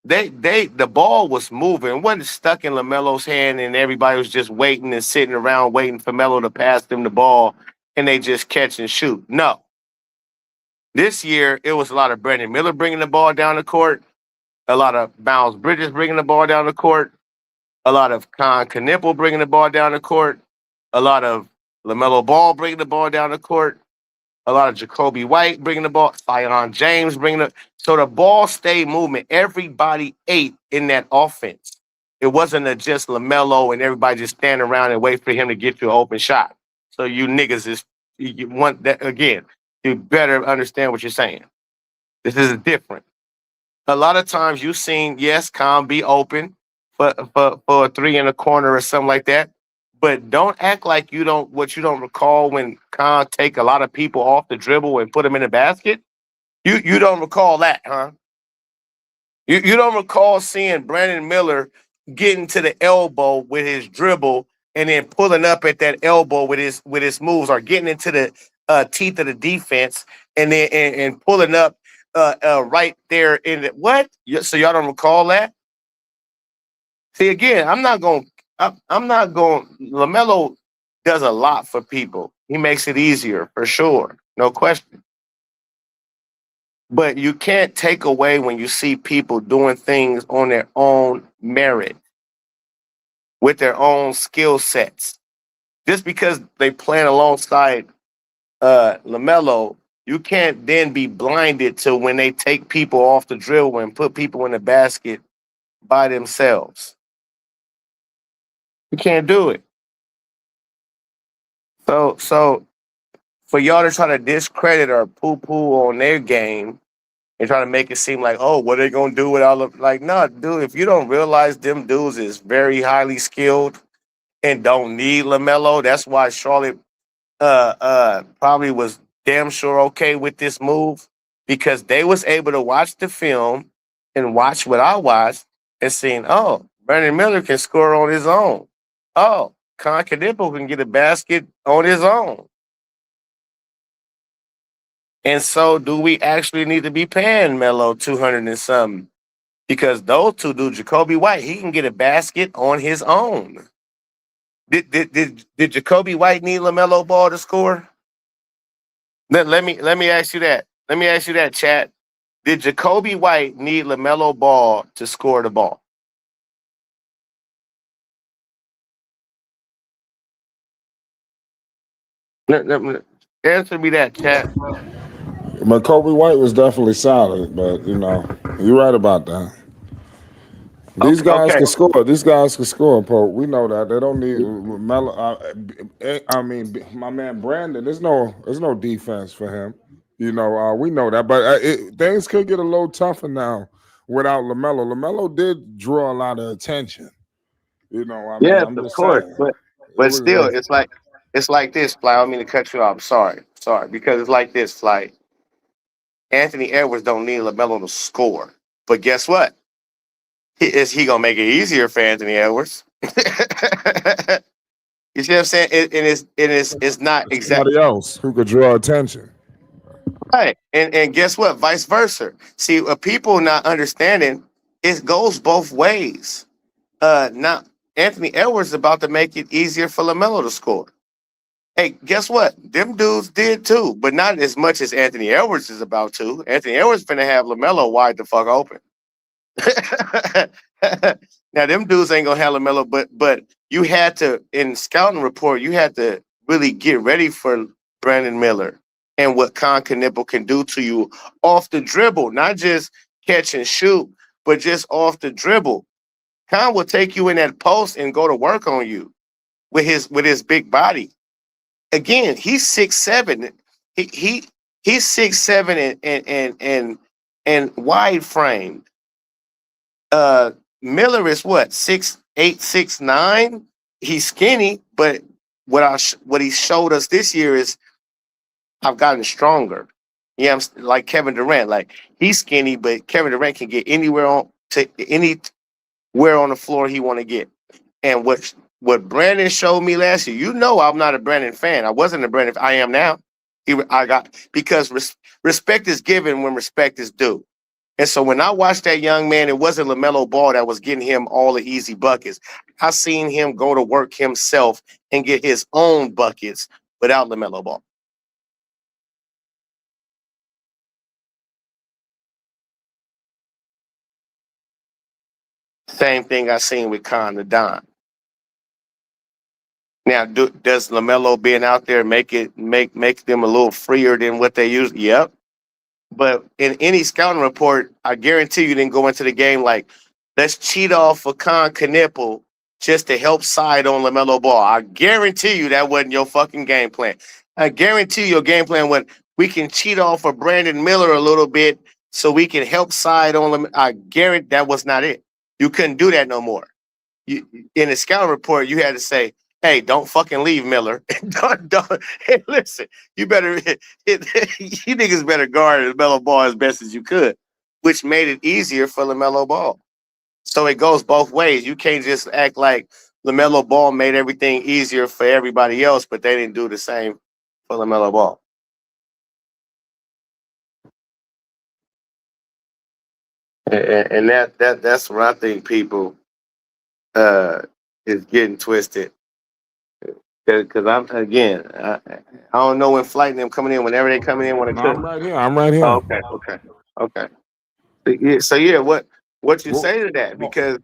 The ball was moving. It wasn't stuck in LaMelo's hand and everybody was just waiting and sitting around waiting for Melo to pass them the ball and they just catch and shoot. No. This year, it was a lot of Brandon Miller bringing the ball down the court, a lot of Miles Bridges bringing the ball down the court, a lot of Khan Knipple bringing the ball down the court, a lot of LaMelo Ball bringing the ball down the court, a lot of Jacoby White bringing the ball, Zion James bringing it. So the ball stayed moving. Everybody ate in that offense. It wasn't just LaMelo and everybody just stand around and wait for him to get you an open shot. So you niggas you want that again. You better understand what you're saying. This is different. A lot of times you've seen, yes, Khan be open for a three in a corner or something like that. But don't act like you don't recall when Khan take a lot of people off the dribble and put them in the basket. You don't recall that, huh? You don't recall seeing Brandon Miller getting to the elbow with his dribble and then pulling up at that elbow with his moves or getting into the teeth of the defense and then and pulling up right there in the what? So y'all don't recall that? See, again, I'm not going. LaMelo does a lot for people. He makes it easier for sure, no question. But you can't take away when you see people doing things on their own merit. with their own skill sets. Just because they playing alongside Lamelo, you can't then be blinded to when they take people off the drill and put people in the basket by themselves. You can't do it. So for y'all to try to discredit or poo poo on their game and try to make it seem like, oh, what are they gonna do with all of like, no, dude, if you don't realize them dudes is very highly skilled and don't need LaMelo, that's why Charlotte probably was damn sure okay with this move because they was able to watch the film and watch what I watched and seen, oh, Brandon Miller can score on his own. Oh, Con Cadippo can get a basket on his own. And so do we actually need to be paying Melo 200 and something? Because those two dudes, Jacoby White, he can get a basket on his own. Did Jacoby White need LaMelo Ball to score? Let me ask you that. Let me ask you that, chat. Did Jacoby White need LaMelo Ball to score the ball? Answer me that, chat. But Kobe White was definitely solid, but you're right about that. These Okay, guys okay. can score. These guys can score, Pope. We know that they don't need Melo. I mean, my man Brandon. There's no defense for him. We know that, but things could get a little tougher now without Lamelo. Lamelo did draw a lot of attention. Yes, I'm of just course. saying. It But was. still, it's like this, Fly. I don't mean to cut you off. Sorry. Because it's like this, Fly. Anthony Edwards don't need LaMelo to score. But guess what? Is he gonna make it easier for Anthony Edwards? You see what I'm saying? It's not exact. Somebody else who could draw attention. Right. And guess what? Vice versa. See, people not understanding it goes both ways. Now Anthony Edwards is about to make it easier for LaMelo to score. Hey, guess what? Them dudes did too, but not as much as Anthony Edwards is about to. Anthony Edwards finna have LaMelo wide the fuck open. Now them dudes ain't gonna have LaMelo, but you had to in scouting report, you had to really get ready for Brandon Miller and what Con Knipple can do to you off the dribble, not just catch and shoot, but just off the dribble. Con will take you in that post and go to work on you with his big body. Again, he's 6'7". He's 6'7" and wide framed. Uh, Miller is what 6'8", 6'9". He's skinny, but what he showed us this year is I've gotten stronger. Yeah, I'm like Kevin Durant. Like he's skinny, but Kevin Durant can get anywhere on the floor he want to get. And what Brandon showed me last year, I'm not a Brandon fan. I wasn't a Brandon. I am now. I got because respect is given when respect is due. And so when I watched that young man, it wasn't LaMelo Ball that was getting him all the easy buckets. I seen him go to work himself and get his own buckets without LaMelo Ball. Same thing I seen with Con the Don. Now, does LaMelo being out there make them a little freer than what they use? Yep. But in any scouting report, I guarantee you didn't go into the game like, let's cheat off a Con Knipple just to help side on LaMelo Ball. I guarantee you that wasn't your fucking game plan. I guarantee your game plan was we can cheat off of Brandon Miller a little bit so we can help side on him. I guarantee that was not it. You couldn't do that no more. In the scouting report, you had to say, hey, don't fucking leave Miller. don't. Hey, listen, you better, you niggas better guard LaMelo Ball as best as you could, which made it easier for LaMelo Ball. So it goes both ways. You can't just act like LaMelo Ball made everything easier for everybody else, but they didn't do the same for LaMelo Ball. And that's what I think people is getting twisted. Because I don't know when flight and them coming in, whenever they coming in, when they No, could. I'm right here. I'm right Oh, here. okay. So yeah, what what you What, say to that, because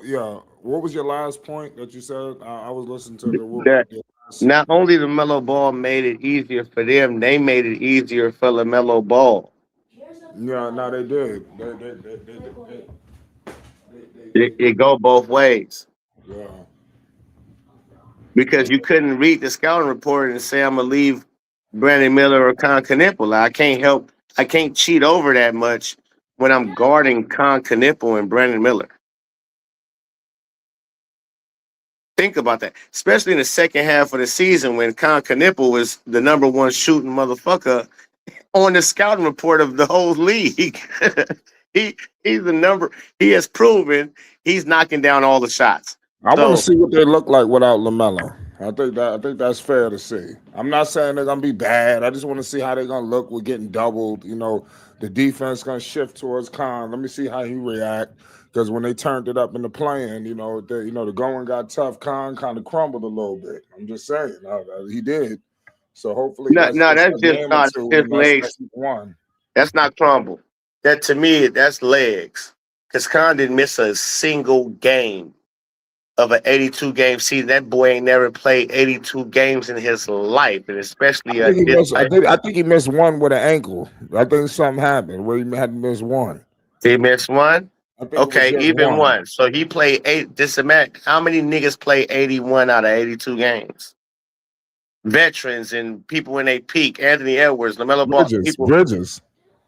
yeah. What was your last point that you said? I was listening to that the last. not only the Lamelo Ball made it easier for them, they made it easier for Lamelo Ball. Yeah, no, they did. It go both ways Yeah. because you couldn't read the scouting report and say I'm gonna leave Brandon Miller or Con Knipple. I can't cheat over that much when I'm guarding Con Knipple and Brandon Miller. Think about that, especially in the second half of the season when Con Knipple was the number one shooting motherfucker on the scouting report of the whole league. he he's the number. He has proven he's knocking down all the shots. I want to So see what they look like without Lamelo. I think that's fair to see. I'm not saying they're gonna be bad. I just want to see how they're gonna look. We're getting doubled. The defense gonna shift towards Khan. Let me see how he react. Because when they turned it up in the playing, the going got tough. Khan kind of crumbled a little bit. I'm just saying, he did. So hopefully no, that's no, just that's a just game or not two, just and legs. that's one. That's not crumble. That to me, that's legs. Because Khan didn't miss a single game of an 82 game season. That boy ain't never played 82 games in his life, and especially I think he this missed. type. I think he missed one with an ankle. I think something happened where he had to miss one. He missed one. I think it was Okay, just even one. one. So he played eight. This amount. How many niggas play 81 out of 82 games? Veterans and people in their peak. Anthony Edwards, Lamelo Ball. Bridges, People.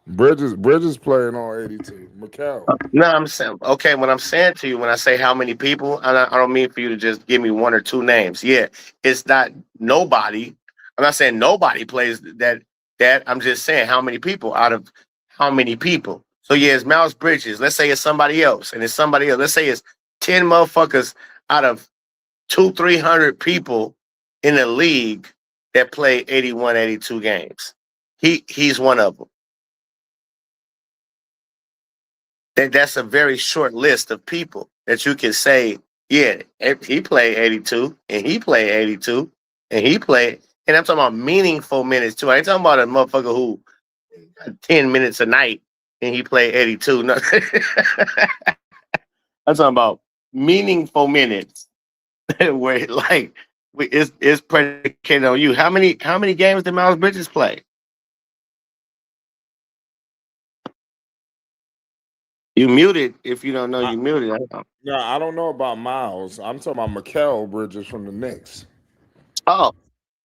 Bridges, Bridges playing on 82. Mikal. No, I'm saying okay. When I'm saying to you, when I say how many people, I don't mean for you to just give me one or two names. Yeah, it's not nobody. I'm not saying nobody plays that. That I'm just saying how many people out of how many people. So yeah, it's Miles Bridges. Let's say it's somebody else, and it's somebody else. Let's say it's 10 motherfuckers out of 300 people in the league that play 81, 82 games. He's one of them. That's a very short list of people that you can say, yeah, he played 82 and he played 82 and he played. And I'm talking about meaningful minutes too. I ain't talking about a motherfucker who got 10 minutes a night and he played 82. No. I'm talking about meaningful minutes where like it's predicated on you. How many games did Miles Bridges play? You muted if you don't know I, you muted. no, I don't know about Miles. I'm talking about Mikal Bridges from the Knicks. Oh,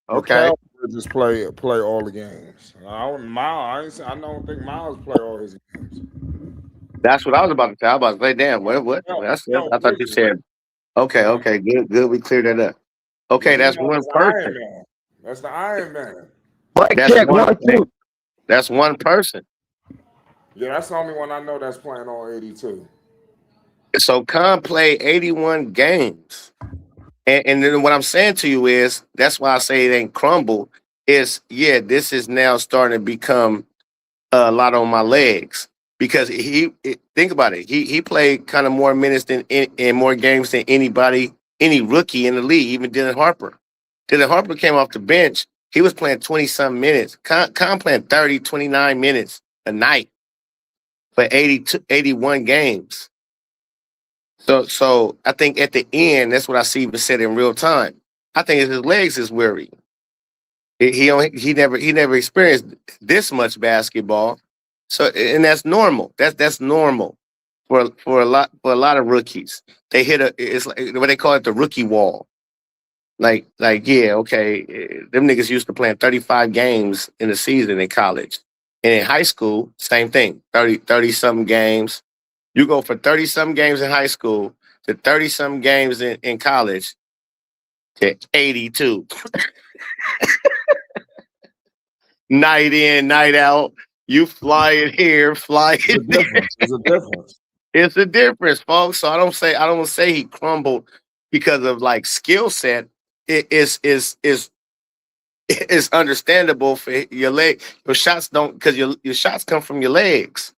okay. Mikal Bridges play all the games. I don't think Miles play all his games. That's what I was about to say. I was about to say, damn, what? I Mikal thought you Bridges. said, okay, Yeah, okay, good. We cleared that up. yeah, Okay, you that's know one that's the Iron person. Man. That's the Iron Man. Mike That's check one. one two. That's one person. Yeah, that's the only one I know that's playing all 82. So Khan played 81 games, and then what I'm saying to you is that's why I say it ain't crumble. Is yeah, this is now starting to become a lot on my legs because think about it. He played kind of more minutes than in more games than any rookie in the league, even Dylan Harper. Dylan Harper came off the bench. He was playing 20 some minutes. Con playing 30, 29 minutes a night for 82, 81 games. So I think at the end, that's what I see even said in real time. I think his legs is weary. He never experienced this much basketball. So and that's normal. That's normal for a lot of rookies. They hit it's like what they call it, the rookie wall. Like yeah, okay, them niggas used to playing 35 games in a season in college. And in high school, same thing, 30 something games. You go for 30 something games in high school to 30 something games in college to 82. Night in, night out. You fly it here, fly It's a it there. difference. It's a difference. It's a difference, folks. So I don't say he crumbled because of like skill set. It is it's understandable for your leg. Your shots don't because your shots come from your legs.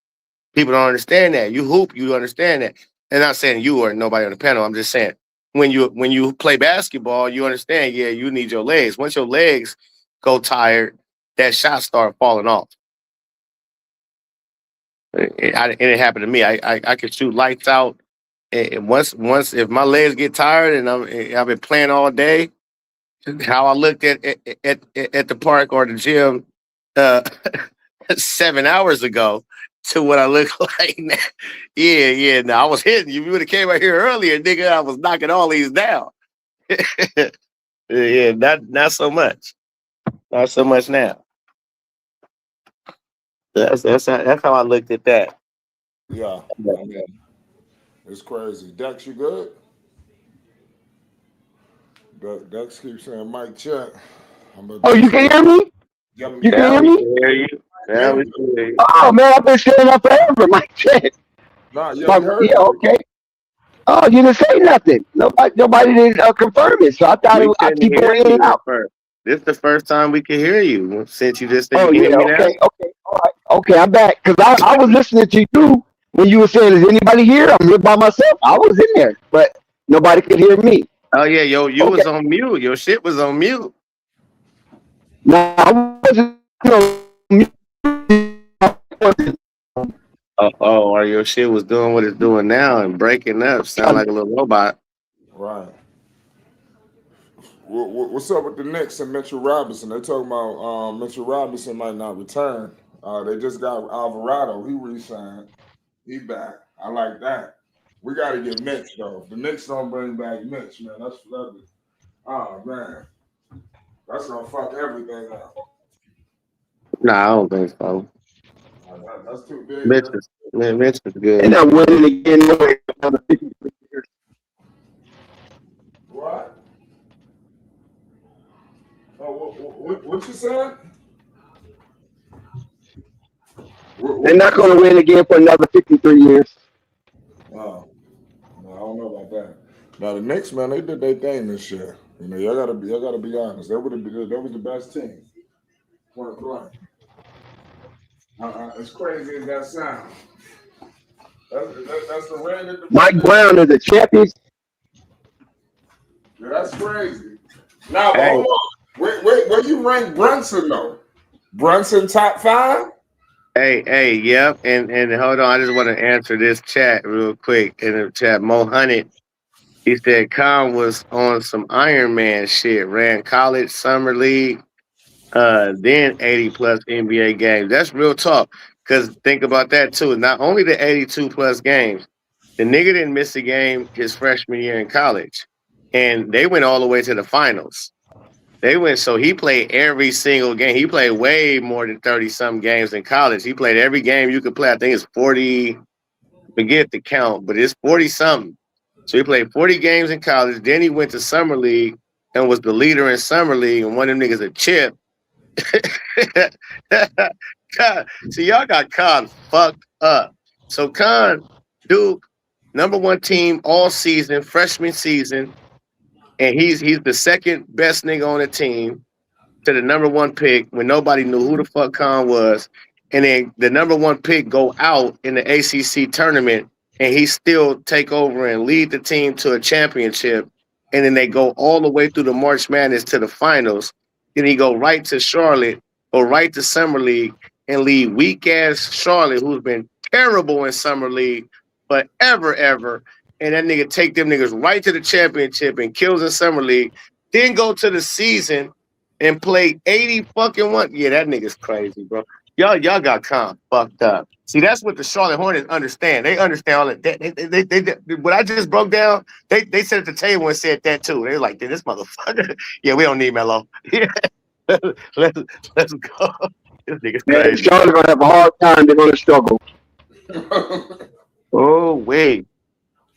People don't understand that. You hoop, you understand that. And not saying you or nobody on the panel. I'm just saying when you play basketball, you understand. Yeah, you need your legs. Once your legs go tired, that shot start falling off. it happened to me. I could shoot lights out. And once if my legs get tired and I've been playing all day, how I looked at the park or the gym uh, 7 hours ago to what I look like now. Yeah. No, I was hitting you. You would have came out here earlier, nigga. I was knocking all these down. Yeah, not so much. Not so much now. That's how I looked at that. Yeah, I mean, it's crazy. Dex, you good? Dex keeps saying mic check. I'm about Oh, to you can hear me? yep, You yeah, can Now hear we me? can hear you. Now yeah. we can hear you. Oh man, I've been saying that forever. My check. Nah, yeah, we heard Yeah, you. okay. Oh, you didn't say nothing. Nobody didn't confirm it. So I thought We I couldn't keep hear going in and you at out. first. This is the first time we can hear you since you just said you Oh can hear yeah, me now. okay, all right, okay. I'm back because I was listening to you when you were saying, "Is anybody here?" I'm here by myself. I was in there, but nobody could hear me. Oh yeah, you Okay, was on mute. Your shit was on mute. now I wasn't Or your shit was doing what it's doing now and breaking up. Sound like a little robot. Right. What's up with the Knicks and Mitchell Robinson? They talking about Mitchell Robinson might not return. They just got Alvarado. He re-signed. He back. I like that. We got to get Mitch though. If the Knicks don't bring back Mitch, man, oh man, that's gonna fuck everything up. Nah, I don't think so. That's too big. Mitch is Mitch is and good. I'm winning again. Another 53 years. What? Oh, what you said? They're What not you going said? to win again for another 53 years. Oh, no, I don't know about that. Now the Knicks, man, they did their thing this year. You know, y'all gotta be honest. That was the best team. Point blank. As crazy as that sounds, that's the way that Mike the Brown is a champion. yeah, that's crazy. Now, but Hey, hold on. Wait, where you rank Brunson though? Brunson top five? hey, yep. And hold on, I just want to answer this chat real quick. In the chat, Mo Hunnit, he said Khan was on some Iron Man shit, ran college, summer league, then 80 plus NBA games. That's real talk. Because think about that too. Not only the 82 plus games, the nigga didn't miss a game his freshman year in college. And they went all the way to the finals. They went, so he played every single game. He played way more than 30 some games in college. He played every game you could play. I think it's 40, forget the count, but it's 40 something. So he played 40 games in college. Then he went to summer league and was the leader in summer league and one of them niggas a chip. God, see, y'all got Khan fucked up. So Khan, Duke, number one team all season, freshman season, and he's the second best nigga on the team to the number one pick when nobody knew who the fuck Khan was. And then the number one pick go out in the ACC tournament and he still take over and lead the team to a championship. And then they go all the way through the March Madness to the finals. Then he go right to Charlotte or right to Summer League and lead weak ass Charlotte, who's been terrible in Summer League forever. And that nigga take them niggas right to the championship and kills in Summer League. Then go to the season and played 80 fucking one. Yeah, that nigga's crazy, bro. Y'all got Khan fucked up. See, that's what the Charlotte Hornets understand. They understand all that. What I just broke down, they sat at the table and said that too. They were like, this motherfucker. Yeah, we don't need Melo. Yeah. let's let's go. This nigga's Man, crazy. Charlotte going to have a hard time. They're going to struggle. Oh wait,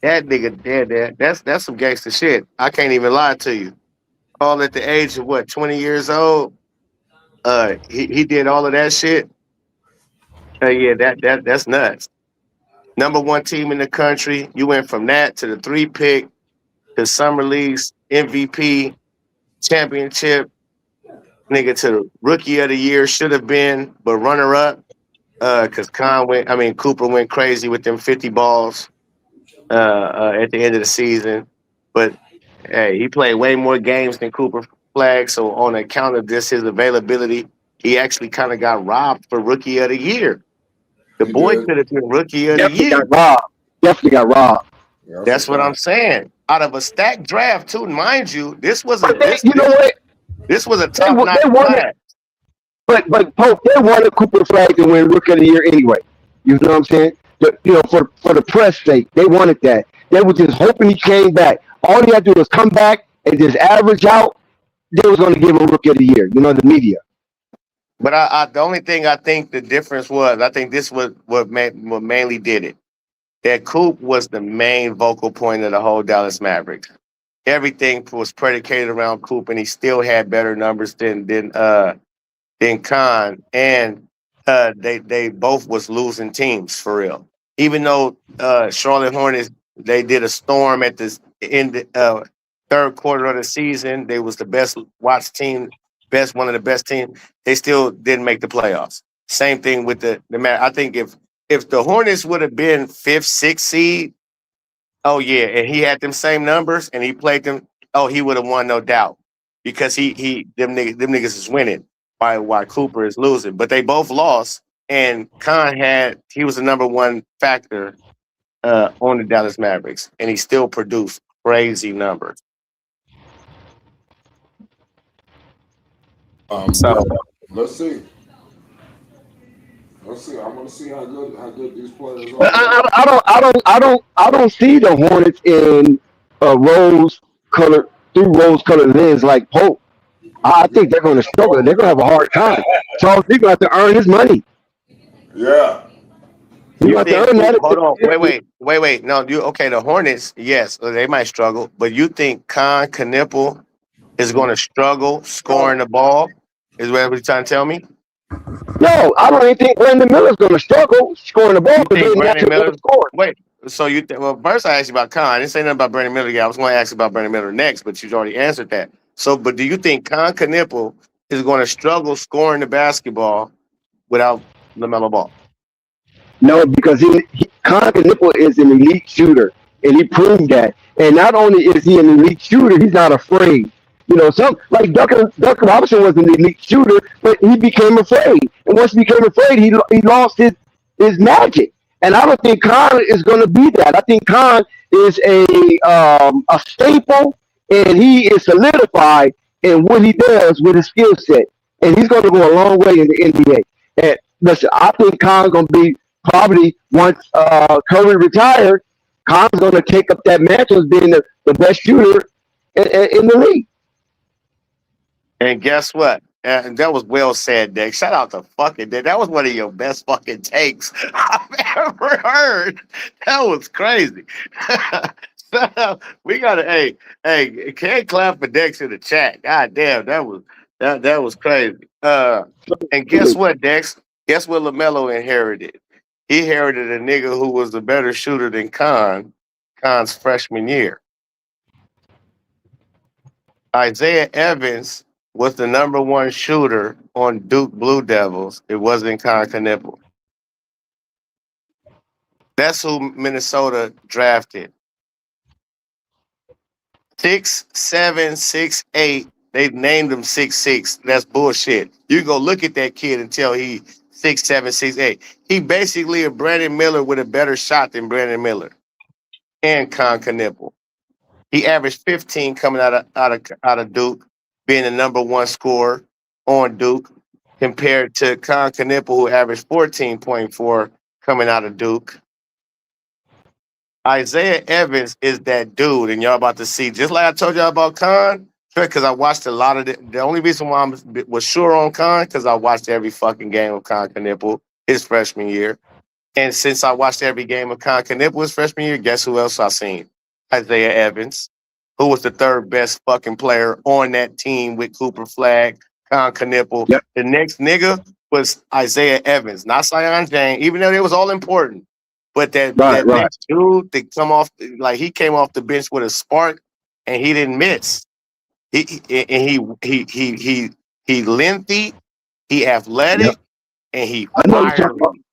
that nigga dead. That's some gangster shit. I can't even lie to you. All at the age of what, 20 years old. He did all of that shit. Yeah, that's nuts. Number one team in the country. You went from that to the 3 pick to Summer League's MVP championship. Nigga to the rookie of the year should have been, but runner up. Because Cooper went crazy with them 50 balls at the end of the season. But hey, he played way more games than Cooper flagged. So on account of this, his availability, he actually kind of got robbed for rookie of the year. The He boy did. could have been rookie of the Definitely year. got robbed. Definitely got robbed. Yeah, that's a That's what I'm fact. saying. Out of a stacked draft, too, mind you, this was a But they, this you know this what? this was a They top notch they wanted, class. but Pope, they wanted Cooper Flag to win Rookie of the Year anyway. You know what I'm saying? For the press sake, they wanted that. They were just hoping he came back. All he had to do was come back and just average out. They was going to give him Rookie of the Year. You know, the media. But the only thing I think the difference was, I think this was what mainly did it. That Coop was the main vocal point of the whole Dallas Mavericks. Everything was predicated around Coop, and he still had better numbers than Khan, and they both was losing teams for real. Even though Charlotte Hornets they did a storm at the end third quarter of the season, they was the best watched team, best one of the best teams. They still didn't make the playoffs. Same thing with the man. I think if the Hornets would have been fifth, sixth seed, oh yeah, and he had them same numbers and he played them. Oh, he would have won, no doubt, because he them niggas is winning while Cooper is losing. But they both lost, and Khan he was the number one factor on the Dallas Mavericks, and he still produced crazy numbers. Yeah. So Let's see. Let's see. I want to see how good these players But are. I don't see the Hornets in a rose colored through rose colored lens like Pope. I think they're going to struggle. They're going to have a hard time. Charles, he's going to have to earn his money. Yeah. He's you going to have think? to earn that. Hold on, wait. No, you okay? The Hornets, yes, they might struggle, but you think Khan Knipple is going to struggle scoring the ball? Is what you're trying to tell me? No, I don't even think Brandon Miller's going to struggle scoring the ball You because think they're Brandon naturally going Miller? to score. Wait, so you think? Well, first I asked you about Khan. I didn't say nothing about Brandon Miller yet. I was going to ask you about Brandon Miller next, but you already answered that. So, but do you think Khan Knipple is going to struggle scoring the basketball without Lamelo Ball? No, because Conor Nipple is an elite shooter, and he proved that. And not only is he an elite shooter, he's not afraid. You know, some like Duncan Robinson was an elite shooter, but he became afraid. And once he became afraid, he lost his magic. And I don't think Khan is going to be that. I think Khan is a staple, and he is solidified in what he does with his skill set. And he's going to go a long way in the NBA. And listen, I think Khan's going to be probably once Curry retired, Khan's going to take up that mantle as being the best shooter in the league. And guess what? And that was well said, Dick. Shout out to fucking Dick. That was one of your best fucking takes I've ever heard. That was crazy. We gotta, can't clap for Dex in the chat. God damn, that was crazy. And guess what, Dex? Guess what Lamelo inherited? He inherited a nigga who was a better shooter than Khan's freshman year. Isaiah Evans was the number one shooter on Duke Blue Devils. It wasn't Knipple. That's who Minnesota drafted. 6'7", 6'8". They named him 6'6". That's bullshit. You go look at that kid and tell he 6'7", 6'8". He basically a Brandon Miller with a better shot than Brandon Miller and Knipple. He averaged 15 coming out of Duke, being the number one scorer on Duke, compared to Knipple, who averaged 14.4 coming out of Duke. Isaiah Evans is that dude, and y'all about to see, just like I told y'all about Khan, because I watched a lot of the only reason why I was sure on Khan, because I watched every fucking game of Knipple his freshman year. And since I watched every game of Knipple his freshman year, guess who else I seen? Isaiah Evans, who was the third best fucking player on that team with Cooper Flag, Knipple. Yep. The next nigga was Isaiah Evans, not Sion Jane, even though it was all important. But that Right. next dude that come off, like he came off the bench with a spark and he didn't miss. He lengthy, he athletic, Yep. and he I know what you're talking about. fiery.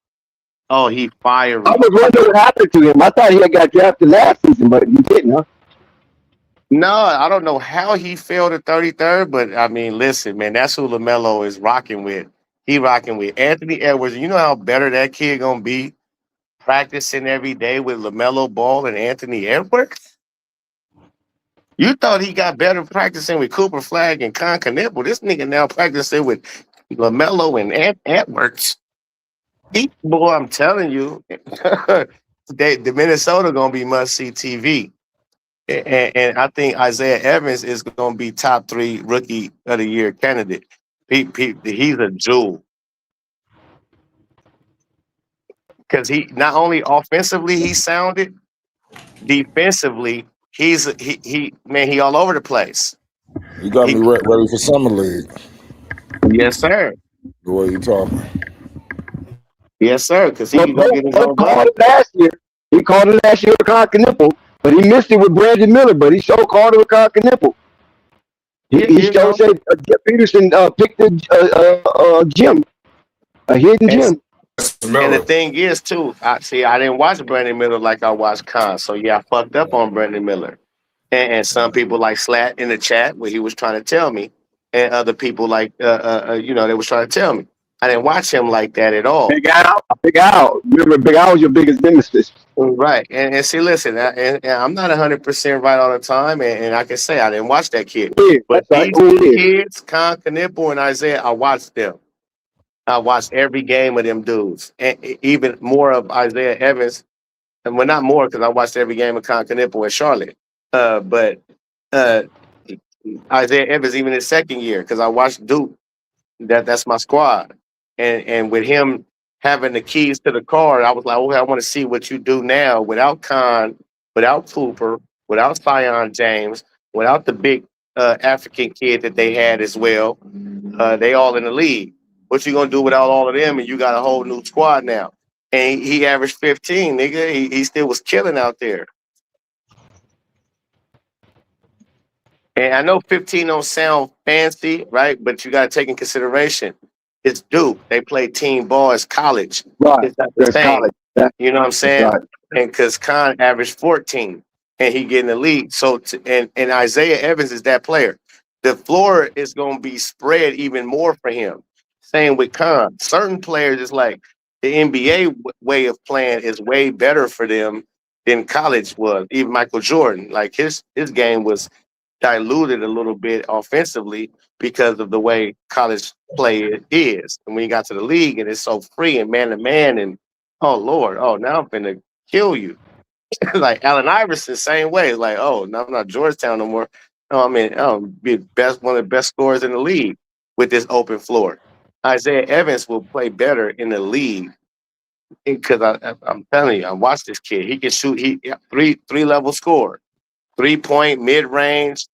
Oh, he I fiery. was wondering what happened to him. I thought he had got drafted last season, but he didn't, huh? No, I don't know how he fell to 33rd, but I mean, listen, man, that's who LaMelo is rocking with. He rocking with Anthony Edwards. You know how better that kid gonna be practicing every day with Lamelo Ball and Anthony Edwards. You thought he got better practicing with Cooper Flag and Con Knipple. This nigga now practicing with Lamelo and Edwards. Boy, I'm telling you, the Minnesota gonna be must see TV. And I think Isaiah Evans is going to be top 3 rookie of the year candidate. He's a jewel because he not only offensively he sounded, defensively he all over the place. You got me ready for summer league. Yes, sir. The way you talking. Yes, sir. Because he can go get his own called it last year. He called it last year with Con Knipple, but he missed it with Brandon Miller. But he so called it with Con Knipple. He so said Jeff Peterson picked a gym, a hidden gym. And the thing is, too, I didn't watch Brandon Miller like I watched Con. So, yeah, I fucked up on Brandon Miller. And some people like Slat in the chat where he was trying to tell me. And other people like, they was trying to tell me. I didn't watch him like that at all. Big Al. Remember, Big Al was your biggest nemesis. Right. And see, listen, and I'm not 100% right all the time. And I can say I didn't watch that kid. Yeah, but these kids, Con Knipple and Isaiah, I watched them. I watched every game of them dudes. And even more of Isaiah Evans. And well, not more because I watched every game of Con Knipple in Charlotte. But Isaiah Evans, even his second year, because I watched Duke. That's my squad. And with him having the keys to the car, I was like, okay, I want to see what you do now without Con, without Cooper, without Zion James, without the big African kid that they had as well. They all in the league. What you gonna do without all of them? And you got a whole new squad now. And he averaged 15, nigga. He still was killing out there. And I know 15 don't sound fancy, right? But you got to take in consideration, it's Duke. They play team ball. It's college. Right. It's not the same. College. You know what I'm saying? Right. And because Con averaged 14 and he get in the league. So, and Isaiah Evans is that player. The floor is going to be spread even more for him. Same with Con. Certain players, it's like the NBA way of playing is way better for them than college was. Even Michael Jordan, like his game was diluted a little bit offensively because of the way college play is. And when you got to the league and it's so free and man to man and oh Lord, now I'm finna kill you. Like Allen Iverson, same way. Like, oh, no, I'm not Georgetown no more. No, I mean, I'll be one of the best scorers in the league with this open floor. Isaiah Evans will play better in the league because I'm telling you, I watched this kid. He can shoot. He three level score, 3-point, mid range,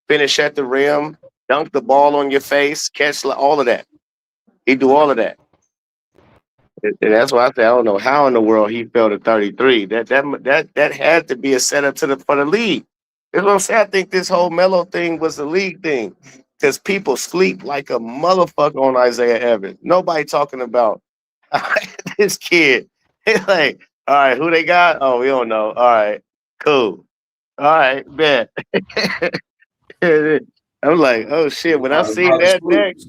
finish at the rim, dunk the ball on your face, catch all of that. He do all of that. And that's why I say I don't know how in the world he fell to 33. That had to be a setup for the league. That's what I'm saying. I think this whole Melo thing was the league thing because people sleep like a motherfucker on Isaiah Evans. Nobody talking about this kid. It's like, all right, who they got? Oh, we don't know. All right, cool. All right, bet. I'm like, oh shit. When I seen that next,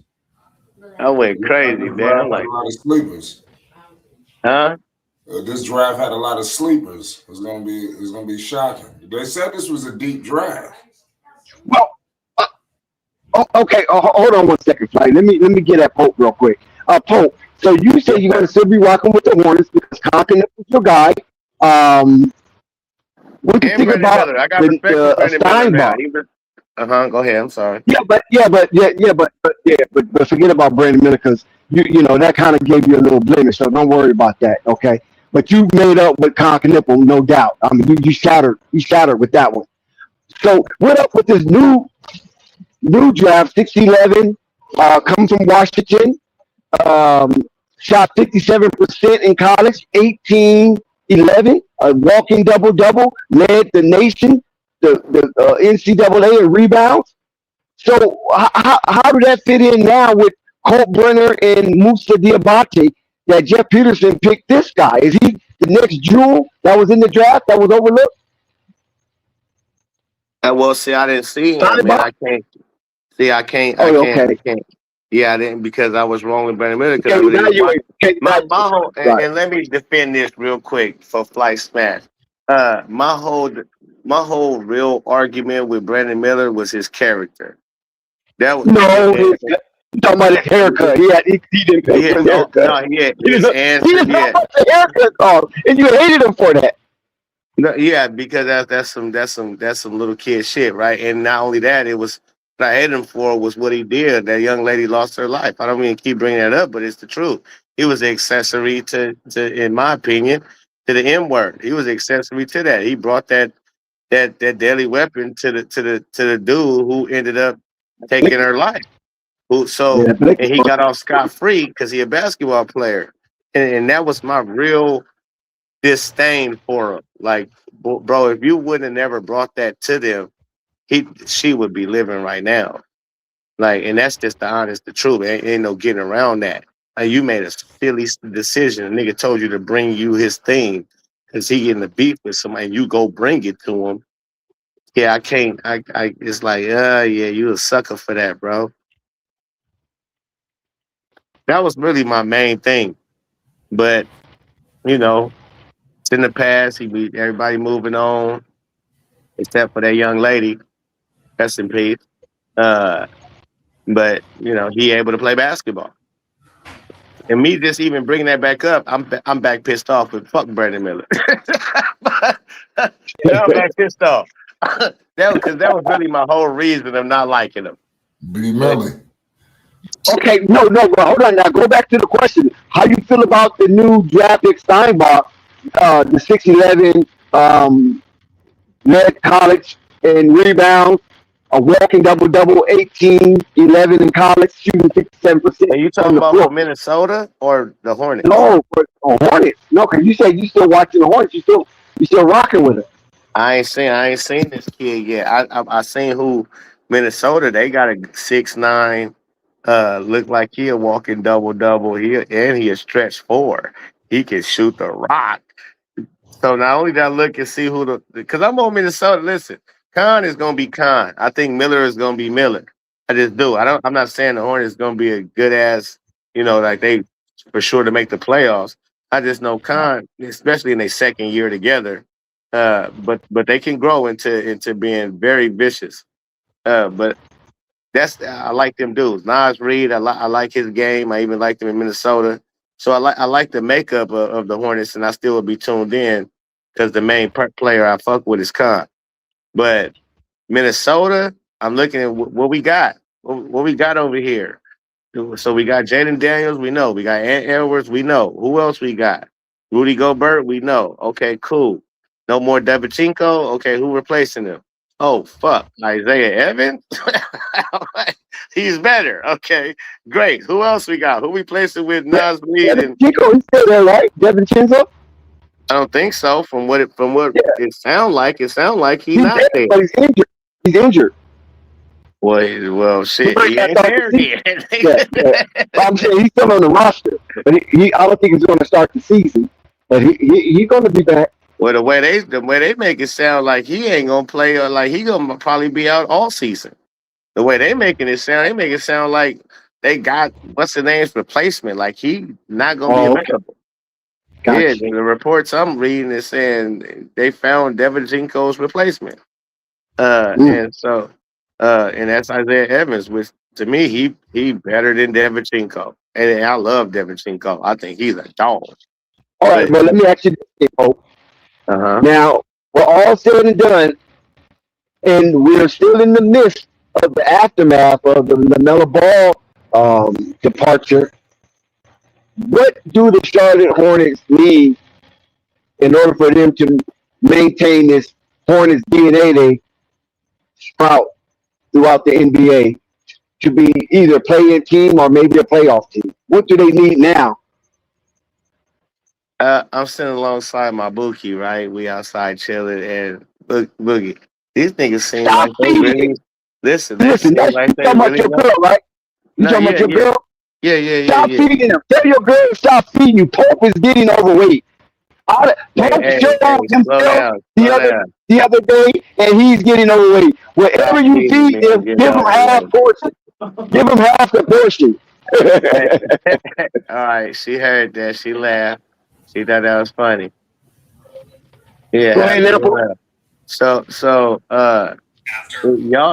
I went crazy, man. I'm like, a lot of sleepers. Huh? This draft had a lot of sleepers. It's gonna be shocking. They said this was a deep draft. Well, okay. Hold on 1 second, Flight. Let me get at Pope real quick. Pope. So you say you're gonna still be rocking with the Hornets because Compton is your guy. What do you think about Miller. I got respect for Brandon Miller now. Go ahead. I'm sorry. But forget about Brandon Miller because you know that kind of gave you a little blemish. So don't worry about that, okay? But you made up with Con Knipple, no doubt. I mean, you shattered with that one. So what up with this new draft? 6'11", coming from Washington, shot 57% in college, 18-11, a walking double-double, led the nation, the NCAA in rebounds. So how did that fit in now with Colt Brenner and Musa Diabate that Jeff Peterson picked this guy? Is he the next jewel that was in the draft that was overlooked? Well, see, I didn't see him, man. I can't. See, I can't. Yeah, I didn't because I was wrong with Brandon Miller because I Okay, really now didn't you watch it. okay, now My whole right. and let me defend this real quick for Flight Smash. My whole real argument with Brandon Miller was his character. That was No, you talking about his haircut. He didn't pay yeah, for his oh haircut. no, yeah, He his didn't he answer, didn't know yeah. what the haircut cost, and you hated him for that. No, yeah, because that's some little kid shit, right? And not only that, it was what I hated him for was what he did. That young lady lost her life. I don't mean to keep bringing that up, but it's the truth. He was the accessory to, in my opinion, to the M word. He was the accessory to that. He brought that deadly weapon to the dude who ended up taking her life. Who so Yeah, but and he got off scot free because he a basketball player, and that was my real disdain for him. Like, bro, if you wouldn't have never brought that to them, she would be living right now. Like, and that's just the truth. Ain't no getting around that. Like, you made a silly decision. A nigga told you to bring you his thing because he getting a beef with somebody. And you go bring it to him. Yeah, I can't. It's like, yeah, you a sucker for that, bro. That was really my main thing. But you know, it's in the past. Everybody moving on, except for that young lady. Rest in peace. Uh, but he able to play basketball. And me just even bringing that back up, I'm back pissed off with fuck Brandon Miller. Now I'm back pissed off. That was really my whole reason of not liking him. B But Melly. okay, no, but hold on now. Go back to the question. How you feel about the new draft pick Steinbach, the 6'11", led college in rebounds, a walking double, 18, 11 in college, shooting 57% are you from talking the about for floor. Minnesota or the Hornets? No, for Hornets. No, because you said you still watching the Hornets. You still rocking with it. I ain't seen this kid yet. I seen who Minnesota. They got a 6'9", look like he a walking double. He a stretch four. He can shoot the rock. So not only did I look and see who because I'm on Minnesota. Listen, Khan is gonna be Khan. I think Miller is gonna be Miller. I just do. I'm not saying the Hornets is gonna be a good ass, like they for sure to make the playoffs. I just know Khan, especially in their second year together. But they can grow into being very vicious. But I like them dudes. Nas Reed, I like his game. I even liked him in Minnesota. So I like the makeup of the Hornets, and I still would be tuned in because the main player I fuck with is Khan. But Minnesota, I'm looking at what we got. What we got over here. So we got Jaden Daniels, we know. We got Ant Edwards, we know. Who else we got? Rudy Gobert, we know. Okay, cool. No more Devchenko. Okay, who replacing him? Oh fuck, Isaiah Evans. He's better. Okay, great. Who else we got? Who we placing with Nas Reed? Devin And Chico, he's still there, right? Devin Chinzo? I don't think so. From what Yeah, it sound like he he's not there, there. but he's injured. He's injured. Well, He shit, might he not ain't start the there season. then. Yeah. But I'm saying he's still on the roster, but I don't think he's going to start the season. But he's going to be back. Well, the way they make it sound like he ain't gonna play, or like he gonna probably be out all season. The way they make it sound like they got what's the name's replacement. Like he not gonna be Oh, okay, available. Yeah, gotcha. the reports I'm reading is saying they found Devin Jinko's replacement. Mm. And so, and that's Isaiah Evans, which to me he better than Devin Jinko. And I love Devin Jinko. I think he's a dog. All right, But but let me ask you this, Pope. uh-huh. Now, we're all said and done, and we're still in the midst of the aftermath of the Lamelo Ball departure. What do the Charlotte Hornets need in order for them to maintain this Hornets DNA they sprout throughout the NBA to be either a play-in team or maybe a playoff team? What do they need now? I'm sitting alongside my bookie, right? We outside chilling, and boogie. These niggas seem Stop like they feeding really it. listen. They Listen, seem that's like you they talking about really your want. girl, right? You No, talking about yeah, your yeah, girl? Stop yeah. feeding him. Tell your girl to stop feeding you. Pope is getting overweight. Pope Hey, showed slow himself down, the slow other down. the other day, and he's getting overweight. Stop Wherever you feeding feed me him, and getting give him half overweight. portion. Give him half the portion. Hey, all right, she heard that. She laughed. She thought that was funny. Go Yeah, ahead, she Apple. laughed. So,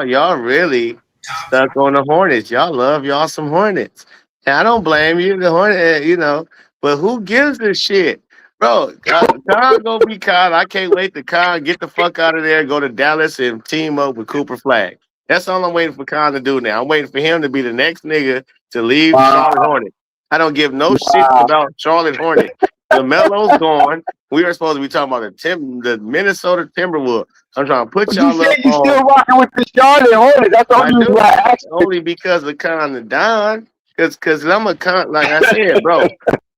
y'all really stuck on the Hornets. Y'all love y'all some Hornets. And I don't blame you, the Hornet, but who gives a shit? Bro, Khan gonna be Khan. I can't wait to Khan get the fuck out of there, go to Dallas and team up with Cooper Flag. That's all I'm waiting for Khan to do now. I'm waiting for him to be the next nigga to leave Wow, Charlotte Hornets. I don't give no shit wow. about Charlotte Hornets. LaMelo's gone. We are supposed to be talking about the Minnesota Timberwolves. I'm trying to put But you y'all said up you on. still rocking with the Charlotte Hornets. That's the I only reason do why I asked only because of kind of Don. Cause I'm a like I said,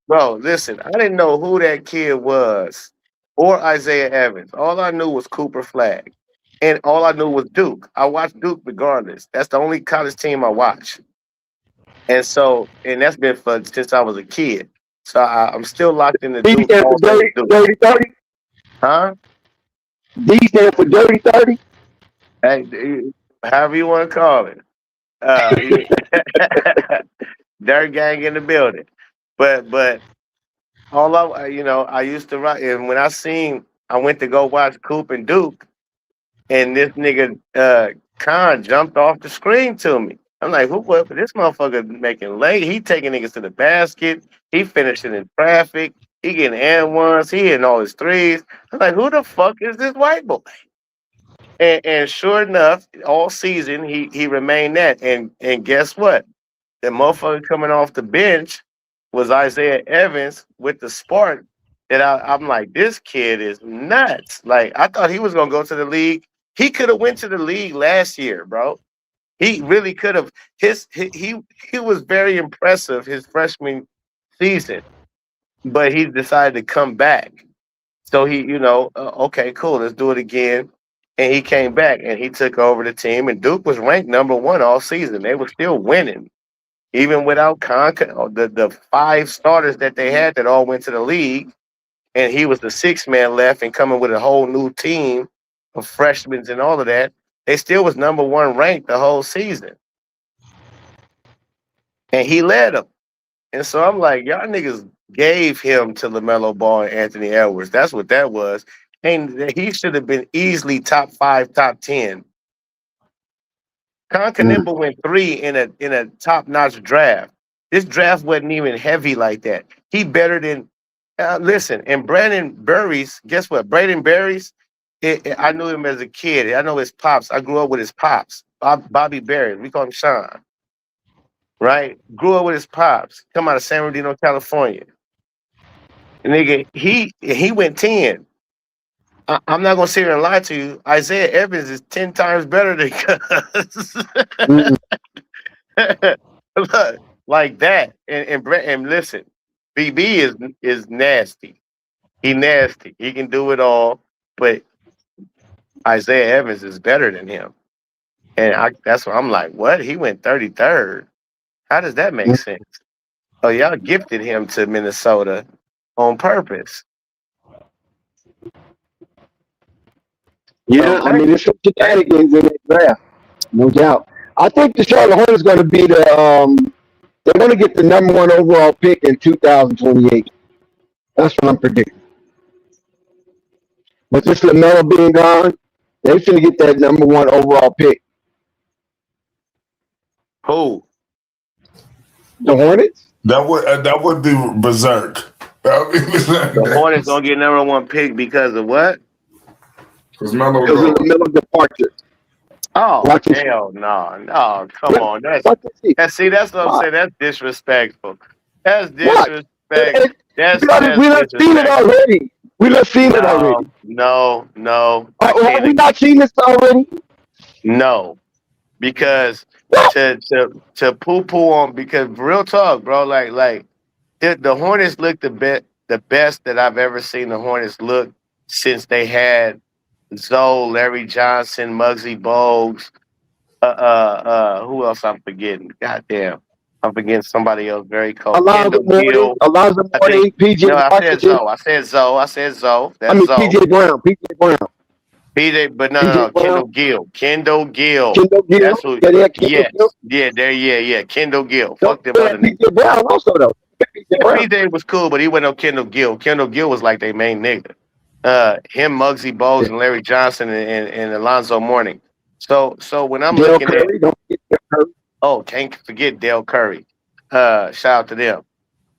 bro. Listen, I didn't know who that kid was or Isaiah Evans. All I knew was Cooper Flag, and all I knew was Duke. I watched Duke regardless. That's the only college team I watch, and that's been for since I was a kid. So I'm still locked into D Duke. stand for Also, dirty, Duke, dirty 30. huh? D stand for dirty 30. Hey, however you want to call it. Uh, Dirt gang in the building. But all I used to write, and when I went to go watch Coop and Duke, and this nigga Khan jumped off the screen to me. I'm like, who? What? This motherfucker making late. He taking niggas to the basket. He finishing in traffic. He getting and ones. He hitting all his threes. I'm like, who the fuck is this white boy? And sure enough, all season he remained that. And guess what? The motherfucker coming off the bench was Isaiah Evans with the spark. That I'm like, this kid is nuts. Like I thought he was gonna go to the league. He could have went to the league last year, bro. He really could have. He was very impressive his freshman season, but he decided to come back. So okay, cool, let's do it again. And he came back and he took over the team. And Duke was ranked number one all season. They were still winning even without the five starters that they had that all went to the league, and he was the sixth man left and coming with a whole new team of freshmen and all of that, they still was number one ranked the whole season. And he led them. And so I'm like, y'all niggas gave him to LaMelo Ball and Anthony Edwards. That's what that was. And he should have been easily top five, top 10. Mm. Concanippa went three in a top notch draft. This draft wasn't even heavy like that. He better than listen. And Brandon Burries, guess what? Brandon Burries, I knew him as a kid. I know his pops. I grew up with his pops. Bobby Berry. We call him Sean. Right? Grew up with his pops. Come out of San Bernardino, California. And nigga, he went 10. I'm not gonna sit here and lie to you. Isaiah Evans is 10 times better than Cuz. Mm. Look, like that. And listen, BB is nasty. He nasty. He can do it all, but Isaiah Evans is better than him. And that's what I'm like, what? He went 33rd. How does that make sense? Oh, y'all gifted him to Minnesota on purpose. So Yeah, I mean, there's some shenanigans in that draft, no doubt. I think the Charlotte Hornets going to be they're going to get the number one overall pick in 2028. That's what I'm predicting. With this Lamelo being gone, they're going to get that number one overall pick. who? The Hornets? That would be berserk. The Hornets gonna get number one pick because of what? Because Melo Because of gone. Lamelo departure. Oh Watch and hell no, come on. watch and see. That's what I'm Why? saying. That's disrespectful. That's What? disrespect. And That's we done seen it disrespectful. already. We done seen it already. No. I Have can't we not seen this already? no. Because What? to poo poo on because real talk, bro, like the Hornets look the best that I've ever seen the Hornets look since they had Zoe, Larry Johnson, Muggsy Bogues, who else I'm forgetting? Goddamn. I'm forgetting somebody else very cold. Kendall Gill. Alonzo I think Mourning, PJ no, I said Washington. Zoe. I said Zoe. I That's mean Zoe. PJ Brown. PJ Brown. PJ, but no, PJ Brown, Kendall Gill. Kendall Gill. Kendall Gill. That's who. Yeah, they had Kendall Gill. Yes. Yeah, there, yeah. Kendall Gill. No, Fuck them they other had niggas. PJ Brown also though. PJ Yeah, Brown. PJ was cool, but he wasn't no Kendall Gill. Kendall Gill was like their main nigga. Him, Muggsy Bogues, Yeah. and Larry Johnson and Alonzo Mourning. So when I'm Dale looking at, Curry. Don't forget Dale Curry. oh, can't forget Dale Curry. Shout out to them.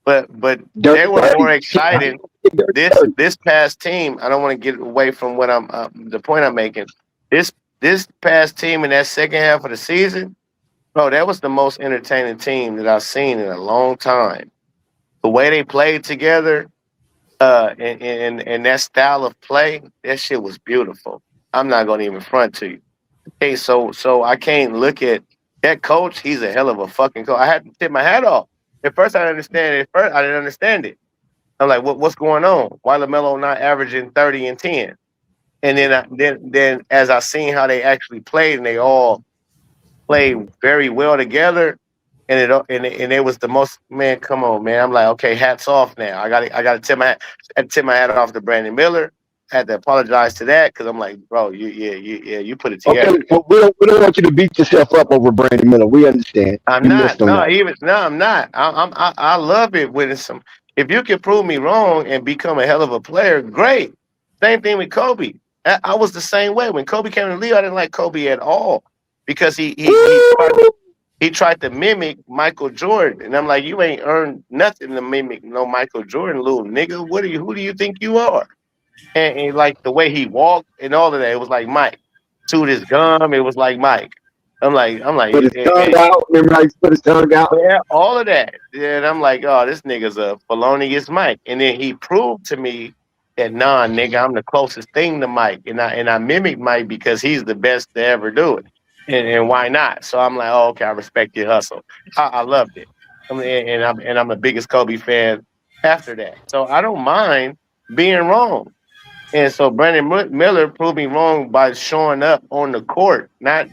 But they Dirty were more Curry. Shit, how you exciting. gonna forget Dirty This Curry? this past team, I don't want to get away from what I'm the point I'm making. This this past team in that second half of the season, bro, that was the most entertaining team that I've seen in a long time. The way they played together, and that style of play, that shit was beautiful. I'm not gonna even front to you. Okay, so I can't look at that coach. He's a hell of a fucking coach. I had to tip my hat off. At first, I didn't understand it. At first, I didn't understand it. I'm like, what's going on? Why Lamelo not averaging 30 and 10? And then as I seen how they actually played, and they all played very well together, and it was the most, man. Come on, man. I'm like, okay, hats off now. I got to tip my hat off to Brandon Miller. I had to apologize to that because I'm like, bro, you put it Okay, together. well, we don't want you to beat yourself up over Brandon Miller. We understand. I'm You missed not. on No, that. even no, I'm not. I love it when it's some. If you can prove me wrong and become a hell of a player, great. Same thing with Kobe. I was the same way when Kobe came to the league. I didn't like Kobe at all because Woo! he tried to mimic Michael Jordan, and I'm like, you ain't earned nothing to mimic no Michael Jordan, little nigga. What are you? Who do you think you are? And like the way he walked and all of that, it was like Mike. Chewed his gum, it was like Mike. I'm like, Put his tongue out. Remember how he put his tongue out? yeah, all of that. Yeah, and I'm like, oh, this nigga's a felonious Mike. And then he proved to me that nah, nigga, I'm the closest thing to Mike. And I mimic Mike because he's the best to ever do it. And why not? So I'm like, oh, okay, I respect your hustle. I loved it. And I'm the biggest Kobe fan after that. So I don't mind being wrong. And so Brandon Miller proved me wrong by showing up on the court, not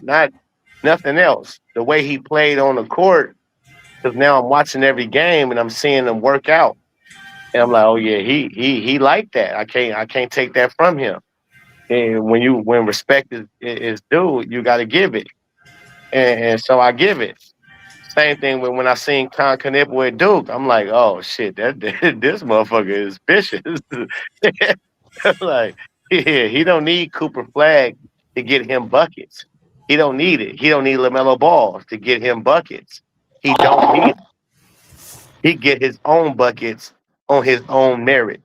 nothing else. The way he played on the court, because now I'm watching every game and I'm seeing him work out, and I'm like, oh yeah, he liked that. I can't take that from him. And when respect is due, you got to give it, and so I give it. Same thing when I seen Con Knipple at Duke, I'm like, oh shit, that this motherfucker is vicious. Like, yeah, he don't need Cooper Flag to get him buckets. He don't need it. He don't need LaMelo Ball to get him buckets. He don't need. He get his own buckets on his own merit.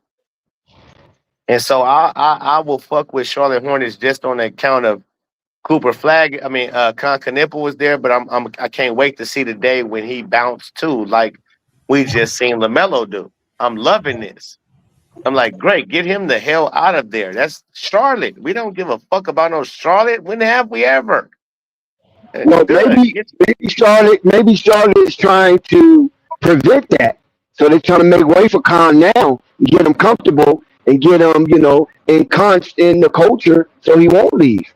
And so I will fuck with Charlotte Hornets just on the account of Cooper Flag. I mean, Con Knipple was there, but I can't wait to see the day when he bounced too, like we just seen LaMelo do. I'm loving this. I'm like, great, get him the hell out of there. That's Charlotte. We don't give a fuck about no Charlotte. When have we ever? Well, Good. Get, maybe Charlotte is trying to prevent that. So they're trying to make way for Khan now, get him comfortable, and get him, entrenched in the culture, so he won't leave.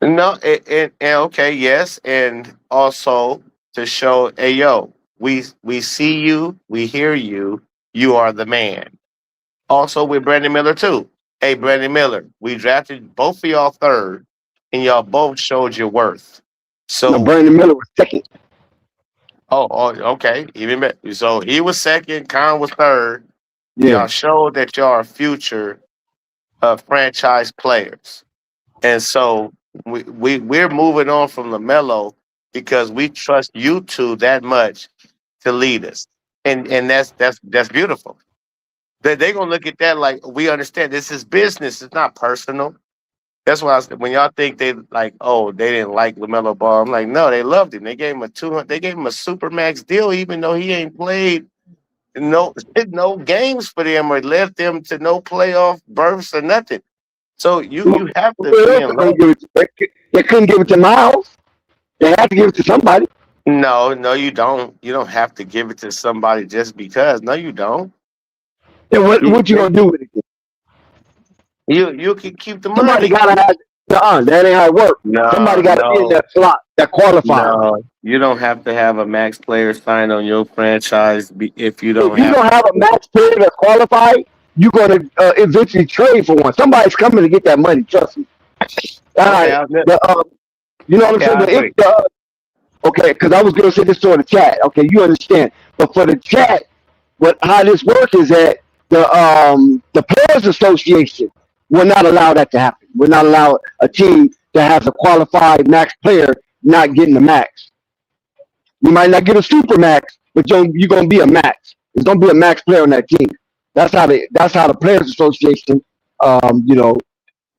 no, and okay, yes, and also to show, hey yo, we see you, we hear you, you are the man. Also with Brandon Miller too. Hey, Brandon Miller, we drafted both of y'all third, and y'all both showed your worth. Now, So, Brandon Miller was second. oh, okay, even better. So he was second, Khan was third. Yeah. Y'all showed that y'all are future franchise players. And so we're moving on from LaMelo because we trust you two that much to lead us. And that's beautiful. They're gonna look at that like we understand this is business, it's not personal. That's why when y'all think they like, oh, they didn't like LaMelo Ball, I'm like, no, they loved him. They gave him a 200, they gave him a super max deal, even though he ain't played no no games for them or led them to no playoff berths or nothing. So Who you have to else be they in gonna love. give it to? They couldn't give it to Miles. They had to give it to somebody. No, no, you don't. You don't have to give it to somebody just because. No, you don't. Then You what you gonna do with it? you can keep the Somebody money. gotta have. That ain't how it works. Somebody No, gotta be in no, that slot, that qualifier. no. You don't have to have a max player signed on your franchise if you If don't you have don't have a to. max player that's qualified, you're going to eventually trade for one. Somebody's coming to get that money. Trust me. All Okay, right. You know what I'm okay, saying? I But if agree. okay, because I was going to say this to the chat. Okay, you understand. But for the chat, how this works is that the Players Association will not allow that to happen. Will not allow a team that has a qualified max player not getting the max. You might not get a super max, but you're gonna be a max. There's gonna be a max player on that team. That's how the Players Association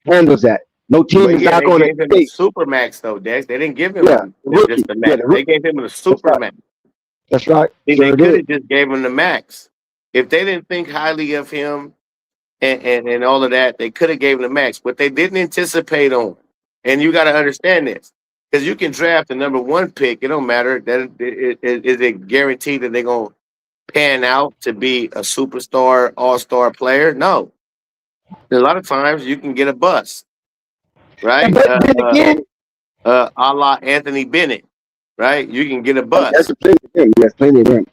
handles that. No team But is yeah, not they gonna gave him a take super max though, Dex. They didn't give yeah, him the just rookie. the Yeah, max. the They rookie. gave him a That's super right. max. That's right. They Sure could did. have just gave him the max. If they didn't think highly of him and all of that, they could have gave him the max. But they didn't anticipate on. And you got to understand this. Because you can draft the number one pick. It don't matter. Is it guaranteed that they're going to pan out to be a superstar, all-star player? No. A lot of times you can get a bust, And right? but then again, A la Anthony Bennett, right? You can get a that's bust. a plenty of them. Yes, plenty of them.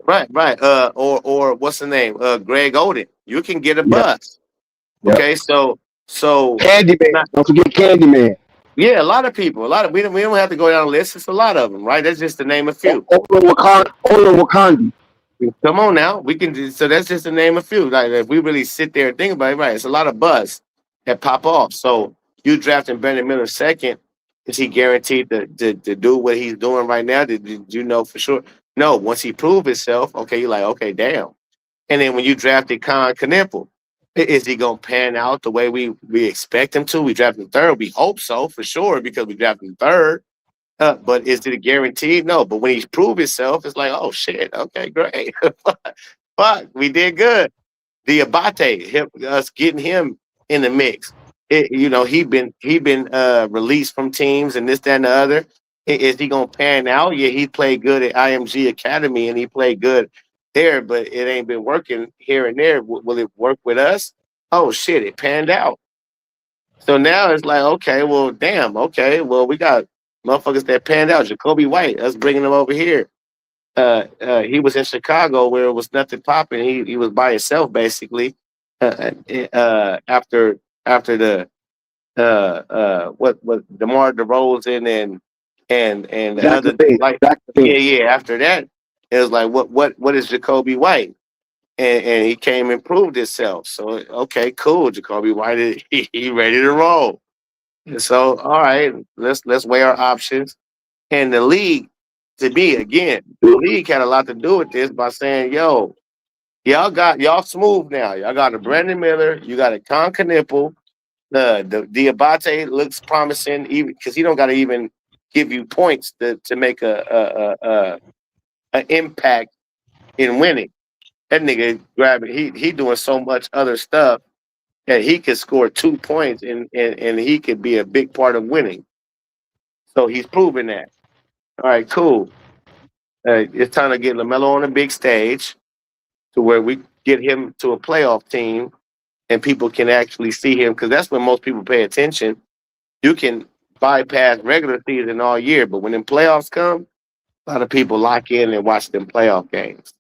Right, right. Or what's the name? Greg Oden. You can get a Yep, bust. yep. Okay, so Candyman. not Don't forget Candyman. yeah, a lot of people, a lot of we don't have to go down the list. It's a lot of them, right? That's just to name a few. Ola Wakandi. Come on now, we can. So that's just to name a few. Like if we really sit there and think about it, right? It's a lot of buzz that pop off. So you drafting Brandon Miller second, is he guaranteed to do what he's doing right now? Did you know for sure? No. Once he proved himself, okay, you're like, okay, damn. And then when you drafted Con Knippel, is he gonna pan out the way we expect him to? We drafted him third. We hope so for sure because we drafted him third. But is it a guaranteed? No. But when he's proved himself, it's like, oh shit, okay, great. Fuck, we did good. The Abate, us getting him in the mix. He been released from teams and this, that, and the other. Is he gonna pan out? Yeah, he played good at IMG Academy and he played good there, but it ain't been working here and there. Will it work with us? Oh shit, it panned out. So now it's like, okay, well, damn, okay, well, we got motherfuckers that panned out. Jacoby White, us bringing him over here. He was in Chicago where it was nothing popping. He was by himself basically. After the what DeMar DeRozan and the Zach other Levine. like Zach Levine. yeah. After that, it was like what is Jacoby White? And he came and proved himself. So okay, cool. Jacoby White he ready to roll. And so all right, let's weigh our options. And the league, to me, again, the league had a lot to do with this by saying, yo, y'all smooth now. Y'all got a Brandon Miller, you got a Con Knippel, the Diabate looks promising, even because he don't got to even give you points to make a impact in winning. That nigga grabbing, he doing so much other stuff that he could score 2 points and he could be a big part of winning. So he's proven that. All right, cool. It's time to get Lamelo on a big stage to where we get him to a playoff team and people can actually see him because that's when most people pay attention. You can bypass regular season all year, but when the playoffs come, a lot of people lock in and watch them playoff games.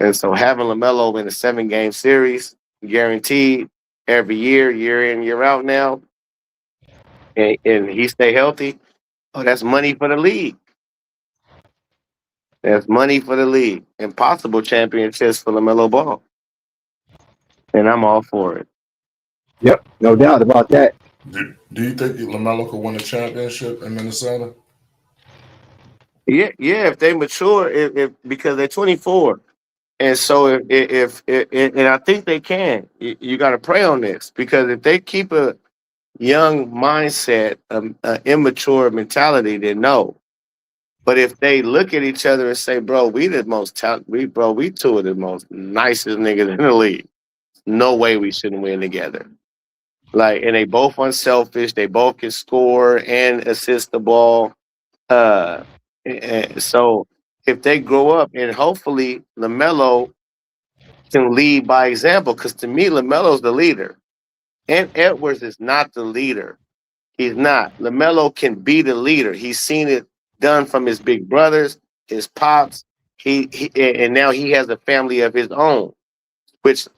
And so having Lamelo in a 7-game series, guaranteed every year in, year out now, and he stay healthy, oh, that's money for the league. That's money for the league. Impossible championships for LaMelo Ball. And I'm all for it. Yep, no doubt about that. Do you think Lamelo could win a championship in Minnesota? Yeah. If they mature, if because they're 24, and so if and I think they can. You got to pray on this because if they keep a young mindset, an immature mentality, then no. But if they look at each other and say, "Bro, we the most talent, we two of the most nicest niggas in the league. No way we shouldn't win together." Like, and they both unselfish. They both can score and assist the ball. Uh, so if they grow up and hopefully Lamelo can lead by example, because to me Lamelo's the leader, and Edwards is not the leader. He's not. Lamelo can be the leader. He's seen it done from his big brothers, his pops. He and now he has a family of his own,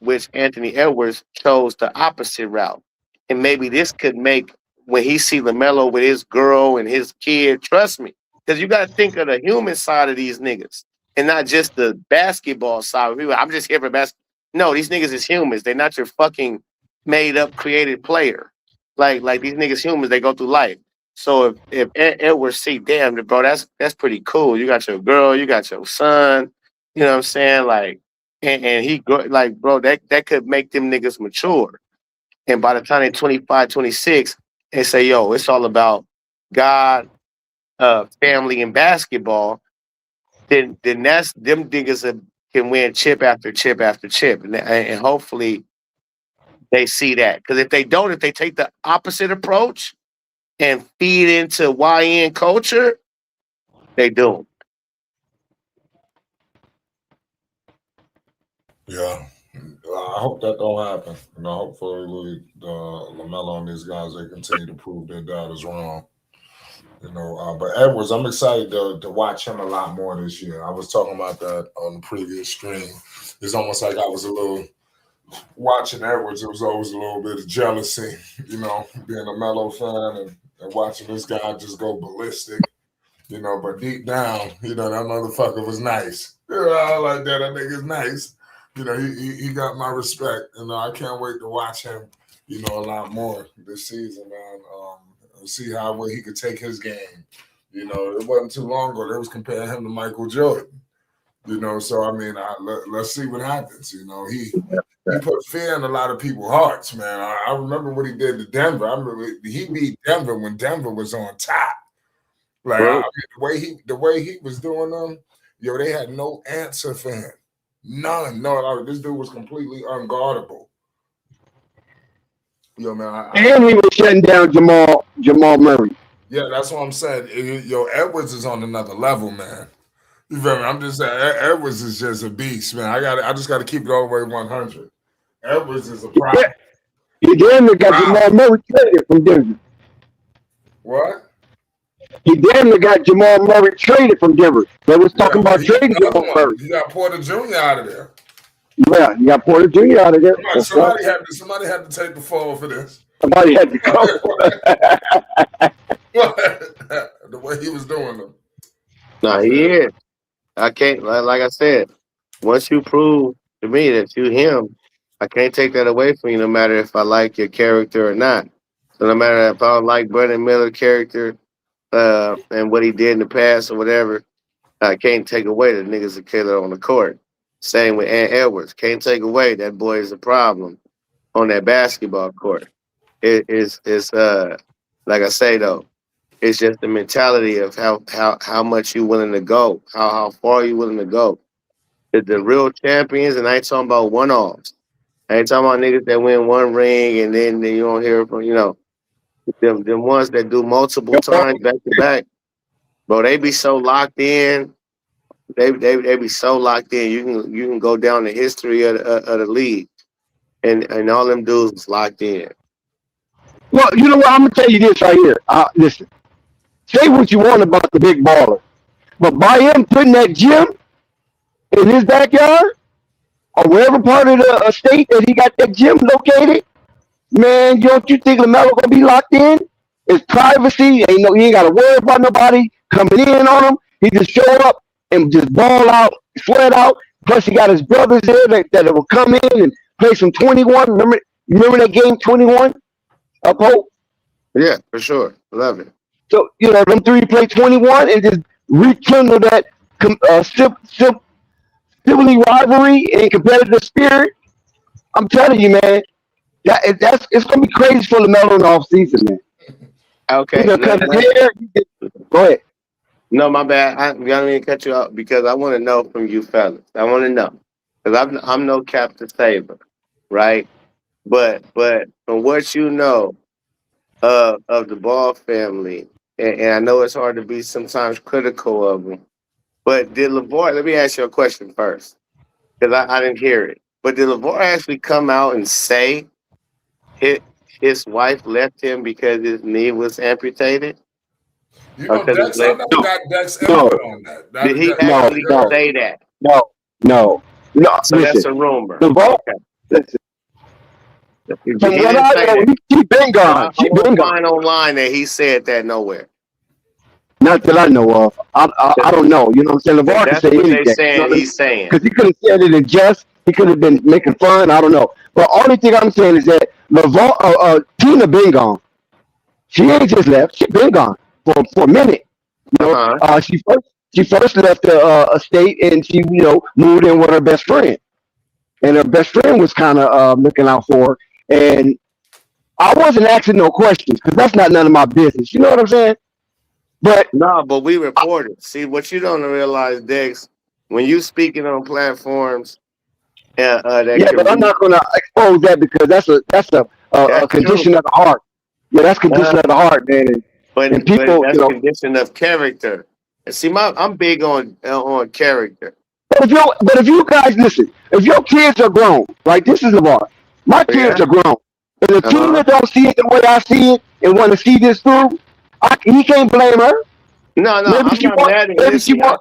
which Anthony Edwards chose the opposite route. And maybe this could make when he see LaMelo with his girl and his kid, trust me, because you got to think of the human side of these niggas and not just the basketball side. I'm just here for basketball. No, these niggas is humans. They're not your fucking made up created player. Like these niggas humans, they go through life. So if Edwards see, damn, bro, that's pretty cool. You got your girl, you got your son. You know what I'm saying? Like, and he like, bro, that could make them niggas mature. And by the time they're 25, 26, they say, yo, it's all about God, family, and basketball. Then that's them niggas that can win chip after chip after chip, and hopefully they see that. Because if they don't, if they take the opposite approach and feed into YN culture, they do. Yeah. I hope that don't happen. Hopefully, Lamelo and these guys, they continue to prove their doubters wrong. But Edwards, I'm excited to watch him a lot more this year. I was talking about that on the previous stream. It's almost like I was a little watching Edwards. It was always a little bit of jealousy, being a Melo fan and watching this guy just go ballistic. But deep down, that motherfucker was nice. I like that. That nigga's nice. He got my respect, and I can't wait to watch him, a lot more this season, man. See how well he could take his game. It wasn't too long ago they was comparing him to Michael Jordan. So I mean, let's see what happens. He put fear in a lot of people's hearts, man. I remember what he did to Denver. I remember he beat Denver when Denver was on top. Like I mean, the way he was doing them, they had no answer for him. None. No, this dude was completely unguardable. Man. And he was shutting down Jamal Murray. Yeah, that's what I'm saying. Edwards is on another level, man. You feel me? I'm just saying, Edwards is just a beast, man. I just got to keep it all the way 100. Edwards is a problem. He damn near got Jamal Murray traded from Denver. What? He damn near got Jamal Murray traded from Denver. They was talking about trading Jamal Murray. You got Porter Jr. out of there. Yeah, you got Porter Jr. out of there. Somebody had to take the fall for this. Somebody had to go. The way he was doing them. Nah, he is. I can't, like I said, once you prove to me that you him, I can't take that away from you, no matter if I like your character or not. So no matter if I don't like Brandon Miller's character and what he did in the past or whatever, I can't take away the nigga's a killer on the court. Same with Ant Edwards. Can't take away that boy is a problem on that basketball court. It's like I say though, it's just the mentality of how much you willing to go, how far you willing to go. The real champions, and I ain't talking about one-offs. I ain't talking about niggas that win one ring and then you don't hear from, them ones that do multiple times back to back. Bro, they be so locked in. They be so locked in. You can go down the history of the league, and all them dudes was locked in. Well, you know what? I'm gonna tell you this right here. Listen, say what you want about the big baller, but by him putting that gym in his backyard or wherever part of the state that he got that gym located, man, don't you think LaMelo gonna be locked in? It's privacy. He ain't got to worry about nobody coming in on him. He just show up and just ball out, sweat out. Plus, he got his brothers there that will come in and play some 21. Remember that game 21 up Hope? Yeah, for sure. Love it. So, them three play 21 and just rekindle that sibling rivalry and competitive spirit. I'm telling you, man, it's going to be crazy for LaMelo in the offseason, man. Okay. Go ahead. No, my bad. I'm gonna cut you out because I want to know from you fellas. I want to know because I'm no Captain Saber, right? But from what you know of the Ball family, and I know it's hard to be sometimes critical of them, but did LeVar? Let me ask you a question first because I didn't hear it. But did LeVar actually come out and say his wife left him because his knee was amputated? I never got Dex input on that. Did he actually say that? No. No, So that's listen, a rumor. LeVar, Okay. listen, He from what didn't I say know, that. she been Well, gone. I She won't been gone. find online that he said that nowhere. Not that I know of. I don't know. You know what I'm saying? But LeVar can that's say what they anything. You know saying what I mean? he's saying. Because he could have said it in jest. He could have been making fun. I don't know. But only thing I'm saying is that Tina been gone. She ain't just left. She been gone for a minute. You know, Uh-huh. she first left the state and she moved in with her best friend, and her best friend was kind of looking out for her. And I wasn't asking no questions because that's not none of my business. You know what I'm saying? But No, but we reported. See, what you don't realize, Dex, when you speaking on platforms that yeah, can but I'm be, not gonna expose that because that's a that's true. condition of the heart. Yeah, that's Uh, condition of the heart, man. And but people, that's condition of character. And see, I'm big on character. but if you guys listen, if your kids are grown, like this is the bar, my Yeah. kids are grown. And if Uh-huh. Tina don't see it the way I see it and want to see this through, he can't blame her. No, no, Maybe I'm she not want. mad at. Maybe she Listen, want.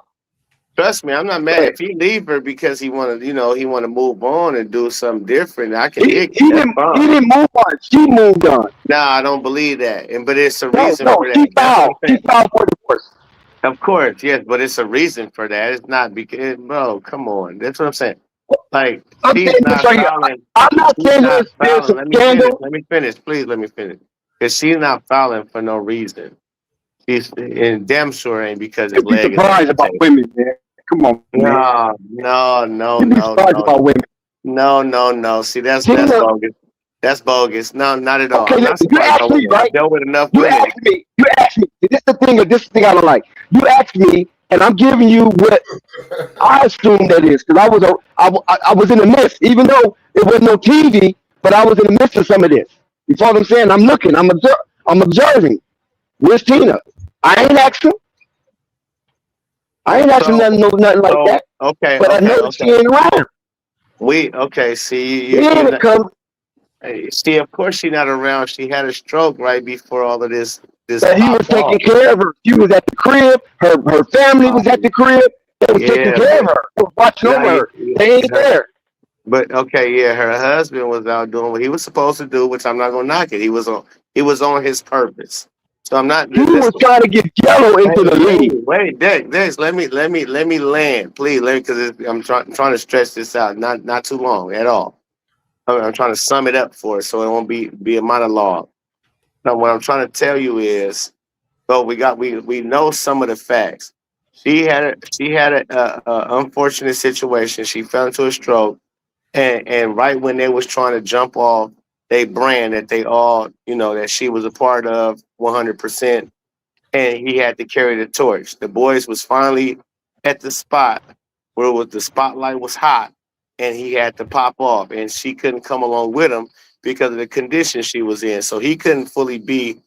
trust me, I'm not Go mad. ahead. If he leave her because he want to move on and do something different, I can He, dig it. he That's didn't. He fine. didn't move on. She moved on. No, I don't believe that. But it's a No, reason no. for She that. That's what filed. I'm She saying. filed for divorce. Of course, yes, but it's a reason for that. It's not because, bro, come on. That's what I'm saying. Like, I'm she's saying this not right here. filing. I'm not She's saying not there's filing. some Let me finish. scandal. Let me finish. Please let me finish. Because she's not filing for no reason. She's and damn sure ain't because his You'd be leg is surprised about amputated. women, man. Come on, man. No, no, no, You'd be no, surprised no, about women. no, no, no. See, that's Tina, bogus. That's bogus. No, not at all. okay, I'm not listen. You surprised by asked me, women. right? I've dealt with enough You women. asked me. You asked me. This is the thing I don't like. You asked me, and I'm giving you what I assume that is because I was in the midst, even though it was no TV, but I was in the midst of some of this. You follow what I'm saying? I'm looking. I'm observing. Where's Tina? I ain't asking. I ain't asking So, nothing, no, nothing like so that. okay, But I okay, know that she okay. ain't around. We okay. See, Then you're it not. comes. See, of course, she's not around. She had a stroke right before all of this That he was popped taking off. care of her. She was at the crib. Her family was at Um, the crib. They was taking yeah, care but of her. They was watching now over you, her. They ain't her, there. but okay, yeah, her husband was out doing what he was supposed to do, which I'm not gonna knock it. He was on his purpose. So I'm not. He was Listen, trying to get Jello into the league. wait, Dex, let me land, please, because I'm trying to stretch this out, not too long at all. I'm trying to sum it up for us so it won't be a monologue. Now, what I'm trying to tell you is, so we know some of the facts. She had a unfortunate situation. She fell into a stroke, and right when they was trying to jump off they brand that they all that she was a part of 100%, and he had to carry the torch. The boys was finally at the spot where the spotlight was hot, and he had to pop off, and she couldn't come along with him because of the condition she was in. So he couldn't fully be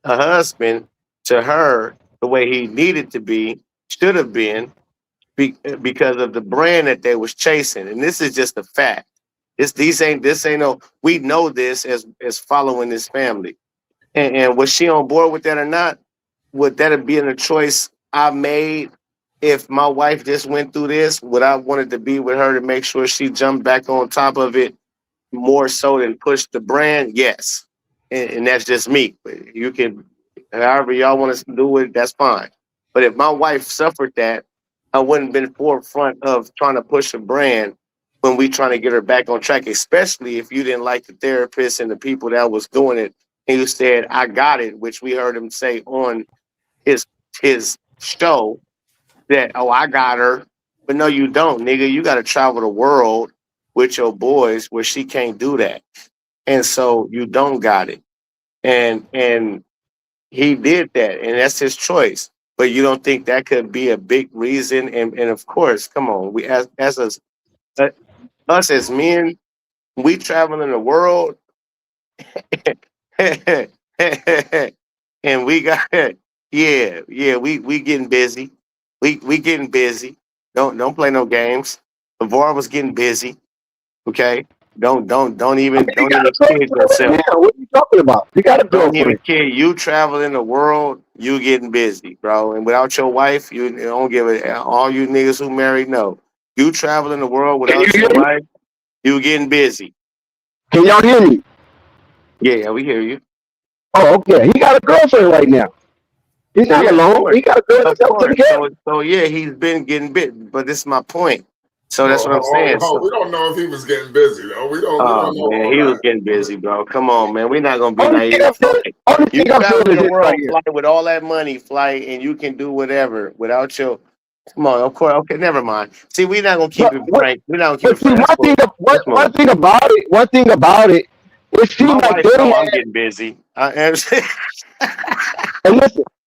a husband to her the way he needed to be, should have been, because of the brand that they was chasing. And this is just a fact. This ain't no. We know this as following this family. And was she on board with that or not? Would that have been a choice I made if my wife just went through this? Would I wanted to be with her to make sure she jumped back on top of it more so than push the brand? Yes. And that's just me. You can, however y'all want to do it, that's fine. But if my wife suffered that, I wouldn't have been forefront of trying to push a brand when we trying to get her back on track, especially if you didn't like the therapist and the people that was doing it. And you said, I got it, which we heard him say on his his show that, oh, I got her. But no, you don't, nigga. You got to travel the world with your boys where she can't do that. And so you don't got it. And he did that, and that's his choice. But you don't think that could be a big reason? And of course, come on, we as uh, us as men, we travel in the world, and we got yeah, we getting busy. We getting busy. Don't play no games. LeVar was getting busy. Okay, don't I even mean, he don't got even a kid girlfriend yourself. now. What are you talking about? He got a Don't even girlfriend. care. You traveling the world, you getting busy, bro. And without your wife, you don't give it. All you niggas who married, no. You traveling the world Can you without hear your me? wife, you getting busy. Can y'all hear me? Yeah, we hear you. Oh, okay. He got a girlfriend right now. He's not Yeah, of alone. course. He got a girl Of that's helping course. taking care of him. So yeah, he's been getting bit. But this is my point. So that's Well, what I'm saying. we So, don't know if he was getting busy though. We oh don't know man, all he was that. getting busy, bro. Come on, man. We're not gonna be Only thing naive. I'm saying, Okay. only You thing I'm saying travel is the this right world, here. fly with all that money, fly, and you can do whatever without your. Come on, of course. Okay, never mind. See, we're not gonna keep But it what? frank. We're not gonna keep But it see, frank. That's one cool. thing, Let's move. one thing about it, it My seemed like wife they know had. I'm getting busy. I am. And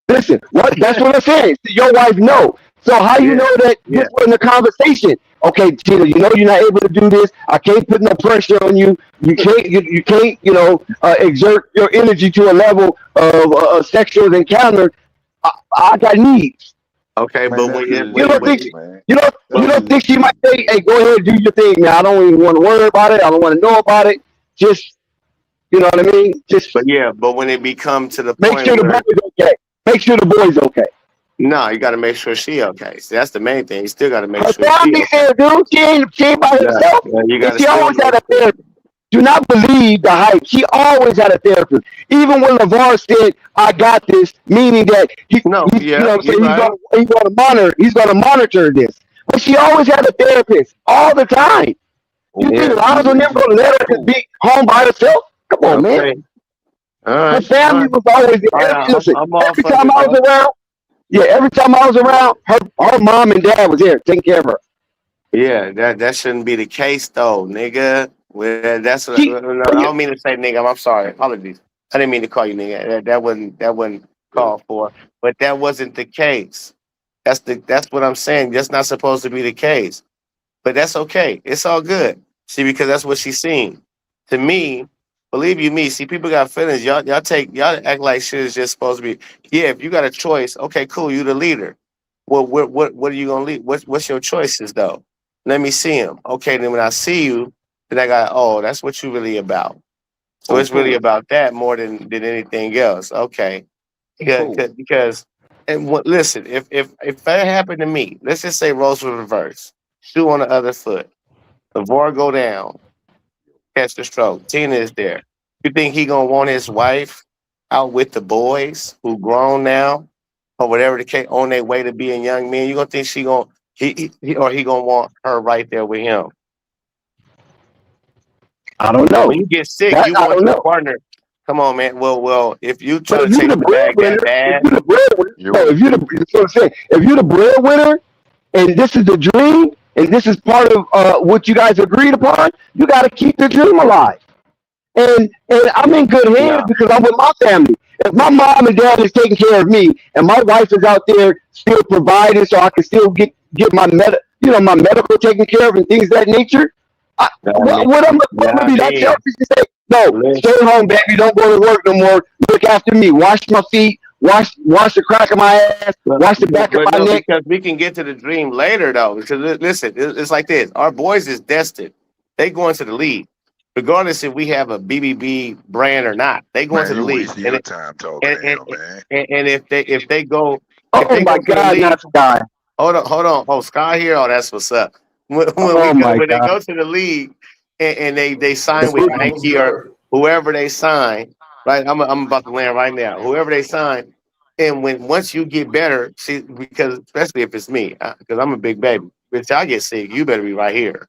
listen, what? That's what I'm saying. See, your wife know. So how you Yeah, know that this yeah. wasn't a conversation? Okay, Tina, you know you're not able to do this. I can't put no pressure on you. You can't exert your energy to a level of a sexual encounter. I, I got needs. Okay, Man, but that's good You don't think example, man. you but That's don't good think she might example. say, "Hey, go ahead, do your thing, man. I don't even want to worry about it. I don't want to know about it. Just you know what I mean. Just yeah, but when it become to the make point sure the where boy's okay. Make sure the boy's okay." no, you got to make sure she okay. See, that's the main thing. You still got to make Her sure she family's okay. there, dude. She ain't by Yeah, herself. yeah, you got And to she still always make had a sure. therapist. Do not believe the hype. She always had a therapist. Even when LeVar said, "I got this," meaning that No, he's, you yeah, know what I'm you're saying, right. he's gonna monitor this. But she always had a therapist all the time. You think Yeah. Lonzo never Listen, gonna let her just Pooh, be home by herself? Come on, man. Okay. All Her right. All family right. was always All there. right. Listen, I'm off every of time it, I was bro. around, yeah, every time I was around, her mom and dad was there taking care of her. Yeah, that shouldn't be the case though, nigga. Well, that's what, She, no, I when you, don't mean to say nigga. I'm sorry. Apologies. I didn't mean to call you nigga. That wasn't called for. But that wasn't the case. That's what I'm saying. That's not supposed to be the case. But that's okay. It's all good. See, because that's what she's seen. To me, believe you me, see, people got feelings. Y'all act like shit is just supposed to be. Yeah, if you got a choice, okay, cool, you the leader. Well, what are you gonna lead? What's your choices though? Let me see them. Okay, then when I see you, then I got, oh, that's what you really about. So it's really Pooh, about that more than anything else. Okay, Pooh. because and what? Listen, if that happened to me, let's just say roles were reversed, shoe on the other foot, the VAR go down, catch the stroke. Tina is there. You think he gonna want his wife out with the boys who grown now, or whatever the case, on their way to being young men? You gonna think she gonna or he gonna want her right there with him? I don't When know. you get sick, That you I want don't your know. partner. Come on, man. Well, if you But trying if to you're take the the bag that breadwinner, if bad, you're the breadwinner, no, Yo, that's what I'm saying. If you're the breadwinner, and this is the dream, and this is part of what you guys agreed upon, you got to keep the dream alive. And I'm in good hands no. because I'm with my family. If my mom and dad is taking care of me, and my wife is out there still providing, so I can still get my medical taken care of and things of that nature, I mean, what I'm gonna I be that mean, selfish to say, no, stay listen. home, baby, don't go to work no more. Look after me, wash my feet, wash the crack of my ass, wash the back of But my no, neck. because we can get to the dream later though. Because listen, it's like this: our boys is destined. They going to the league, regardless if we have a BBB brand or not. They going man, to the you league, wasting your time talking and to and, him, man. and if Oh they my go to the God, league, not Sky. hold on. Oh, Sky here. Oh, that's what's up. Oh my When they God. go to the league and they sign What's with good? What's Nike or good? whoever they sign, right? I'm about to land right now. Whoever they sign, and when once you get better, see, because especially if it's me, because I'm a big baby. If I get sick, you better be right here.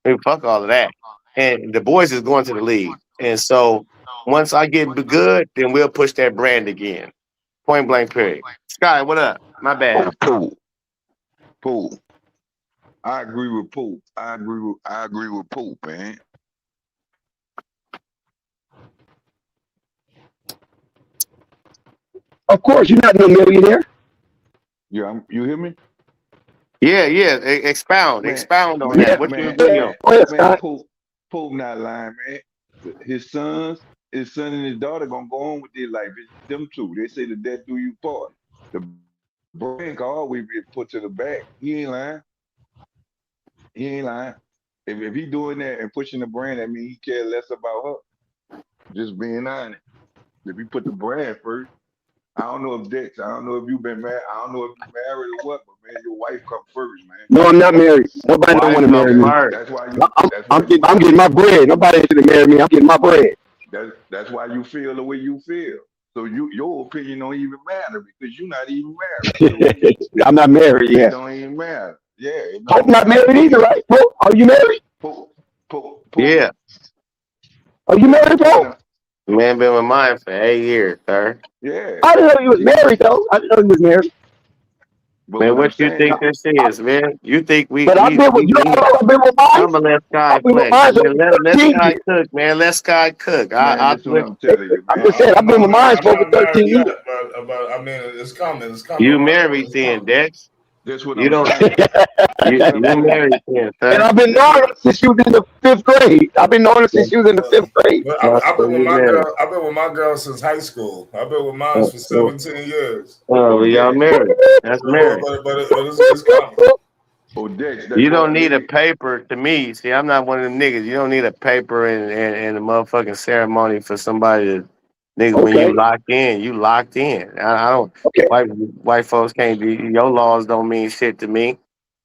I mean, fuck all of that. And the boys is going to the league, and so once I get good, then we'll push that brand again. Point blank. Period. Sky, what up? My bad. Oh, Pooh. I agree with Pooh. I agree with Pooh, man. Of course, you're not no millionaire. Yeah, you hear me? Yeah, yeah. Man, Expound on that. Yeah, What you man, agree on? man, go ahead, man, Scott. Pooh not lying, man. His sons, his son and his daughter gonna go on with their life. It's them two. They say the death do you part. The brand can always be put to the back. He ain't lying. He ain't lying. If he doing that and pushing the brand, that mean he care less about her. Just being honest. If he put the brand first. I don't know if Dex, I don't know if you've been married, I don't know if you married or what, but man, your wife come first, man. No, I'm not married. Nobody don't Wife want to come marry me. first. That's why you that's I'm why you getting my bread. Nobody should have married me. I'm getting my bread. that's why you feel the way you feel. So your opinion don't even matter because you're not even married. So I'm not married it yet. don't even matter. Yeah, it Pope don't not matter. married either, right? Pope, are you married? Pope, Yeah. Are you that's the married, point Pope? of Man been with mine for 8 years, sir. yeah. I didn't know he was See, married though. I didn't know he was married. but Man, what I'm what you saying think is, this is, man? You think But I've been with you know how long I've been with mine? I'm gonna let Sky I've been with flex. mine Man, over let 13 Sky years. cook, man. Let Sky cook. man, I this is what flip. I'm telling you, I'm man. just saying I've been No, with mine I'm for over not married 13 yet, years. but I mean, it's coming. It's coming. You One day married it's then, coming. Dex. This what You I'm don't. saying. You This what I'm you saying. married then, And sir. I've been This knowing what her since she was in the 5th grade. I've been knowing her Yeah. since she was in the Uh, 5th grade. but I've So been with you my married. girl. I've been with my girl since high school. I've been with mine Uh, for uh, 17 years. well, y'all Dex. married. That's married. But it's coming. Dex. That's You why don't need a paper to me. See, I'm not one of them niggas. You don't need a paper and a motherfucking ceremony for somebody to nigga when Okay, you locked in, you locked in. I don't okay, white folks can't be your laws don't mean shit to me.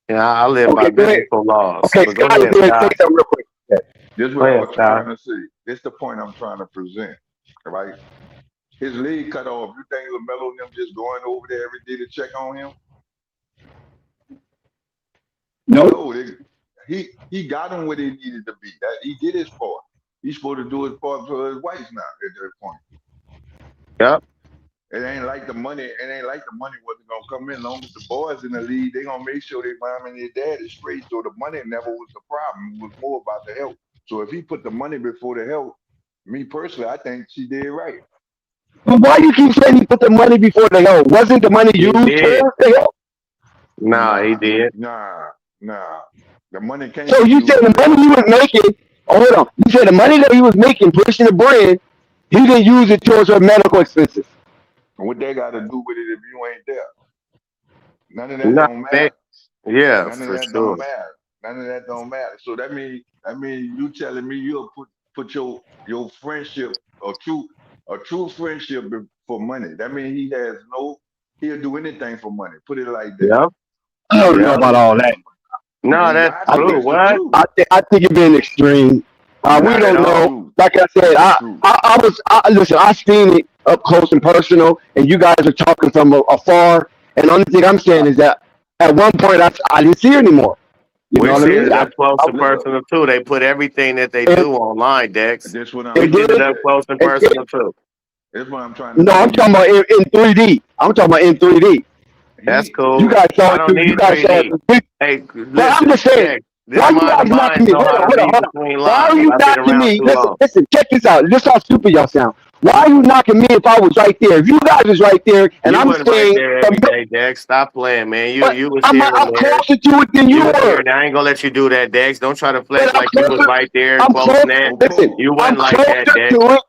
You know, I live by okay. Go ahead. biblical laws. Okay, But go Scott, ahead, go ahead and say Scott. something real quick. this Go what I ahead, was Scott. trying to say. This the point I'm trying to present. Right? His leg cut off. You think Lamelo and them just going over there every day to check on him? No. No, he got him where they needed to be. That he did his part. He's supposed to do his part for his wife now at that point. Yep. It ain't like the money. It ain't like the money wasn't gonna come in. Long as the boys in the league, they gonna make sure their mom and their dad is straight. So the money never was the problem. It was more about the health. So if he put the money before the health, me personally, I think she did right. But why you keep saying you put the money before the help? Wasn't the money He used did. towards the help? Nah, he Nah, did. nah. The money can't So be you said used for the the money help. he was making, oh, hold on. You said the money that he was making pushing the brand, he didn't use it towards her medical expenses. And what they got to do with it if you ain't there? None of that Nah, don't they, matter. yeah, None of for that don't sure. matter. None of that don't matter. So that mean you telling me you'll put your friendship a true friendship for money. That means he'll do anything for money. Put it like that. Yep. I don't He'll know Yep. do about all anything that. for money. No, You that's got I to. true. think It's the What? truth. I think you're being extreme. We Not Nah, at don't it's the all. know. truth. Like I said, It's the truth. listen. I seen it up close and personal, and you guys are talking from afar. And the only thing I'm saying is that at one point I didn't see her anymore. You know We what I seen mean? it up close and Look, personal too. They put everything that they And do online, Dex. this what I'm they We trying seen to it did. up say. close and And, personal too. That's what I'm trying to no, say. I'm talking about in 3D. I'm talking about in 3D. That's He You cool. guys saw I it don't too. You need guys saw it 3D. too quick. Hey, But I'm listen, just saying, Dex. This why you mind of guys knocking mine me? know how to Hold on, read hold on. between Why are lines. you I've been knocking around me? too Listen, long. listen, check this out. This how stupid y'all sound. Why are you knocking me if I was right there? If you guys was right there, and You I'm wasn't right saying, there every day, Dex. Stop playing, man. You but you was I'm here and I'm there. closer to it than you You was here were. and there. I ain't gonna let you do that, Dex. Don't try to flex But I'm like you was closer. right there, I'm close close. and that. oh Listen, Paul. You I'm wasn't like that, closer Dex. to it.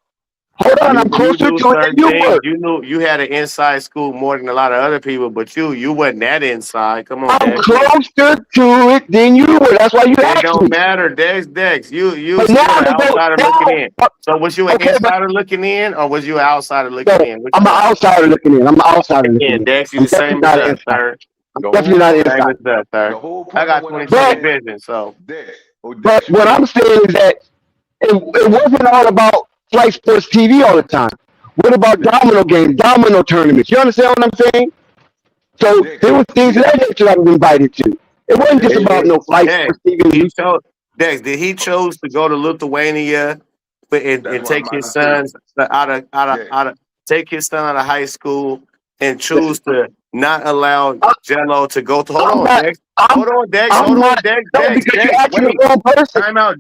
Hold on, I'm You closer do to it than certain you things. were. You knew you had an inside scoop more than a lot of other people, but you wasn't that inside. Come on, I'm Dex. closer to it than you were. That's why you It asked don't me. matter, Dex. You But still now an they go outsider looking now. in. So was you an Okay, but insider looking in, or was you an outsider no, looking in? Which I'm an one? outsider looking in. I'm an outsider looking Again, in. Dex, you I'm the definitely same as not an us, inside. sir. I'm The definitely whole not an point. Same inside. as us, sir. The whole I point of got what I'm 20/20 But saying, vision, so Dex. Oh, but Dex. what I'm saying is that it wasn't all about Flight Sports TV all the time. What about Dex. domino games, domino tournaments? You understand what I'm saying? So Dex. there was things of that nature I was invited to. It wasn't just Dex. about it, no Flight Dex, Sports TV. he chose Dex, did he chose to go to Lithuania That's and what I'm take about his to say. sons Dex. out of take his son out of high school and Listen, choose to not allow I, Jello to go to I'm not. I'm I'm Hold on, not. No, because you're asking the wait. wrong person. Time out,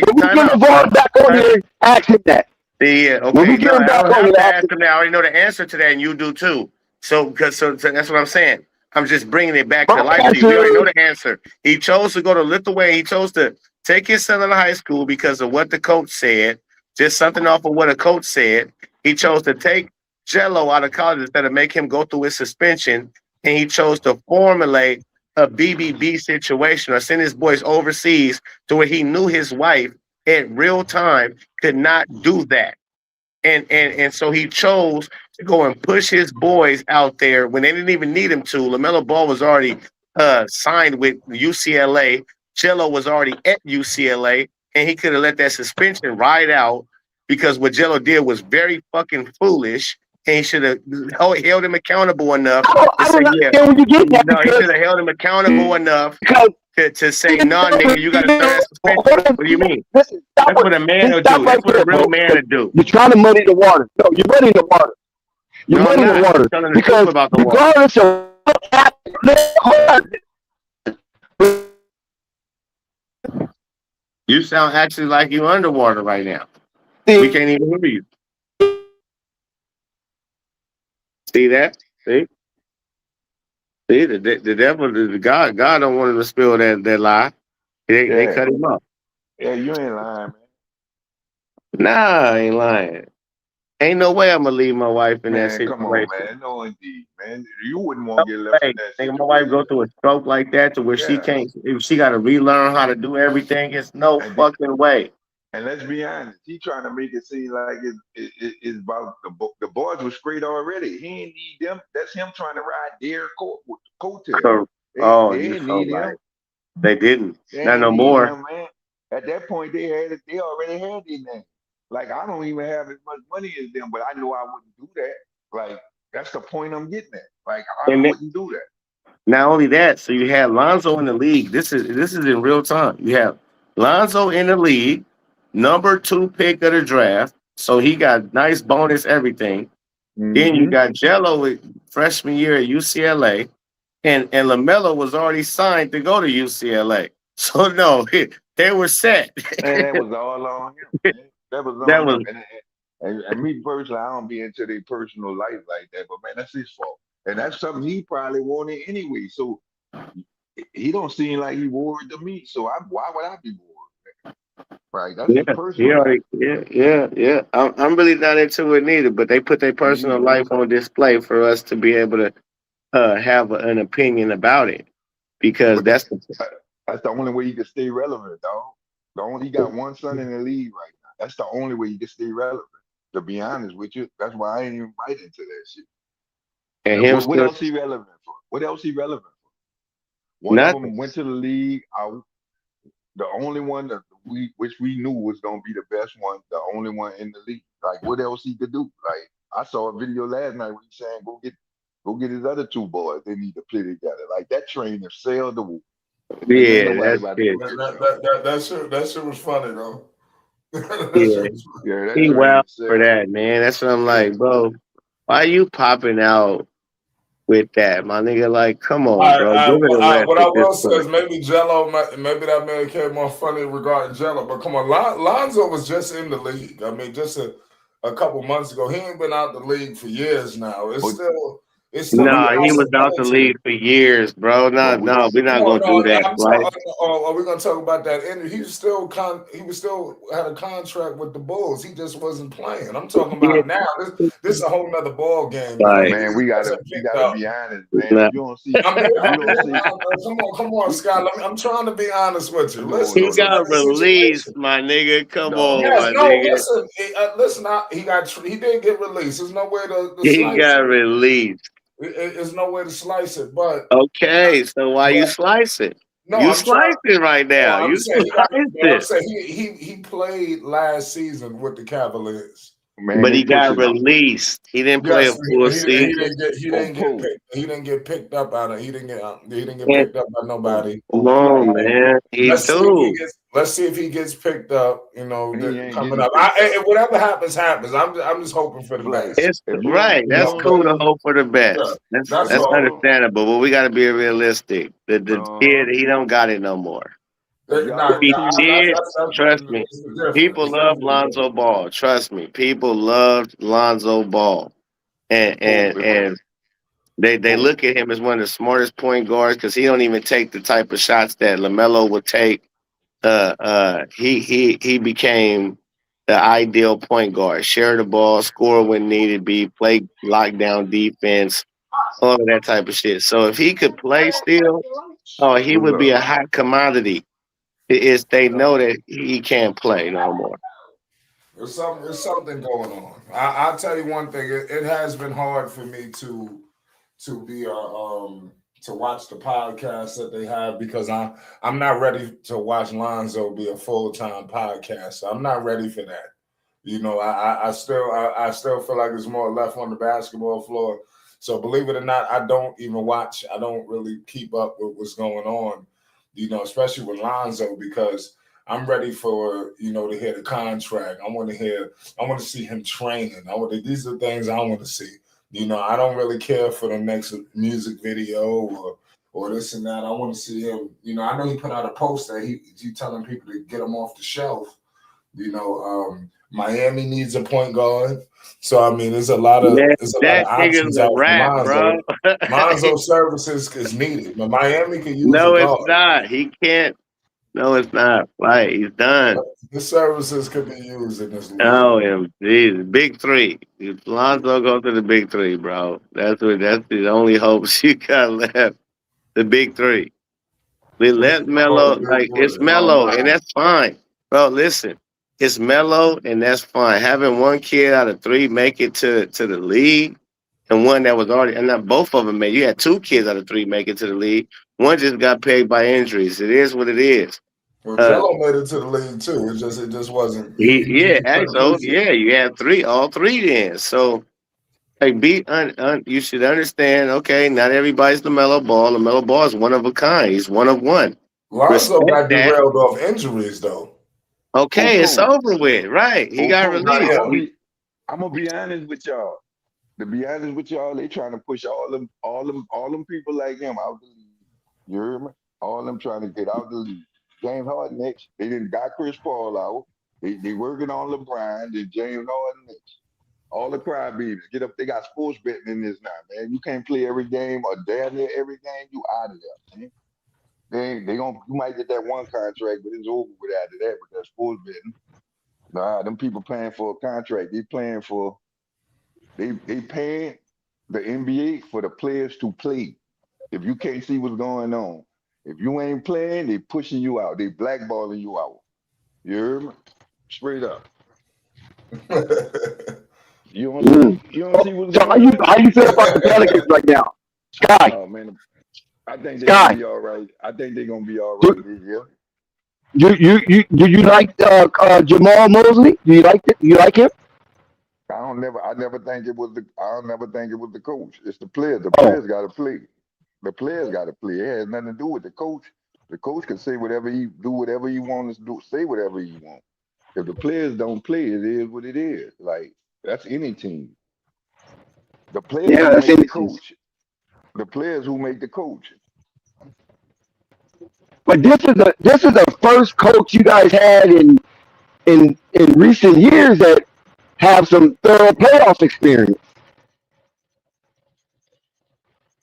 When we time get out. involved back on Time here, ask him that. Yeah, When we okay. get No, him I back don't on have here, to ask ask him. him that. I already know the answer to that, and you do too. So that's what I'm saying. I'm just bringing it back My to life to you. answer We already know is the answer. He chose to go to Lithuania. He chose to take his son out of high school because of what the coach said. Just something off of what a coach said. He chose to take Jello out of college instead of make him go through his suspension, and he chose to formulate a BBB situation or send his boys overseas to where he knew his wife in real time could not do that and so he chose to go and push his boys out there when they didn't even need him to. LaMelo Ball was already signed with UCLA. Jello was already at UCLA, and he could have let that suspension ride out because what Jello did was very fucking foolish. And he should have held him accountable enough to I say, don't yeah, understand where you get that no, he should have held him accountable enough because to say, no, nigga, you got to serve that suspension. hold on, What do you mean? listen, That's what a man will stop do. right That's what a there, real bro. man will do. You're trying to muddy the water. No, you're muddying the water. You're No, I'm muddying the not. I'm water telling the truth because about the water. regardless of what happened, You sound actually like you underwater right now. We can't even hear you. See that? See? See, the devil, God don't want him to spill that lie. They Yeah, cut him off. yeah, you ain't lying, man. Nah, I ain't lying. Ain't no way I'm gonna leave my wife in that Man, come on, situation. man. No, indeed, man. You wouldn't No want to get left in way. that Nigga, my wife situation. go through a stroke like that to where she Yeah, can't, if she got to relearn how to do everything. It's no and the, fucking way. and let's be honest, he trying to make it seem like it's about the boys were straight already. He ain't need them. That's him trying to ride their coattail. Oh, They you ain't so need right. him. They didn't. They Not ain't no need more. him, man. At that point, they had it. They already had their name. Like I don't even have as much money as them, but I know I wouldn't do that. Like that's the point I'm getting at. Like I And wouldn't do that. not only that, so you have Lonzo in the league. This is in real time. You have Lonzo in the league, number 2 pick of the draft. So he got nice bonus everything. Then you Mm-hmm. got Jello with freshman year at UCLA, and Lamelo was already signed to go to UCLA. So no, they were set. And that was all on him, man. That was That on was him. And me personally, I don't be into their personal life like that. But man, that's his fault. And that's something he probably wanted anyway. So he don't seem like he worried to me. So why would I be worried? Right? That's yeah, his personal life. yeah. I'm really not into it neither. But they put their personal Mm-hmm. life on display for us to be able to have an opinion about it because But that, that's the that's the only way he can stay relevant, dog. The only he got one son in the league right now. That's the only way he can stay relevant. To be honest with you, that's why I ain't even bite into that shit. and And him what still else he relevant for? What else he relevant for? One of nothing. them went to the league out. The only one that which we knew was gonna be the best one, the only one in the league. Like what else he could do? Like I saw a video last night when he's saying go get his other 2 boys. They need to play together. Like that train has sailed the water. Ain't Yeah, nobody that's about to it. go get them. That shit was funny though. That Yeah, shit was funny. Yeah, that he train wild has for sailed. that, man. That's what I'm Yeah, like, bro. Why you popping out with that, my nigga? Like, come on, bro. Give it a rest What I at this will say point. is maybe maybe that man came more funny regarding Jello. But come on, Lonzo was just in the league. I mean, just a couple months ago. He ain't been out the league for years now. but It's but still a we Nah, he was out the possibility. league for years, bro. but No, we no, we're not No, gonna do no, that, I'm right? talking. Are we gonna talk about that? And he was still had a contract with the Bulls. He just wasn't playing. I'm talking Yeah, about now. This is a whole nother ball game, man. like, man, He wasn't we picked gotta up. be honest, man. nah. If you don't see, Come on, we Scott. I'm trying to be honest with you. no Listen, He no this is no got like a released, situation. my nigga. Come no. on, Yes, my no. nigga. Listen. He did get released. There's no way to He slice got it. released. There's no way to slice it. But Okay, so why you but slice it? no, You I'm trying. slice it right No, now. I'm You saying sliced it. he played last season with the Cavaliers. Man, But they he got pushing them. released. He didn't play a Yes, full season. On who? he didn't get picked up out of he didn't get And picked up by On nobody. come on on, flag. man. He do. Let's see if he gets picked up. He ain't Coming getting up. picked up. Whatever happens, happens. I'm just hoping for the Flight. best. It's If right. you That's don't But cool to see hope for the yeah, best. if that's That's you all. don't understandable, but we got to be realistic. The uh kid, he don't got it no more. if y'all Nah, don't He see did. Trust me. that's the difference. People It's love definitely Lonzo different. Ball. Trust me. People loved Lonzo Ball, and who and and they who look at him as one of the smartest point guards because he don't even take the type of shots that Lamelo would take. He became the ideal point guard. Share the ball, score when needed be, play lockdown defense, all of that type of shit. So if he could play still, oh, he what's would be up? a hot commodity. It's they know that he can't play no more. There's something going on. I'll tell you one thing. It has been hard for me to be to watch the podcast that they have because I'm not ready to watch Lonzo be a full time podcaster. I'm not ready for that. You know, I still feel like there's more left on the basketball floor. So believe it or not, I don't even watch. I don't really keep up with what's going on. You know, especially with Lonzo because I'm ready for to hear the contract. I want to hear. I want to see him training. These are things I want to see. You know, I don't really care for the next music video or this and that. I want to see him. You know, I know he put out a post that he telling people to get him off the shelf. Miami needs a point guard. So I mean, Man, there's a lot of that nigga's options a out for rap, bro. Lonzo. Lonzo services is needed, but Miami can use a No, it's guard. not. He can't. No, it's not. Like he's done. The services could be used in this league. Oh, him, Jesus, big three. If Lonzo go to the big three, bro. That's the only hopes you got left. The big three. We What's let oh, Melo the big like it's three. Oh Melo, and wow. that's fine, bro. Listen, it's Melo, and that's fine. Having one kid out of three make it to the league, and one that was already, and not both of them made. You had two kids out of three make it to the league. One just got pegged by injuries. It is what it is. Well, Uh, Jello made it to the league too. It just wasn't. yeah, He couldn't so use it. yeah, you have three, all three then. So like, you should understand. Okay, not everybody's Lamelo Ball. Lamelo Ball is one of a kind. He's one of one. Lonzo Respect got that. derailed off injuries though. Who Okay, it's coach? over with. Right. He Who got coach? Not released. him. I'm gonna be honest with y'all. To be honest with y'all, they trying to push all them people like him out the league. You hear me? All them trying to get out the league. James Harden next. They didn't got Chris Paul out. They working on LeBron. Then James Harden next. All the crybabies get up. They got sports betting in this now, man. You can't play every game or damn near every game. You out of there, man. They gonna you might get that one contract, but it's over with after that because sports betting. Nah, them people paying for a contract. They paying the NBA for the players to play. If you can't see what's going on, if you ain't playing, they pushing you out. They blackballing you out. You hear me? Straight up. You don't see Mm. you don't see what's So going on? how you feel about the Pelicans right now? Sky, Oh man, I think they're gonna Sky. be all right. I think they're gonna be all right Do, this year. do you like Jamal Mosley? Do you like it? You like him? I never think it was I don't never think it was the coach. It's the players. The Oh, players gotta play. The players gotta play. It has nothing to do with the coach. The coach can say whatever he do, whatever he wants to do, say whatever he wants. If the players don't play, it is what it is. Like that's any team. The players yeah, who that's make the interesting. coach. The players who make the coach. But this is the first coach you guys had in recent years that have some thorough playoff experience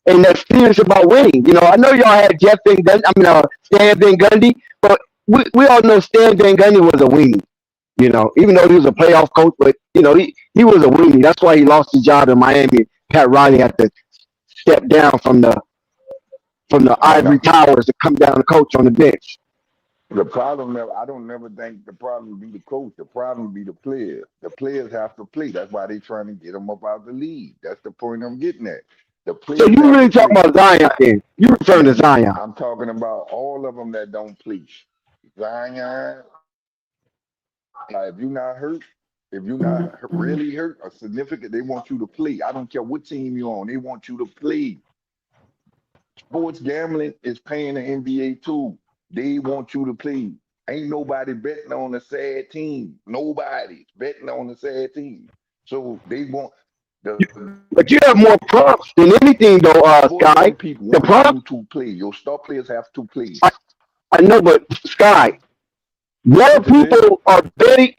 and that's serious about winning. You know, I know y'all had Jeff Van Gundy, Stan Van Gundy, but we all know Stan Van Gundy was a weenie. You know, even though he was a playoff coach, but he was a weenie. That's why he lost his job in Miami. Pat Riley had to step down from the Man, ivory towers to come down and coach on the bench. the problem never I don't never think the problem be the coach. The problem be the players. The players have to play. That's why they trying to get them up out the league. That's the point I'm getting at. The So players you have really to talking play. about Zion then? You referring to Man, Zion? I'm talking about all of them that don't play. Zion, if you're not hurt, if you're not really hurt or significant, they want you to play. I don't care what team you're on. They want you to play. Sports gambling is paying the NBA too. They want you to play. Ain't nobody betting on a sad team. Nobody's betting on a sad team. So they want the But you have more prompts than anything, though, sports Sky. betting people The want prompts, you to play. Your star players have to play. I, I know, but Sky, more What you say? people are betting.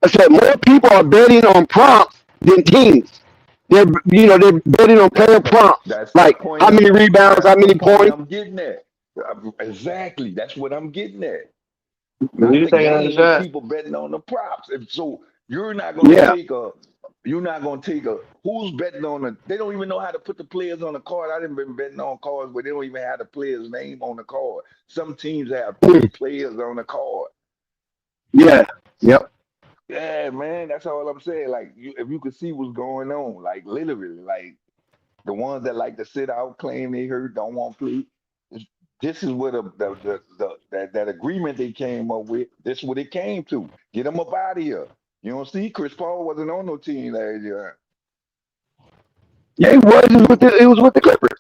I said more people are betting on prompts than teams. They're betting on That's player the prompts, that's the like point how of many rebounds, how that's the many point points. I'm getting at. Exactly. That's what I'm getting at. Not You the taking a game, but shot? people betting on the props. And so Yeah, you're not gonna take a who's betting on the they don't even know how to put the players on the card. I didn't been betting on cards where they don't even have the player's name on the card. Some teams have three mm, players on the card. yeah, yep. Yeah, man, that's all I'm saying. Like, if you could see what's going on, like literally, like the ones that like to sit out, claim they hurt, don't want to play. is- This is what that agreement they came up with. This is what it came to. Get them up out of here. You don't see, Chris Paul wasn't on no team last year, Yeah, he was. It was with the Clippers.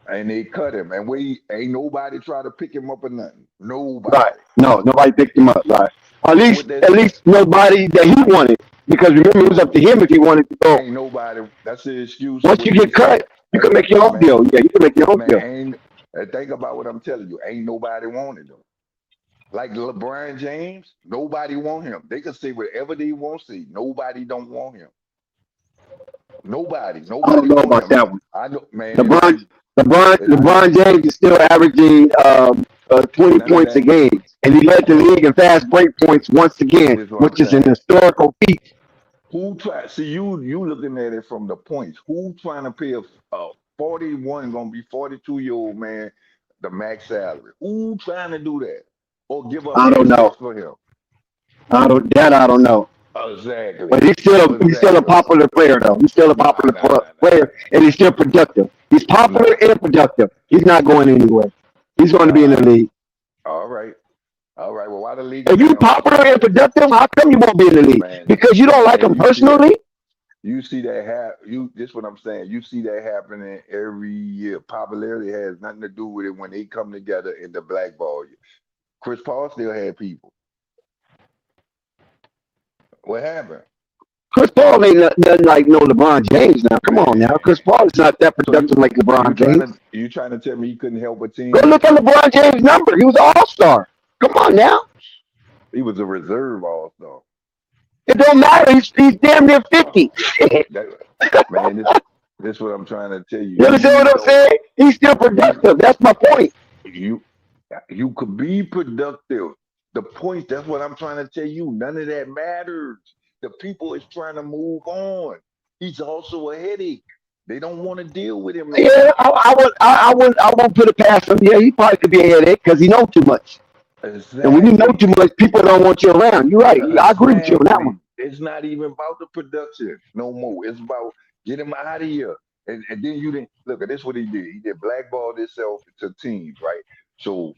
and they cut him. And we ain't nobody try to pick him up or nothing. Right. Nobody. No, nobody picked him up. Right. What At that least nobody that he wanted. Because remember, it was up to him if he wanted to go. ain't nobody. That's the excuse of Once you what they get say. cut, you can make your own Man, deal. Yeah, you can make your own man, deal. think about what I'm telling you. Ain't nobody wanted him. Like LeBron James, nobody want him. They can say whatever they want to say. Nobody don't want him. Nobody, I don't nobody know want about him. that one. I know, man. It LeBron, ain't. I know LeBron James is still averaging 20 none of points a that. game, and he led the Bro, league in fast break points once again, this is what I'm which is an saying. historical feat. Who try? See, you looking at it from the points. Who trying to pay a 41 gonna be 42-year-old man the max salary? Who trying to do that or give up I don't know. assets for him? I don't know. Exactly. But he's still a Exactly. popular player though. He's still a Nah, popular nah, nah, player, and he's still productive. He's nah, popular nah, and productive. He's not going anywhere. He's going to be in the nah. league. All right. All right. Well, why the league is If you saying, popular and productive, how come you won't be in the league? man, Because you don't like man, him personally? you see that this what I'm saying. You see that happening every year. Popularity has nothing to do with it when they come together in the blackball. Chris Paul still had people. What happened? Chris Paul ain't nothing like no LeBron James now. Come on now. Man. Chris Paul is not that So productive like LeBron James. you trying to tell me he couldn't help a Go team? look at LeBron James' number. He was an all-star. Come on now. He was a reserve all-star. It don't matter. He's damn near 50. That man, this what I'm trying to tell you. You understand what I'm saying? He's still You productive. That's my point. you you could be productive. The point, that's what I'm trying to tell you. None of that matters. The people is trying to move on. He's also a headache. They don't want to deal with him no Yeah, more. I won't put it past him. Yeah, he probably could be a headache because he knows too much. And when you know too Exactly. much, people don't want you around. You're right. I agree with you on that one. Exactly. It's not even about the production no more. It's about get him out of here. And then you didn't look at this what he did. He did blackball himself to teams, right? So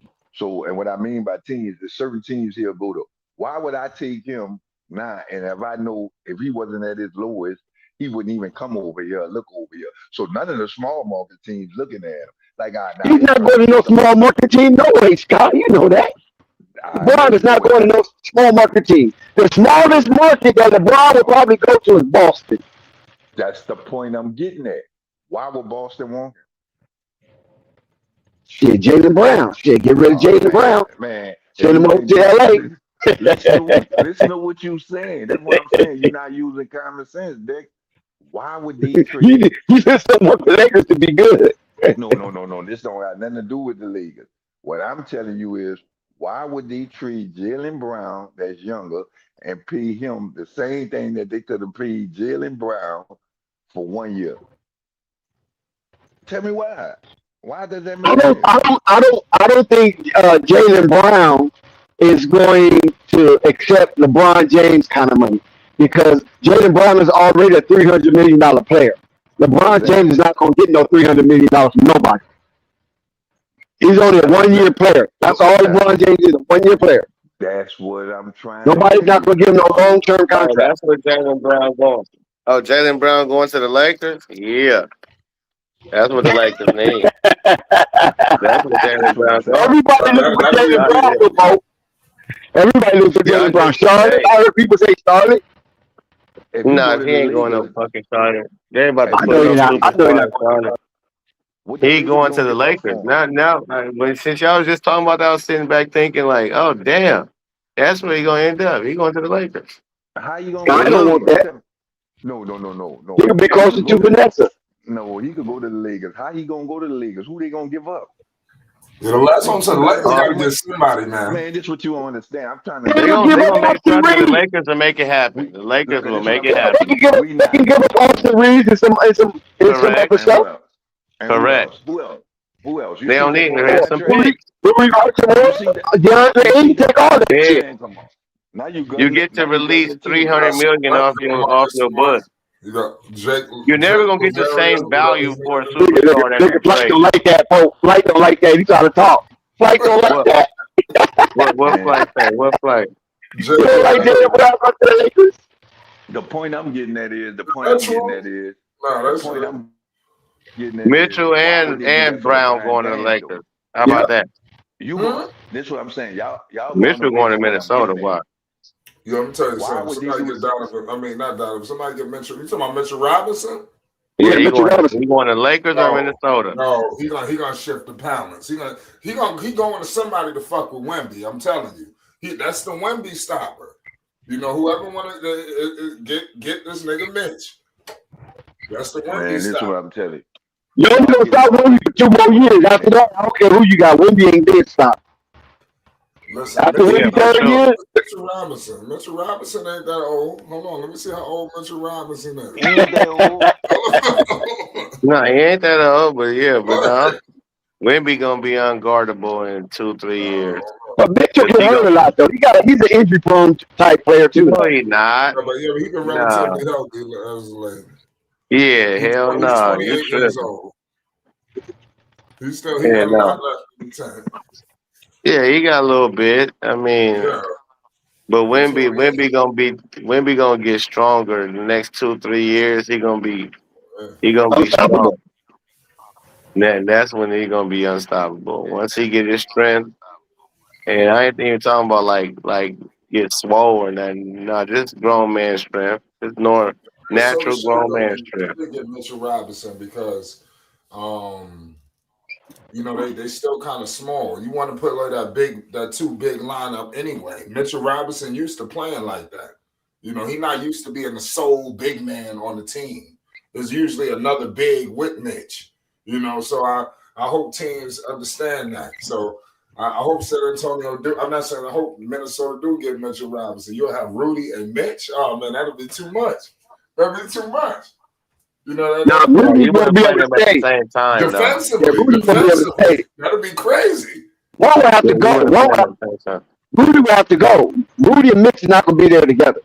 and what I mean by teams is certain teams he'll go to. Why would I take him now? And if I know if he wasn't at his lowest, he wouldn't even come over here, look over here. So none of the small market teams looking at him. Like now He's he not come going to no get some small market team, no way, Scott. You know that. I LeBron know is you not know it. going to no small market team. The smallest market that LeBron will probably go to is Boston. That's the point I'm getting at. Why would Boston want him? Shit, Jalen Brown. Shit, get rid of Oh Jalen man, Brown. man. If Send him you over ain't to LA. listen to what you saying. That's what I'm saying. You're not using common sense, Dick. Why would they you, trade? you just don't want the Lakers to be good. No. This don't have nothing to do with the Lakers. What I'm telling you is, why would they trade Jalen Brown, that's younger, and pay him the same thing that they could have paid Jalen Brown for 1 year? Tell me why. Why does that I make don't, sense? I don't, I don't, I don't think Jalen Brown is going to accept LeBron James kind of money because Jalen Brown is already a $300 million player. LeBron James is Exactly. not going to get no $300 million from nobody. He's only a That's 1 year player. That's all that's LeBron James is, a 1 year player. That's what I'm trying to Nobody's tell not you. going to give him no long term Oh, contract. that's what Jalen Brown going. Oh, Jalen Brown going to the Lakers? Yeah, that's what the Lakers need. That's what That's Jalen what I'm Brown saying. going. Everybody looking for That's what Jalen he Uh, Brown did. to vote. Everybody looking for y'all Jalen Brown. just Charlotte, hey, I heard people say Charlotte. If he go nah, to he the ain't going no Lakers, fucking starter. They ain't about to if I he put know go no you're to the not. I know you're Lakers, superstar not in going to starter. Charlotte. what the He Lakers going to gonna the give up Lakers. for him? But since y'all was just talking about that, I was sitting back thinking like, oh damn, that's where he gonna end up. He going to the Lakers How you gonna go I with to the don't want Luka. Lakers? that. Tell me. No. He could be He closer could go to to Vanessa. no. He could go to the Lakers. How he gonna go to the Lakers? Who they gonna give up? Yeah, the last one to the You got to Lakers make got your to get money, somebody, man. man. This what you don't understand. I'm trying to They They tell could gonna you. give they up gonna make Austin sure that the Reeves. Lakers will make it happen. We The Lakers look at will this. What make I'm it Yeah, saying. happen. they can give up Austin Reeves and some Correct. other And who stuff. else? And who Correct. else? Who else? Who else? You They see don't that need boy there's some contract? Louis picks. Louis You Archibald, see that? DeAndre You Ayton, see that? take all that Big shit. Man, come on. Now you You guzzling. get to Now you release guzzling three too. hundred That's million money. off It's your money. book. You got You're Jake never gonna get the Lavarius, same whatever value his for a name is. superstar that you Flight trade. don't like that, Pope. Flight don't like that. He trying to talk. Flight don't like What that. what Man, flight say? What flight? Jake He don't like that. Lavarius. What I to the Lakers? the point I'm getting at is That's true. No, the that's point true. I'm getting at is Mitchell why would they do that and for Brown LeBron going to the James though? Lakers. How Yeah. about that? You go. Hmm? This what I'm saying. Y'all going Mitchell away going to from what I'm Minnesota. getting at. Why? Yo, let me tell you Why something. would they Somebody do? get Donovan. I mean, not Donovan. Somebody get Mitchell. You talking about Mitchell Robinson? Yeah, Yeah, Mitchell Robinson. he going to Lakers or No, Minnesota? no. He gonna shift the balance. He going to somebody to fuck with Wemby. I'm telling you. That's the Wemby stopper. You know, whoever want to get this nigga Mitch. That's the Wemby Man, this is what stopper. I'm telling you. You only Y'all gonna getting stop y'all Wemby for 2 more years. After that, I don't care who you got. Wemby ain't dead stop. Listen, After Mitchell, Yeah, Wemby for third sure. year, Mitchell Robinson. Mitchell Robinson ain't that old. Hold on, let me see how old Mitchell Robinson is. He ain't that old. No, he ain't that old, but yeah, but no, What? Wemby gonna be unguardable in 2-3 years. but Mitchell Cause get he hurt gonna a lot though. He's an injury prone type player too. no, he not. No, but yeah, he been Nah, relatively healthy as of late. yeah, hell He's no, you 28 years tripping? old. He Yeah, got a lot no, left in the tank. yeah, he got a little bit. I mean, Yeah, but he's 28. Wemby gonna get stronger in the next 2-3 years. Yeah. He gonna be strong. Unstoppable. Then that's when he gonna be unstoppable. Once he get his strength, and I ain't even talking about like get swole or nothing. No, just grown man strength. Just So the natural shit grown though, man you strength. should get Mitchell Robinson because um you know, they still kind of small. You want to put like that two big lineup anyway. Mitchell Robinson used to playing like that. You know, he not used to being the sole big man on the team. There's usually another big with Mitch. You know, so I hope teams understand that. So I hope San Antonio do. I'm not saying I hope Minnesota do get Mitchell Robinson. You'll have Rudy and Mitch. Oh man, that'll be too much. That'll be too much. You know Now that No, Rudy you won't wouldn't be play able to them at the stay. same time though. Yeah, Rudy won't be able to defensively, stay. that'll be crazy. One will have Yeah, to you go. wouldn't play them at the same time. Rudy will have to go. Rudy and Mitch is not gonna be there together.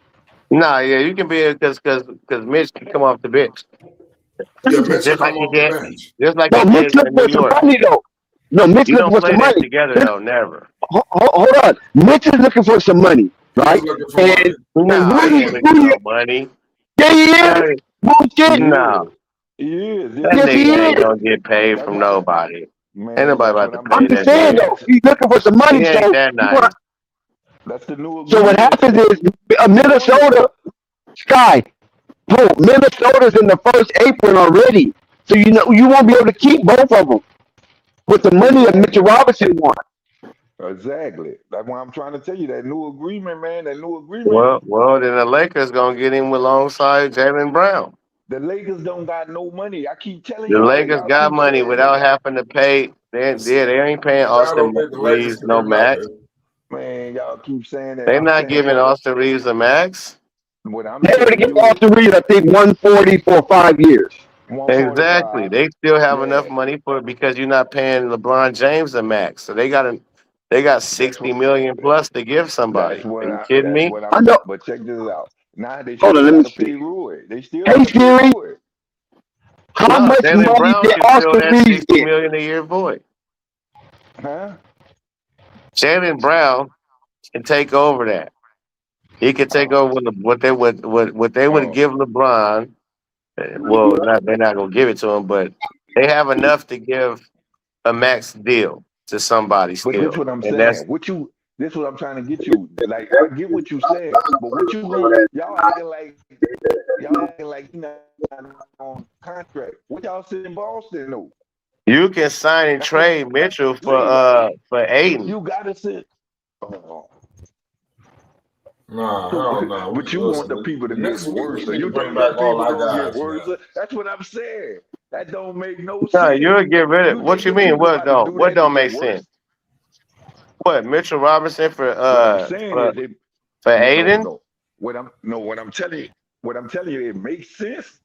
Nah, yeah, you can be because Mitch can come off the bench Yeah, Mitch will just like come he off the did, bench. just like No, he Mitch did looking in New for some York. money though. No, Mitch You looking don't for play some them money. together though, never. Hold on. Mitch is looking for some money, He is right? looking for money. And Nah, he ain't looking for Rudy, no money. yeah, he That is. ain't, Bullshit. He is. no, He is. that Yes, Yes, he he nigga is. ain't is. gonna get paid That's from what. nobody. Ain't Man, nobody that's about what to I'm. pay I'm just that saying nigga. though, he's looking for some He money. ain't that nice. That's the new So what agreement. happens is Go ahead. Minnesota, Sky, bro, Minnesota's in the first apron already. So you won't be able to keep both of them with the money that Mitchell Exactly. Robinson wants. Exactly. That's why I'm trying to tell you that new agreement, man. That new agreement. Well, then the Lakers gonna get him alongside Jalen Brown. The Lakers don't got no money. I keep telling The y'all that. Lakers Y'all got keep money saying it. without having to pay. They ain't paying See, I Austin don't think the Lakers Reeves can no do max. nothing. Man, y'all keep saying that. They I'm not saying giving what Austin Reeves a max. what I'm They able to telling give you is Austin Reeves, I think, 140 for 5 years. Exactly. 145. They still have enough Yeah. money for it because you're not paying LeBron James a max. So they got That's 60 what million plus to give somebody. Are you kidding that's me? what I I'm know. but check this out. Now they Hold still on, let me gotta see. pay Rui. They still Hey gotta pay Siri, Rui. how No, much Jalen money Brown did can fill Austin that Reeves 60 get? million a year void. Huh? Jalen Brown can take over that. He could take Oh, over what they would oh. give LeBron. Well, they're not gonna give it to him, but they have enough to give a max deal to somebody But this still, what I'm and that's saying. This what I'm trying to get you. Like I get what you saying, but what you gonna y'all acting like you not on contract. What y'all said in Boston though? you can sign and That's what I'm trade Mitchell saying. for Aiden. You gotta sit. Oh. Nah, So, hell no. but you want Listen, the people to the get Knicks, we worse. So need to you bring think back them all people our gonna get guys, worse? man. That's what I'm saying. That don't make no No, sense. you'll get rid of. You What think you them mean? people What about to don't? do What that to don't get make sense? worse? What Mitchell Robinson What I'm saying is they for no Aiden? no. What I'm telling you, it makes sense.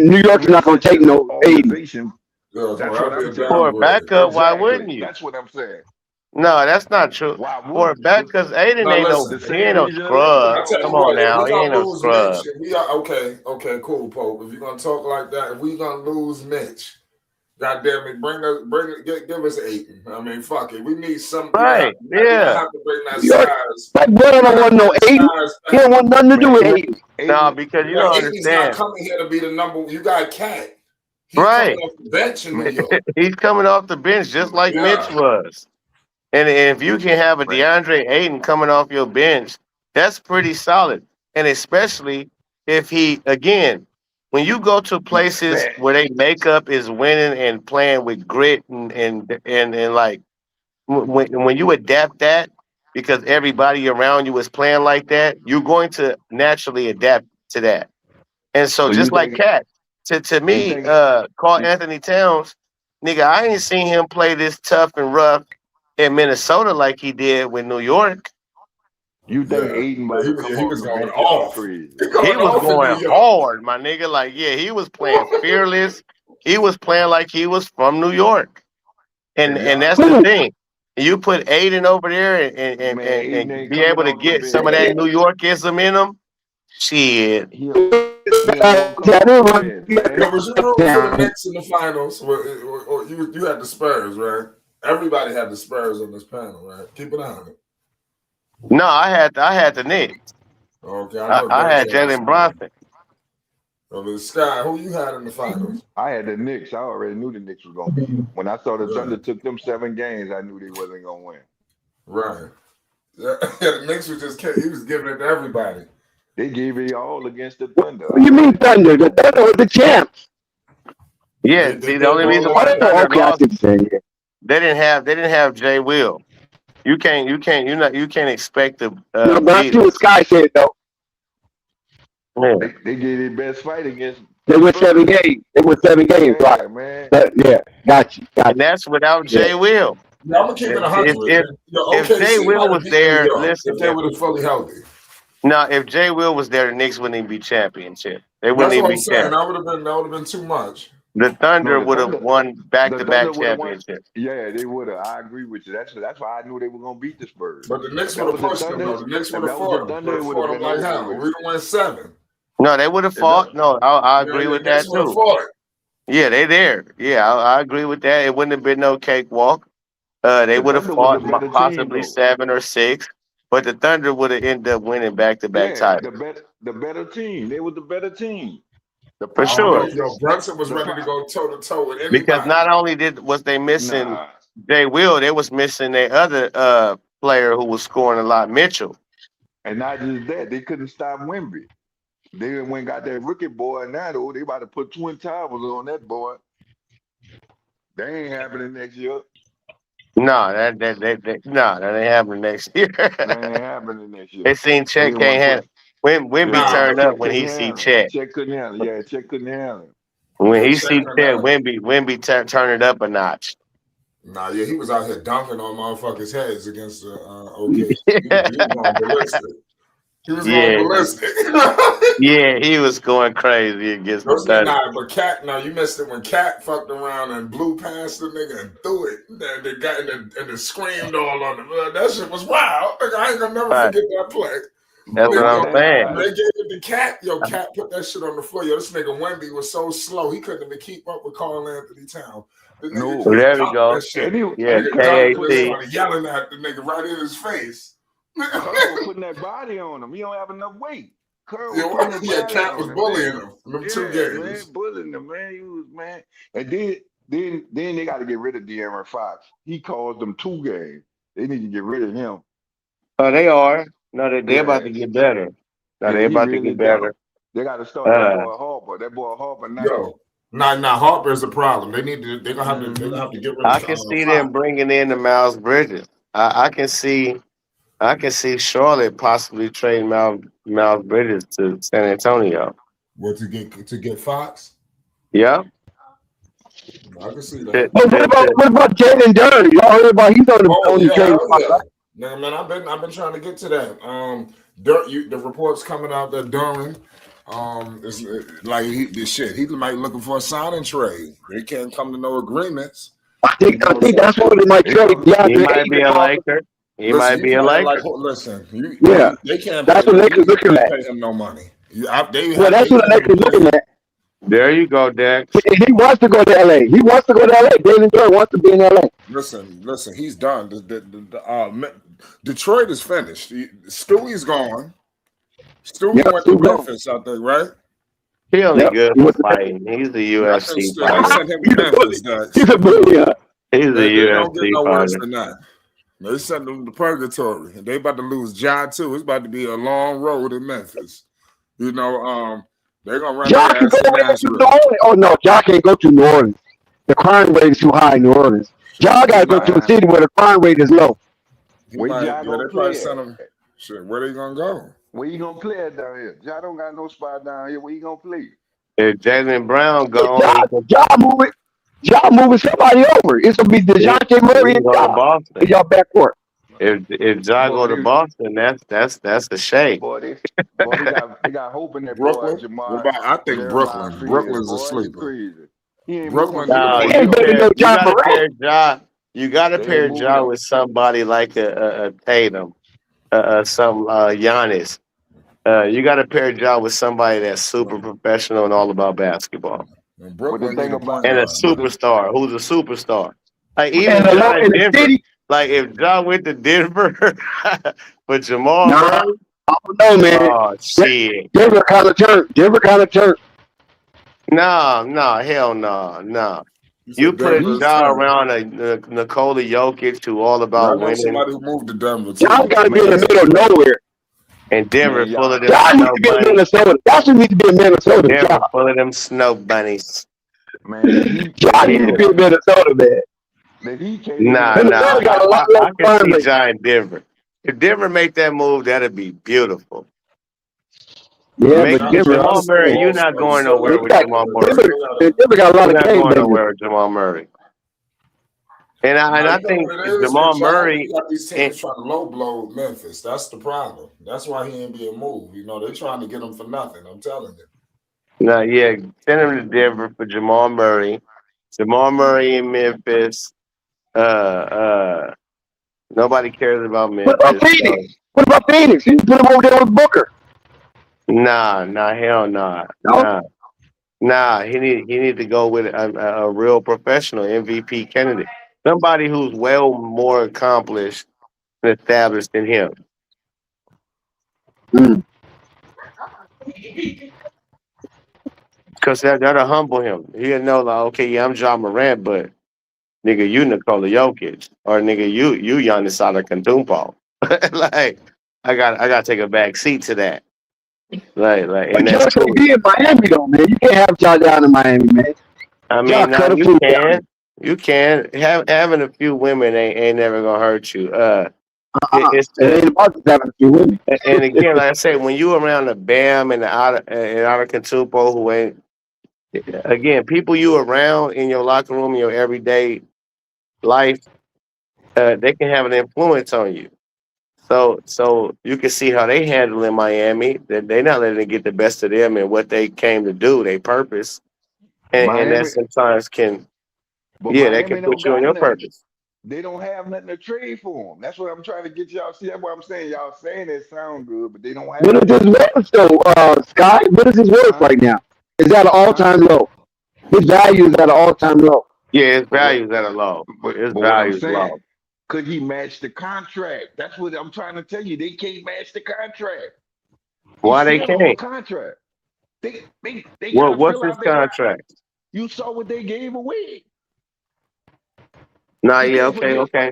New It York's not makes gonna sense take to the no 80. organization. Yeah, so That's what that'd be I'm a telling For a you. downgrade. backup, why Exactly. wouldn't you? That's what I'm saying. No, that's not true. Why For would back, because Aiden Now ain't the he ain't same no reason the scrub. I Lakers tell Come you on what, if now, we he ain't gonna no lose Mitch, scrub. if we are okay, cool, Pope. If you're gonna talk like that, if we gonna lose Mitch, goddamn it, give us Aiton. I mean, fuck it. We need some. Right? We gonna Yeah. have to bring that You already, size. that boy We don't gonna have want to no bring Aiden. He don't size. want nothing to do man, with Aiden. No, Aiden, because you Yeah, don't Aiton's not understand. coming here to be the number. You got Cat. He coming Right? off the bench in New man, York. He's coming off the bench just like Mitch Yeah, was. And if you can have a man, DeAndre Ayton coming off your bench, that's pretty solid. And especially if he, again, when you go to places man, where they makeup is winning and playing with grit and like when you adapt that because everybody around you is playing like that, you're going to naturally adapt to that. And so so just like Cat, to you me, think Carl Anthony Towns, nigga, I ain't seen him play this tough and rough in Minnesota like he did with New York. you think yeah. Aiden about to come He off was the going bench and be off. crazy? He He going was off in New going York. hard, my nigga. Like, yeah, he was playing fearless. He was playing like he was from New York. And And that's the Who? thing. You put Aiden over there man, Aiden and ain't be coming able to off the get some of bench. that New Yorkism in him. Shit. He ain't gonna come I off the didn't want bench, Yo, man. was you rooting for the Knicks in the finals? Or you had the Spurs, right? Everybody had the Spurs on this panel, right? Keep it on it. No, I had the Knicks. Okay, I know I Dennis had had the Jalen Spurs. Bronson. So the Sky, who you had in the finals? I had the Knicks. I already knew the Knicks was gonna beat them. When I saw the Thunder Right, took them 7 games, I knew they wasn't gonna win. right. Yeah, the Knicks was he was giving it to everybody. They gave it all against the Thunder. What do you mean Thunder? The Thunder was the champs. Yeah, They see, the did only ball reason like why the Oh, Thunder that. okay, I lost, see what you're saying. Yeah. they didn't have Jay Will. You can't expect to No, but I beat see them. what Sky said though. Yeah. They gave their best fight against They the went 7 Spurs. games. They went 7 games, right? Yeah, man. Yeah, got you, And got you. that's without Yeah. Jay Will. Yeah, I'm gonna keep it If 100. if Yo, if Jay OKC Will might have was beat New there, York listen, if they were fully healthy. now if Jay Will was there, the Knicks wouldn't even be championship. They wouldn't That's even what I'm be saying. champions. That would have been too much. The No, Thunder would have won back the to back Thunder would have won. championships. Yeah, they would have. I agree with you. That's why I knew they were gonna beat the Spurs. But the If Knicks would that have was the pushed them Thunder, though. The Knicks if would have that was the fought them. Thunder, Would it have would have fought them been like over hell. with. We done win 7. No, they would have If that, fought. No, I Yeah, agree the with Knicks that would have too. fought. Yeah, they there. Yeah, I agree with that. It wouldn't have been no cakewalk. They the would have Thunder was the fought better team possibly though. 7 or 6, but the Thunder would have ended up winning back to back Yeah, titles the better team. They were the better team. The for I don't problem sure. know. is Yo, Brunson was the ready to pro. go toe to toe with Because anybody. not only was they missing Nah, Jay Will, they was missing their other player who was scoring a lot, Mitchell. and not just that, they couldn't stop Wimby. They went and got that rookie boy now though. They about to put twin towers on that boy. They ain't happening next year. No, that ain't happening next year. They ain't happening next year. They seen They Chet didn't want can't to put. handle. Wimby Yeah, Nah, turned but up Chet when couldn't he see handle it. Chet. Chet couldn't handle it. Yeah, Chet couldn't handle it. When yeah, he check see her Chet, down. Wimby turn it up a notch. Nah, yeah, he was out here dunking on motherfuckers' heads against the OKC. He was going ballistic. He was going Yeah, ballistic. yeah, he was going crazy against the Those niggas, Thunder. nah, but Cat, now you missed it when Cat fucked around and blew past the nigga and threw it. And they got and they screamed all on him. That shit was wild. Like, I ain't gonna never Right. forget that play. That's But what Yo, I'm thank saying. when God. they gave it to Cat, Cat put that shit on the floor. Yo, this nigga Wemby was so slow he couldn't even keep up with Carl Anthony Town. The nigga No. Well, just there we dunked that go. shit. The Yeah, nigga dunked it Carl and KAT. started yelling at the nigga right in his face. was putting that body on him. He don't have enough weight. Carl was Yeah, putting that yeah, body Cat was on him, bullying man. him in them 2 Yeah, man, games. bullying him, man. He was man. And then they got to get rid of De'Aaron Fox. He caused them 2 games. They need to get rid of him. Oh, they are. No, they're about Yeah, to get better. No, yeah, they're he about to really get got them. better. They got to start that Uh, boy Harper. That boy Harper nice. Yo, nah, Harper's a problem. They're gonna have to Mm-hmm. get rid I of can see them Fox. bringing in the Miles Bridges. I can see Charlotte possibly trading Miles Bridges to San Antonio. What to get Fox? Yeah. I can see To, that. But to, to, what about Jalen Dunn? Y'all heard about he's Oh on the yeah, trade hell block, yeah. right? Nah, man, I've been trying to get to that. The reports coming out that Duran, is like the shit. He might looking for a signing trade. They can't come to no agreements. You I know, think that's what they might they trade come. He DeAndre might be Ayton a off. Laker. He Listen, might you be a playing like Laker. listen, Yeah, they can't pay that's what the Lakers Heat looking can't at. pay him no money. Well, They that's what the can't even Lakers pay looking him. at. There you go, Dex. He wants to go to LA. He wants to go to LA. Jalen Jordan wants to be in LA. Listen, he's done. Detroit is finished. Stewie's gone. Stewie Yep, went to Stu gone. Memphis, I think, right? He only Yep, good he for went to fighting. He's a I think UFC they fighter. sent him to He's a bully. Memphis. He's a bully. He's a They don't get UFC no worse fighter. than that. They sent him to purgatory, and they about to lose Ja too. It's about to be a long road in Memphis. They're gonna run Ja their can ass go in over there to New Nashville. Orleans. Oh no, Ja can't go to New Orleans. The crime rate is too high in New Orleans. Ja got He to go to a might. Man, city where the crime rate is low. He where might. Ja Yeah, gonna they probably play sent at? him. Shit, where they gonna go? Where you gonna play at down here? Ja don't got no spot down here. Where you gonna play? If Jalen Brown If gone, he can, Ja moving somebody over. It's gonna be he, DeJounte he Murray can and go to Ja in Boston. y'all backcourt. If Ja go Boy, to they Boston, that's a shame. boy they boy they got hope in that boy Brooklyn. What Jamar about? I think Jeremiah Brooklyn. Fields. Brooklyn's a Boy, you sleeper. crazy. He ain't moving Brooklyn to need the to No, He put. ain't better than no you John gotta Morant. pair Ja. You gotta They ain't pair moving Ja him. with somebody like a Tatum, some Giannis. You gotta pair Ja with somebody that's super professional and all about basketball. And But the Brooklyn need thing a about point And a guard. but the superstar who's a superstar. Like And even the Ja low in in the Denver. city. Like if Ja went to Denver for Jamal Nah, Murray, I don't know, man. oh shit. Denver kind of turned. Denver kind of turned. No, hell no, no. You You said put Denver he is Ja turning. around a Nikola Jokic who all Yeah, I about know winning, somebody who moved to Denver Y'all too. got to be in the man, middle of nowhere. and Denver man, full of y'all them Y'all need snow to be in bunnies. Minnesota. Y'all should need to be in Minnesota. Denver full of them snow bunnies. man, Y'all need to Yeah. be in Minnesota, man. the Heat can't even Nah, nah. Minnesota afford got a lot lower I can crime see rate. Ja in Denver. If Denver make that move, that'd be beautiful. Yeah, Make but Ja, Denver, Jamal Ja's Murray, understand. you're not he going still nowhere Denver got with got, Jamal he Murray. Denver, still got Denver got a lot You're of not game going bangers. nowhere with Jamal Murray. And Now I you know think what it is with Jamal Ja. Murray, You got these and, teams trying to low blow Memphis. That's the problem. That's why he ain't being moved. They're trying to get him for nothing. I'm telling you. no, yeah, send him to Denver for Jamal Murray. Jamal Murray in Memphis. Uh, nobody cares about What about Memphis. Phoenix? So What about Phoenix? You put him over there with Booker. hell No? nah. He need to go with a real professional MVP candidate, somebody who's well more accomplished and established than him. Mm. Because that'll humble him. He'll know, like, okay, yeah, I'm John Morant, but nigga, you Nikola Jokic, or nigga, you Giannis Antetokounmpo. Like, I got to take a back seat to that. Like, and But that's Ja can't cool. be in Miami, though, man. You can't have Ja down in Miami, man. I Ja mean, now cut a you fool down can, there. having a few women ain't never gonna hurt you. It's It ain't about just having a few women. and again, like I say, when you around the Bam and the Antetokounmpo, who ain't again people you around in your locker room, in your everyday life, they can have an influence on you. So you can see how they handle in Miami. That they're not letting it get the best of them and what they came to do, their purpose, and that Miami, sometimes can, but yeah, that can Miami put don't you on got your nothing. purpose. They don't have nothing to trade for him. That's what I'm trying to get y'all. See, that's what I'm saying. Y'all saying it sound good, but they don't What have is his nothing. worth, though, Sky? What is his worth Huh? right now? Is at an Huh? all-time low. His value is at an all-time low. Yeah, its But what? values at a low. Its But what I'm values saying, low. could he match the contract? That's what I'm trying to tell you. They can't match the contract. He's Why they still on can't? contract. They gotta What's fill his out their line. contract? You saw what they gave away. Nah, He yeah, came from okay, the okay.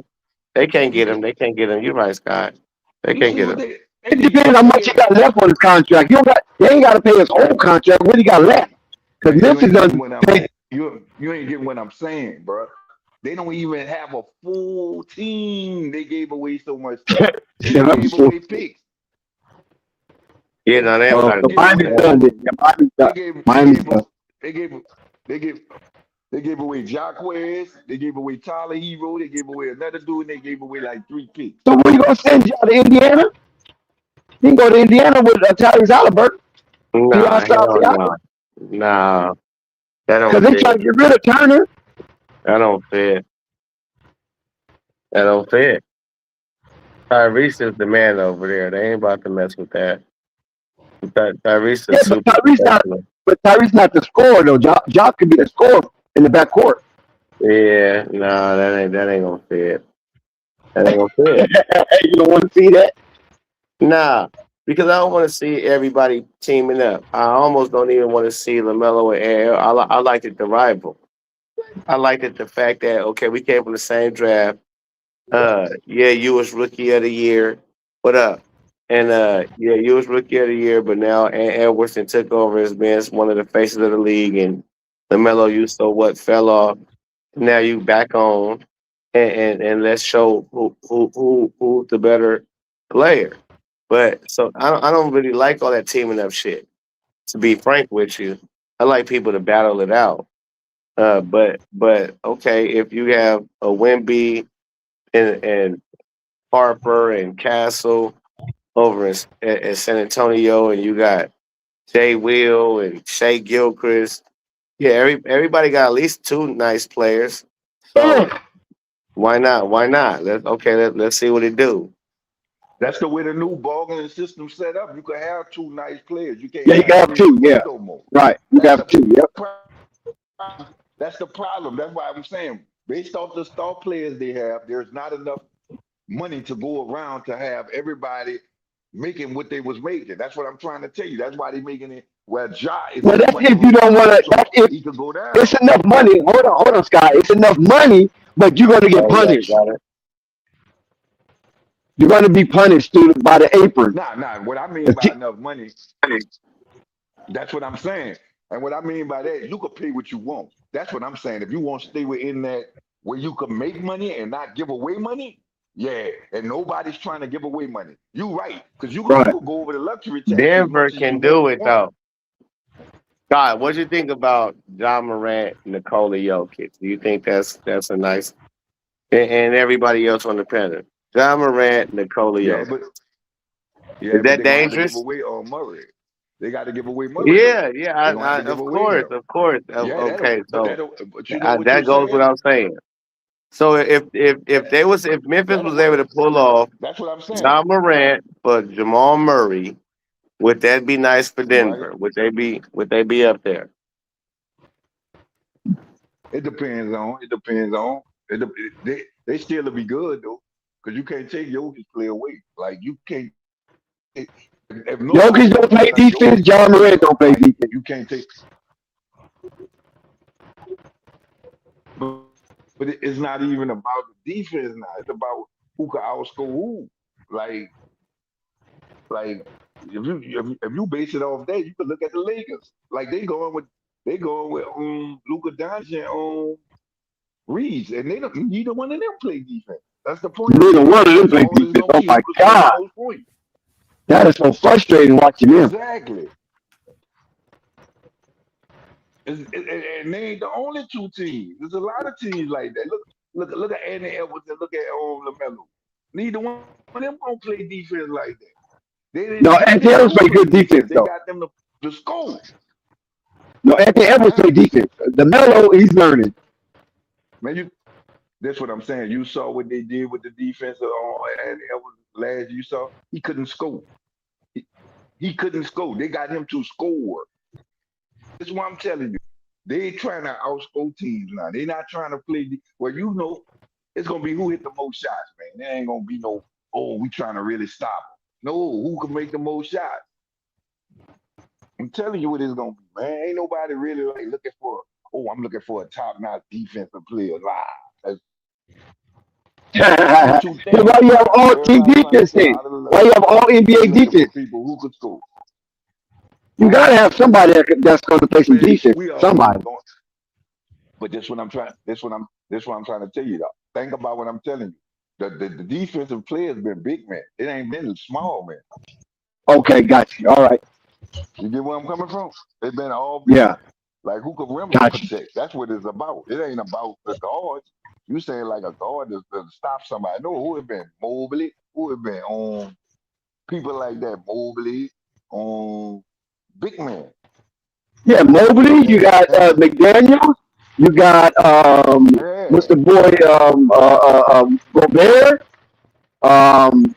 They can't he get him. came, They can't get him. You're right, Scott. They you can't see get what him. they It gave depends how they much he gave got left on his contract. They ain't got to pay his whole contract. What he got left? Because man, you Memphis ain't getting doesn't what pay. you ain't getting what I'm saying, bro. They don't even have a full team. They gave away so much stuff. And they gave away picks. Yeah, no, they don't Oh, got so enough. Miami's done. Then. Yeah, Miami's They done. gave they Miami's gave done. they gave they gave they gave away Jacquez, they gave away Tyler Hero, they gave away another dude, and they gave away like three picks. So where you gonna send y'all to Indiana? You can go to Indiana with Tyrese Halliburton. He Nah, outside hell Siakam no. Nah, that don't because they fit. trying to get rid of Turner. That don't fit. I don't fit. Tyrese is the man over there. They ain't about to mess with that. Tyrese is Yeah, but super professional. Tyrese not the scorer though. Jock could be the scorer in the backcourt. Yeah, nah, that ain't gonna fit. That ain't gonna fit. You don't want to see that. Nah, because I don't want to see everybody teaming up. I almost don't even want to see Lamelo and Air. I liked it the rival. I liked it the fact that okay, we came from the same draft. Yeah, you was rookie of the year. What up? And yeah, you was rookie of the year, but now Edwardson took over as being one of the faces of the league, and Lamelo, you so what fell off. Now you back on, and let's show who's the better player. But so I don't really like all that teaming up shit. To be frank with you, I like people to battle it out. But okay, if you have a Wimby and Harper and Castle over in San Antonio, and you got Jay Will and Shea Gilchrist. Yeah, everybody got at least two nice players. So Yeah, why not? Why not? Let's see what it do. That's the way the new bargaining system set up. You can have two nice players. You can't yeah, you have can have three two. Yeah, no more. right. You can That's have the two. Yep. that's the problem. That's why I'm saying, based off the star players they have, there's not enough money to go around to have everybody making what they was making. That's what I'm trying to tell you. That's why they making it where Ja is Well, too that's much of if a you don't want problem, to. so That's if he could go down. it's enough money. Hold on, Scott. It's enough money, but you're going to get Oh yeah, punished. got it. You're going to be punished by the apron. Nah. What I mean The by t- enough money, that's what I'm saying. And what I mean by that, you could pay what you want. That's what I'm saying. If you want to stay within that where you can make money and not give away money, yeah. And nobody's trying to give away money. You right, because you right. could go over the luxury tax as Denver much as you can do it want. though. God, what you think about John Morant, Nikola Jokic? Do you think that's a nice and everybody else on the panel? John Morant, Nikola Yeah, Jokic. but Is yeah, but that they're gonna have to give dangerous? away Murray. They got to give away Murray though. Yeah, yeah. They're gonna have to give Of away course, him. of course. Yeah, that'll. Okay, But so that'll. But you know what that you're goes saying? without saying. So That if Memphis that'll was able work. to pull off That's what I'm saying. John Morant for Jamal Murray, would that be nice for Right? Denver? Would they be up there? It depends on. It depends on. They still will be good though, because you can't take Jokic play away. Like you can't. If nobody Jokic gonna don't play touch defense. Jokic, John Morant don't play like defense. you can't take. But, but it's not even about the defense now. It's about who can outscore who. Like like if you base it off that, you could look at the Lakers. Like they going with Luka Doncic and Reeves, and they don't neither one of them play defense. That's the point I'm Neither making. one of them So play all it's defense. gonna Oh be my who can score the God, most points. that is so frustrating watching them. Exactly. And they ain't the only two teams. There's a lot of teams like that. Look at Andy Edwards and look at Lamelo. Neither one of them gonna play defense like that. They No, didn't get Anthony them Edwards to play play good defense defense. They though. got them to score. No, Anthony Edwards Huh? play defense. The Melo, he's learning. Man, that's what I'm saying. You saw what they did with the defense and Edwards last you saw. He couldn't score. He, he couldn't score. They got him to score. That's what I'm telling you. They trying to outscore teams now. They not trying to play. Well, it's gonna be who hit the most shots, man. There ain't gonna be no. Oh, we trying to really stop 'em. No, who can make the most shots? I'm telling you what it's gonna be, man. Ain't nobody really like looking for. Oh, I'm looking for a top-notch defensive player. That's what you Then think. why you have all team Everybody trying to defense stay then? out of the Why you have all they NBA looking for defense? people who could score. You Huh? gotta have somebody that's going to play some Man, defense. we always Somebody. going. But that's what I'm trying. That's what I'm trying to tell you. Though. Think about what I'm telling you. The defensive players been big man. It ain't been small man. Okay, got you. All right. You get where I'm coming from? It's been all big Yeah, man. Like who could rim got you. protect? That's what it's about. It ain't about the guards. You saying like a guard to stop somebody? No, who it been? Mobley. Who it been? On people like that. Mobley. On big man. Yeah, Mobley. You got And McDaniel. You got yeah, what's the Yeah. boy Gobert. Um,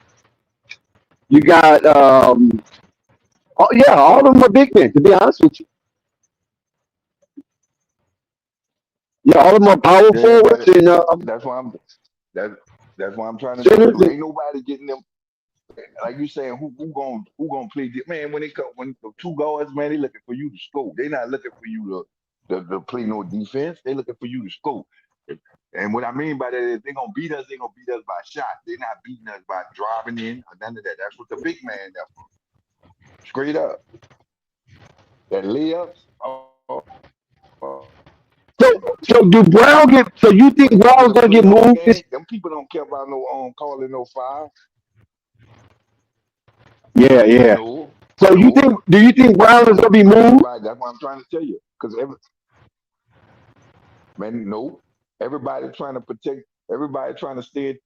you got oh, yeah, all of them are big men. To be honest with you, yeah, all of them are power Yeah, forwards everybody. and That's why I'm. That, that's what I'm trying to tell centers. you. Ain't nobody getting them. Like you saying, who gonna play? Man, when they come, when the two guards, man, they looking for you to score. They not looking for you to play no defense. They looking for you to score. And what I mean by that is they gonna beat us. They gonna beat us by shot. They're not beating us by driving in or none of that. That's what the big man there for. Straight up. That layups. So do Brown get? So you think When you in Brown's a gonna get playoff moved? game, them people don't care about no calling no foul. Yeah, yeah. No, So you no. think? Do you think Brown is gonna be moved? Everybody. That's what I'm trying to tell you. Because man, no. Everybody trying to protect. Everybody trying to stay,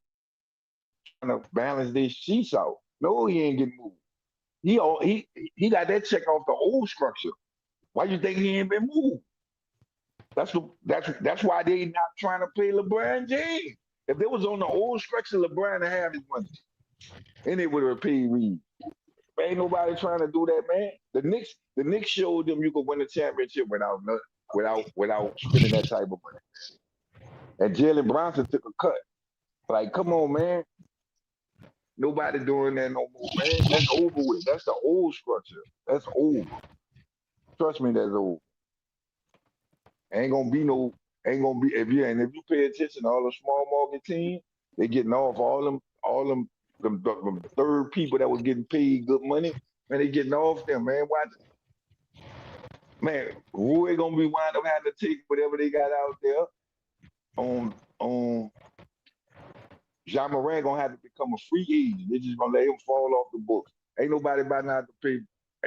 trying to balance their sheets out. No, he ain't getting moved. He got that check off the old structure. Why you think he ain't been moved? That's why they not trying to play LeBron James. If they was on the old structure, LeBron would have his money, and they would have paid Reed. Ain't nobody trying to do that, man. The Knicks showed them you could win a championship without spending that type of money. And Jalen Brunson took a cut. Like, come on, man. Nobody doing that no more, man. That's over with. That's the old structure. That's over. Trust me, that's over. Ain't gonna be no. Ain't gonna be if you pay attention to all the small market teams, they getting off all them third people that was getting paid good money. Man, they getting off them, man. Why, man? Rui gonna be wind up having to take whatever they got out there on John Moran gonna have to become a free agent. They're just gonna let him fall off the books. Ain't nobody about not to pay,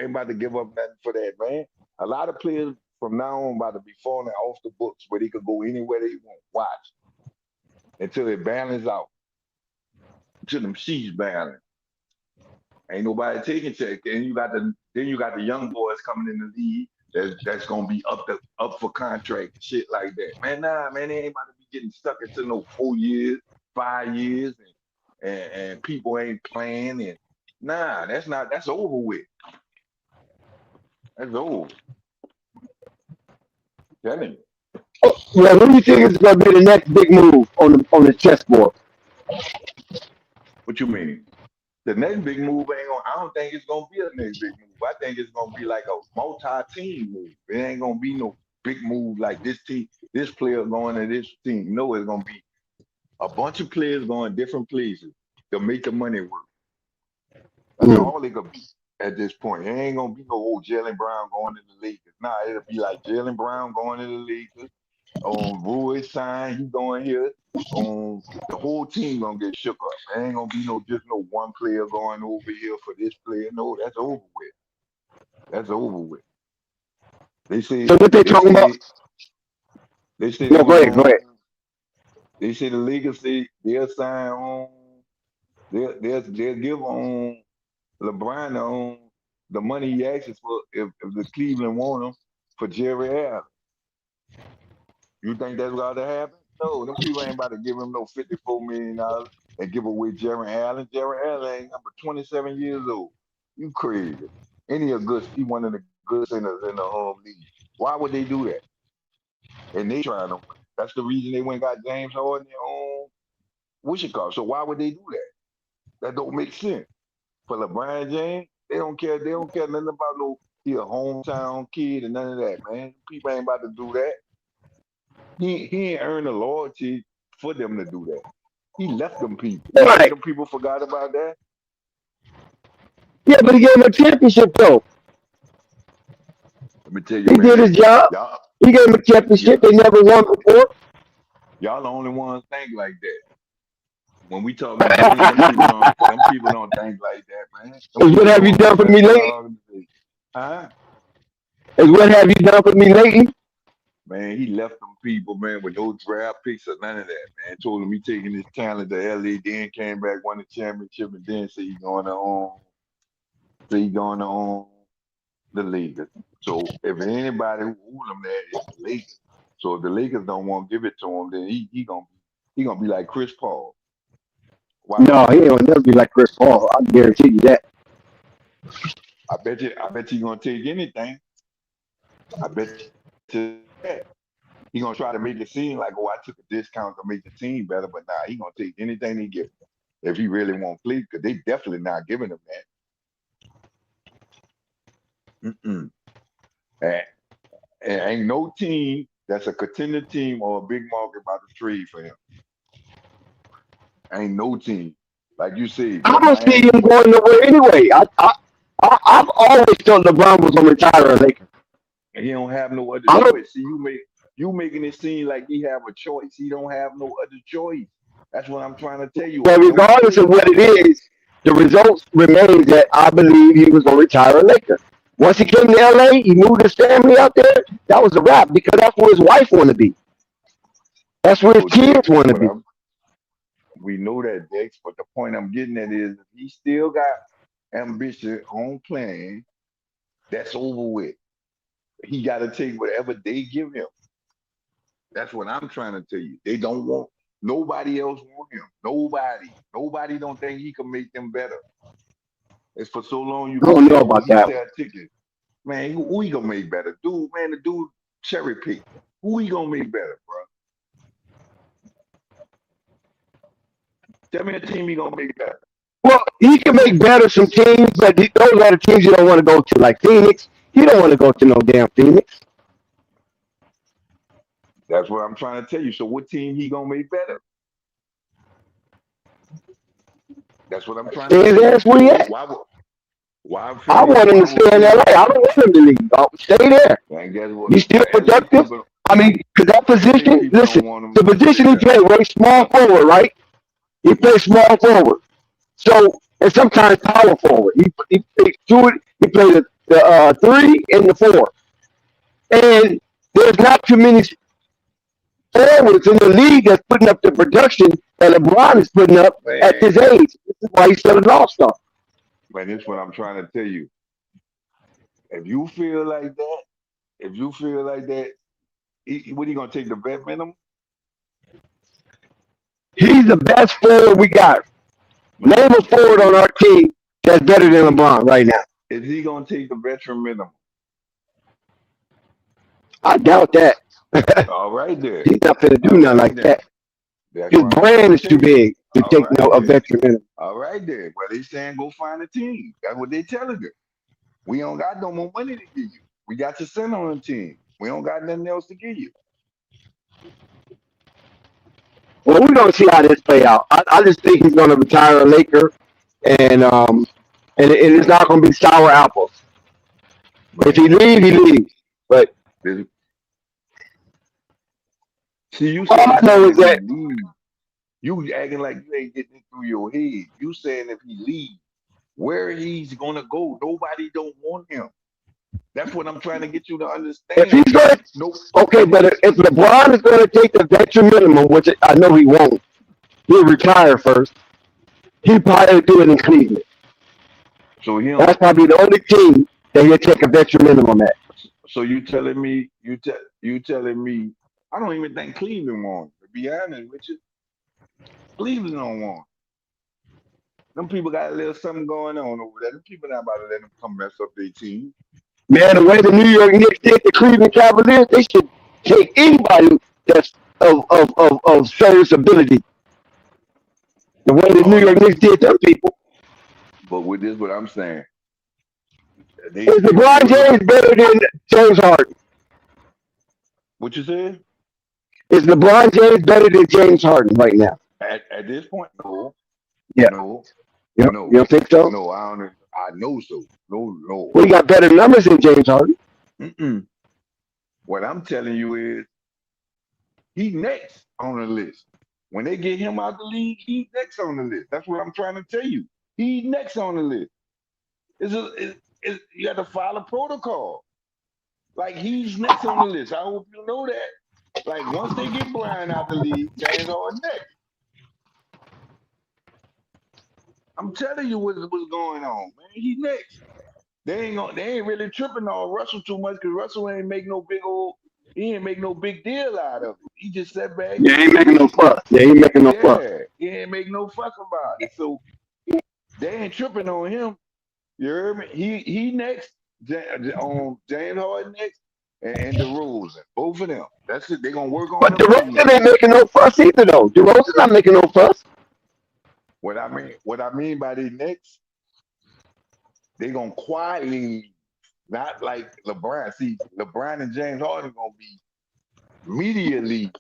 ain't about to give up nothing for that, man. A lot of players from now on about to be falling off the books where they could go anywhere they want. Watch until it balance out, until them sheets balance. Ain't nobody taking check. Then you got the young boys coming in the league that's gonna be up for contract, shit like that. Man, nah, man, they ain't about to be getting stuck into no 4 years, 5 years, and people ain't playing and nah, that's over with. That's over. Telling you. Well, who do you think is gonna be the next big move on the chessboard? What you mean? The next big move ain't gonna. I don't think it's gonna be a next big move. I think it's gonna be like a multi-team move. It ain't gonna be no big move like this team, this player going to this team. No, it's gonna be a bunch of players going different places to make the money work. That's Mm. all it could be at this point. It ain't gonna be no old Jalen Brown going to the Lakers. Nah, it'll be like Jalen Brown going to the Lakers. Rui sign, he going here. The whole team gonna get shook up. There ain't gonna be no just no one player going over here for this player. No, that's over with. That's over with. They So say what they they talking about? say they say they're No, go gonna ahead, go ahead. they say the league say they'll sign on they'll give on LeBron on the money he asks for if the Cleveland want him for Jerry Allen. You think that's about to happen? No, them people ain't about to give him no $54 million and give away Jerry Allen. Jerry Allen ain't number 27 years old. You crazy. He one of the good centers in the league. Why would they do that? And they trying to win. That's the reason they went and got James Harden on Wichita. So why would they do that? That don't make sense. For LeBron James, they don't care. They don't care nothing about no he a hometown kid and none of that, man. People ain't about to do that. He ain't earned the loyalty for them to do that. He left them people. You think Right. them people forgot about that? Yeah, but he gave him a championship though. Let me tell you, He did man. his job. Y'all, He gave him a yeah, championship. They never won before. y'all the only ones think like that. When we talking business, them people don't think like that, man. Them Is what people have you go done for me invest in the lately? organization. Huh? Is what have you done for me lately? Man, he left them people, man, with no draft picks or none of that, man. Told him he taking his talent to LA, then came back, won the championship, and then say he going to own the Lakers. So if anybody who own them there, it's the Lakers. So if the Lakers don't want to give it to him, then he gonna be like Chris Paul. Watch No, he this. ain't gonna never be like Chris Paul. I guarantee you that. I bet you gonna take anything. I bet you that. He gonna try to make it seem like, oh, I took a discount to make the team better, but nah, he gonna take anything he get if he really want to play, because they definitely not giving him that. Mm-mm. And, and ain't no team that's a contender team or a big market about to trade for him. Ain't no team. Like you said, I that don't see Miami, him but going nowhere anyway. I've always thought LeBron was gonna retire a Laker. he don't have no other I don't. choice. See, you making it seem like he have a choice. He don't have no other choice. That's what I'm trying to tell you. But I don't regardless of feel what it is, the results remain that I believe he was gonna retire a Laker. Once he came to LA, he moved his family out there. That was a wrap because that's where his wife want to be. That's where his so kids Dex, want to but be. we know that Dex, but the point I'm getting at is if he still got ambition on plan, that's over with. He gotta take whatever they give him. That's what I'm trying to tell you. They don't want nobody else want him. Nobody. Nobody don't think he can make them better. It's for so long you I can don't say, know oh, about he that one. sell tickets. Man, who he gonna make better? Dude, man, the dude cherry pick. Who he gonna make better, bro? Tell me a team he gonna make better. Well, he can make better some teams, but those are the teams you don't want to go to, like Phoenix. You don't want to go to no damn Phoenix. That's what I'm trying to tell you. So what team he gonna make better? That's what I'm trying to Stay tell you. there where he So at. why I want him Why to would stay in Philly? LA. I don't want him to leave. Stay there. And guess what? Be still But productive. I mean, because that LA position, people listen, don't want him the to stay position he there. played was small forward, right? He plays small forward. So, and sometimes power forward. He played two. He played the three and the four. And there's not too many forwards in the league that's putting up the production that LeBron is putting up at his Man, age. This is why he's still an all-star. man, this is what I'm trying to tell you. If you feel like that, if you feel like that, what he gonna take the vet minimum? He's the best forward we got. Man, Name a forward on our team that's better than LeBron right now. is he gonna take the veteran minimum? I doubt that. All right there. He's not going to do All nothing right like then. that. That's His what I'm trying brand to is tell too you. big to All take no right a then. veteran minimum. All right then. Well, they saying go find a team. That's what they telling you. We don't got no more money to give you. We got your center on the team. We don't got nothing else to give you. Well, we're going to see how this play out. I just think he's going to retire a Laker, and it's not going to be sour apples. If he Man, leaves, he leaves. But this, see, you all saying I know is if he that leaves, you acting like you ain't getting it through your head. You saying if he leaves, where he's gonna go, nobody don't want him. That's what I'm trying to get you to if he's understand. going to, Nope. okay, but if LeBron is going to take the veteran minimum, which I know he won't, he'll retire first. He'll probably do it in Cleveland. So him. That's probably the only team that he'll take a veteran minimum at. So you telling me you telling me I don't even think Cleveland won. To be honest with you, Cleveland don't want. Them people got a little something going on over there. Them people not about to let them come mess up their team. Man, the way the New York Knicks did the Cleveland Cavaliers, they should take anybody that's of serviceability. The way the New All York I'm Knicks did them people. but with this, what I'm saying, they Is still LeBron good. James better than James Harden? What you said? Is LeBron James better than James Harden right now? At this point, no, Yeah. no, You no, don't think so? no. I don't. I know so. No, no. Well, he got better numbers than James Harden. Mm-mm. What I'm telling you is he next on the list. When they get him out the league, he next on the list. That's what I'm trying to tell you. He next on the list. You got to follow protocol. Like he's next on the list. I hope you know that. Like once they get Brian out the league, James Harden next. I'm telling you what's going on, man. He next. They ain't really tripping on Russell too much because Russell ain't make no big old. He ain't make no big deal out of it. He just sat back Yeah, and he ain't making no fuss. Yeah, he ain't making no fuss. yeah, he ain't make no fuss about it. So they ain't tripping on him. You heard me? He next, on James Harden next, and DeRozan, both of them. That's it. They gonna work on But them two DeRozan next. ain't making no fuss either, though. DeRozan not making no fuss. What I mean by they next, they gonna quietly, not like LeBron. See, LeBron and James Harden gonna be immediately.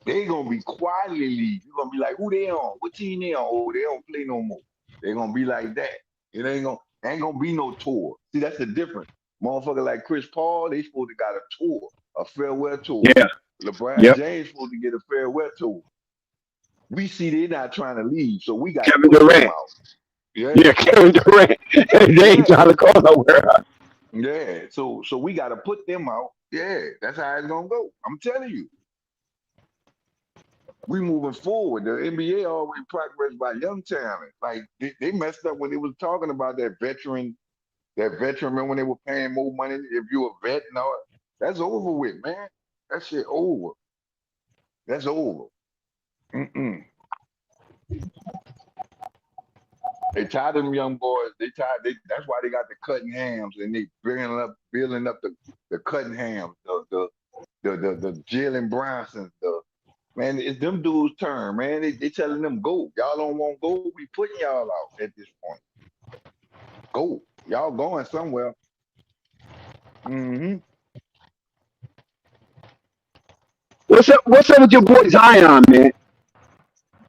They gonna be quietly leave. You gonna be like, who they on? What team they on? Oh, they don't play no more. They gonna be like that. It ain't gonna be no tour. See, that's the difference. Motherfucker like Chris Paul, they supposed to got a tour, a farewell tour. Yeah. LeBron Yep. James supposed to get a farewell tour. We see they not trying to leave, so we got to Kevin put them Durant. out. Yeah, Yeah, Kevin Durant. They ain't yeah, trying to go nowhere. yeah. So we got to put them out. Yeah, that's how it's gonna go. I'm telling you. We moving forward. The NBA always progress by young talent. Like they messed up when they was talking about that veteran. That veteran, remember when they were paying more money if you a vet and all. That's over with, man. That shit over. That's over. Mm-mm. They tired of them young boys. They tired. That's why they got the cutting hams and they building up the cutting hams, the Jalen Bronsons, man, it's them dudes' turn, man. They telling them go. Y'all don't want to go. We putting y'all out at this point. Go. Y'all going somewhere. Mm-hmm. What's up with your boy Zion, man?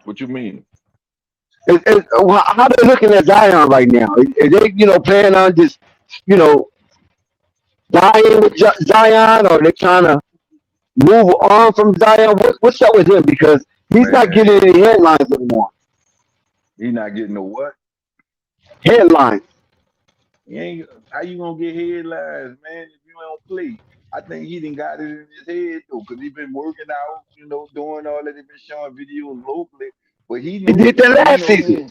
What you mean? How they looking at Zion right now? Is they, planning on just, you know, dying with Zion, or they trying to move on from Zion? What's up with him? Because he's not Man, getting any headlines anymore. he not getting no what? Headlines. He ain't. How you gonna get headlines, man? If you don't play, I think he done got it in his head though, cause he been working out, doing all that. He been showing videos locally, but he He know, did that he last know season. he.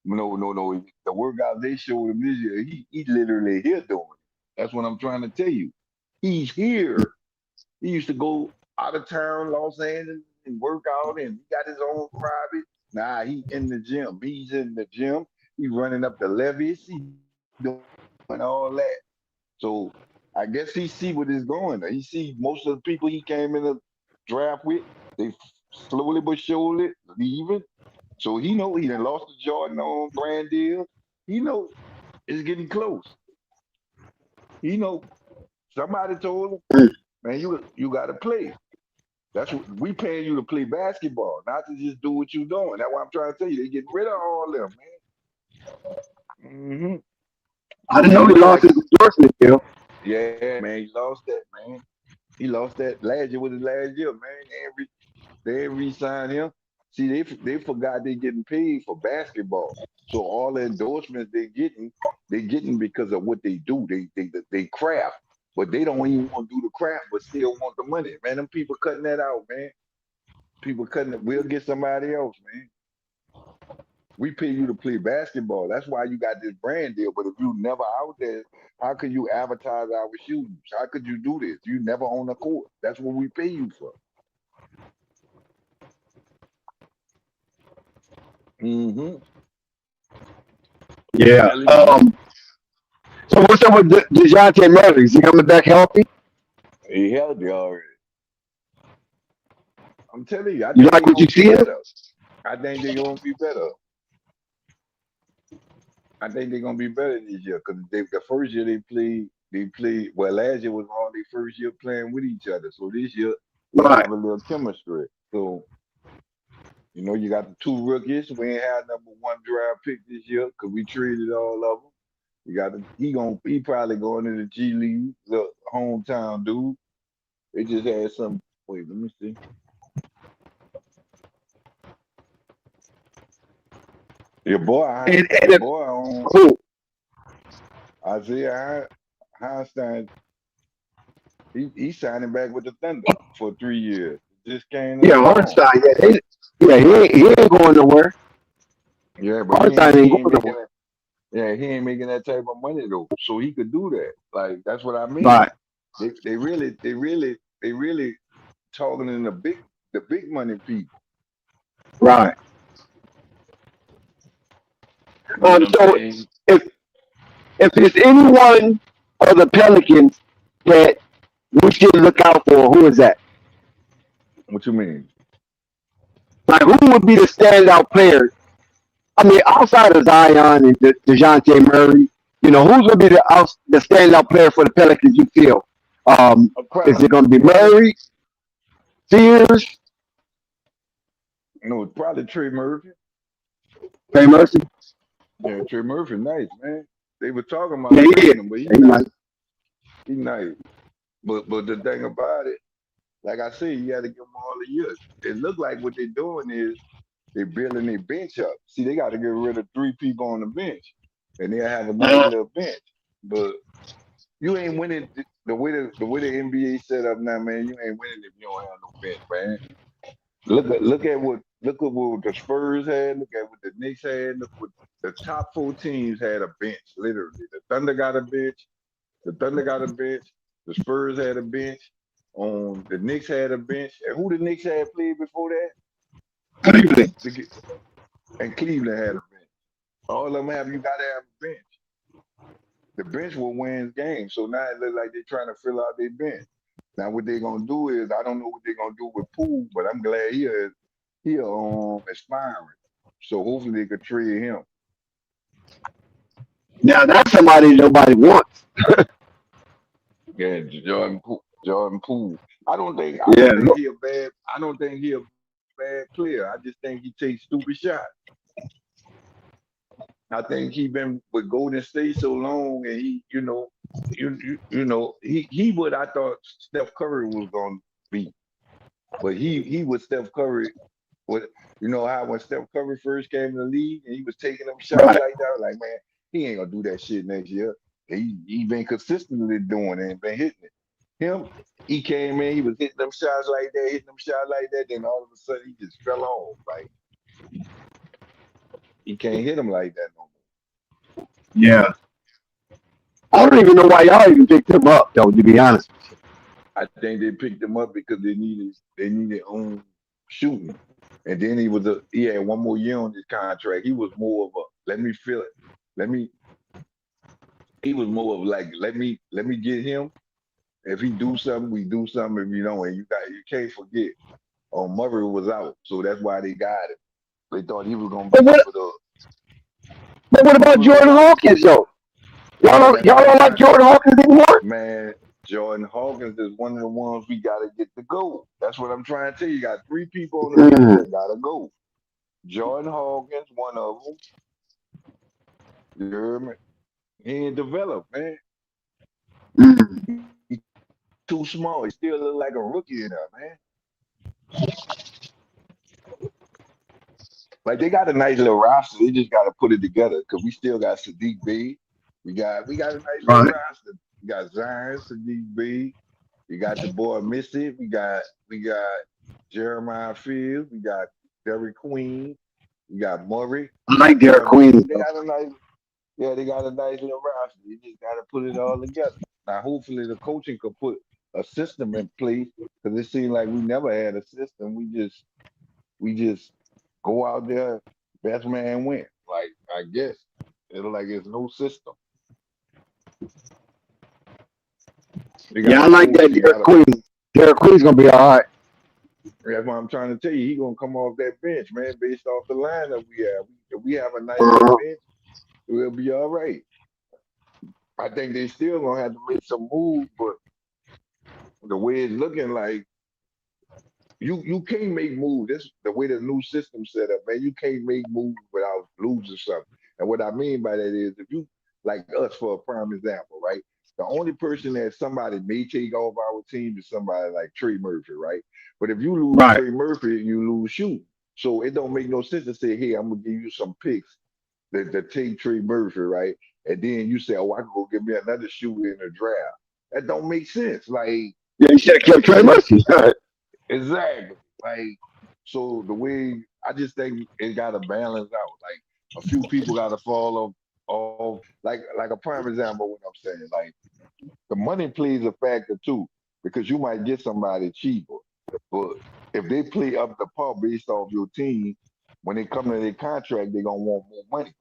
No, no, no. The workout they showed him this year, he literally here doing it. That's what I'm trying to tell you. He's here. He used to go out of town, Los Angeles, and work out, and he got his own private. Nah, he in the gym. He's in the gym. He running up the levies. He doing all that. So I guess he see what is going. He see most of the people he came in the draft with. They slowly but surely leaving. So he know he done lost the Jordan on brand deal. He know it's getting close. He know somebody told him, man, you got to play. That's what we paying you to play basketball, not to just do what you doing. That's what I'm trying to tell you. They getting rid of all them, man. I So didn't he know he look lost like, his endorsement deal. yeah, man, he lost that, man. He lost that last year. Was his last year, man. They ain't re-signed him. See, they forgot they getting paid for basketball. So all the endorsements they getting because of what they do. They craft, but they don't even want to do the craft, but still want the money. Man, them people cutting that out, man. People cutting it. We'll get somebody else, man. We pay you to play basketball. That's why you got this brand deal. But if you never out there, how could you advertise our shoes? How could you do this? You never own a court. That's what we pay you for. Mm-hmm. I'm Yeah. telling you, man. So what's up with DeJounte Murray? Is he coming back healthy? He healthy already. I'm telling you, I You think like they're what you gonna be see him? better. I think they're gonna be better. I think they're gonna be better this year because the first year they played well. Last year was all their first year playing with each other. So this year they're gonna Right. have a little chemistry. So you got the two rookies. We ain't had number one draft pick this year because we traded all of them. You got he probably going to the G League, the hometown dude. They just had some. Wait, let me see. Your And boy on who? Isaiah Heinstein. He's signing back with the Thunder for 3 years. Just came Yeah, on strong. Hartenstein. Yeah, he ain't going nowhere. Yeah, but Hartenstein ain't he ain't going making nowhere. that. Yeah, he ain't making that type of money though. So he could do that. Like that's what I mean. Right. They really talking in the big money people. Right. You know what I'm So saying? if if there's anyone of the Pelicans that we should look out for, who is that? What you mean? Like, who would be the standout player? I mean, outside of Zion and DeJounte Murray, who's going to be the standout player for the Pelicans? You feel? Is it going to be Probably Murray, Sears, no, it's probably Trey Murphy. Trey Mercy? Yeah, Trey Murphy, nice man. They were talking Yeah, about he is. trading him, but he He nice. might. He nice. But the thing about it, like I said, you got to give them all a year. It look like what they're doing is they're building their bench up. See, they got to get rid of three people on the bench, and they'll have a nice little bench. But you ain't winning the way the NBA set up now, man. You ain't winning if you don't have no bench, man. Look at what the Spurs had. Look at what the Knicks had. Look what the top four teams had a bench. Literally, the Thunder got a bench. The Thunder got a bench. The Spurs had a bench. The Knicks had a bench. And who the Knicks had played before that? Cleveland. The- And Cleveland had a bench. All of them have you got to have a bench. The bench will win games. So now it looks like they're trying to fill out their bench. Now what they're gonna do is I don't know what they're gonna do with Poole, but I'm glad he expiring. So hopefully they could trade him. Now that's somebody nobody wants. Yeah, Jordan Poole. I don't think I Yeah. don't think he a bad I don't think he a bad player. I just think he takes stupid shots. I think he been with Golden State so long, and he what I thought Steph Curry was gonna be, but he was Steph Curry. What how when Steph Curry first came to the league and he was taking them shots Right. like that, like man, he ain't gonna do that shit next year. He been consistently doing it and been hitting it. Him, he came in, he was hitting them shots like that. Then all of a sudden he just fell off. Like he can't hit them like that no more. Yeah. I don't even know why y'all even picked him up, though. To be honest. I think they picked him up because they needed own shooting. And then he had one more year on his contract. He was more of a let me feel it. Let me he was more of like let me get him. If he do something, we do something. If you don't, and you can't forget. Murray was out, so that's why they got him. They thought he was gonna But be what? able to. But what He about was Jordan gonna Hawkins, though? Y'all man. don't That's what y'all I'm don't like trying. Jordan Hawkins anymore? Man, Jordan Hawkins is one of the ones we gotta get to go. That's what I'm trying to tell you. You got three people on the bench Mm, that gotta go. Jordan Hawkins, one of them. You heard me? He ain't developed, man. mm. He too small. He still look like a rookie in there, man. Like they got a nice little roster. They just got to put it together because we still got Sadiq B. We got a nice little Right. roster. We got Zion, Sadiq B. We got the boy Missy. We got Jeremiah Fields. We got Derek Queen. We got Murray. I We like got Derek Jordan Queen, Poole. They though. got a nice Yeah, they got a nice little roster. You just got to put it all together. Now, hopefully, the coaching could put a system in place because it seemed like we never had a system. We just go out there, best man win. Like I guess it's no system. They got Yeah, a I like coach. that He Derek got a. Queen. Derek Queen's gonna be all right. That's what I'm trying to tell you. He gonna come off that bench, man, based off the lineup we have. If we have a nice little Uh-huh. bench, we'll be all right. I think they still gonna have to make some moves, but the way it's looking like you can't make moves. This the way the new system set up, man. You can't make moves without losing something. And what I mean by that is if you like us for a prime example, right? The only person that somebody may take off our team is somebody like Trey Murphy, right? But if you lose Right. Trey Murphy, you lose shooting. So it don't make no sense to say, hey, I'm gonna give you some picks that take Trey Murphy, right? And then you say, oh, I can go get me another shooter in the draft. That don't make sense. Like Yeah, you should have kept Trey it just Murphy. exactly. Like, so the way I just think it got to balance out. Like, a few people got to fall off. Like a prime example, what I'm saying. Like, The money plays a factor too, because you might get somebody cheaper, but if they play up the par based off your team, when they come to their contract, they're gonna want more money.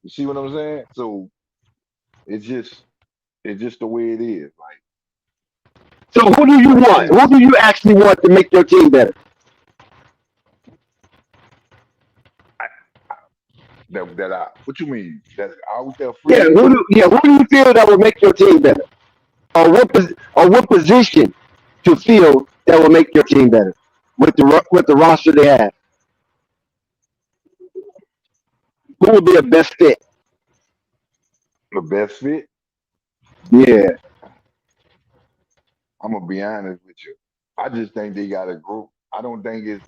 You see what I'm saying? So it's just it's just the way it is. So who do you Like want? say Who do you actually want to make your team better? I, that I what you mean? That's out there Yeah, free agent? who do you feel that will make your team better? Or what position to feel that will make your team better with the roster they have? Who will be a best fit? The best fit? Yeah. I'm gonna be honest with you. I just think they got a group. I don't think it's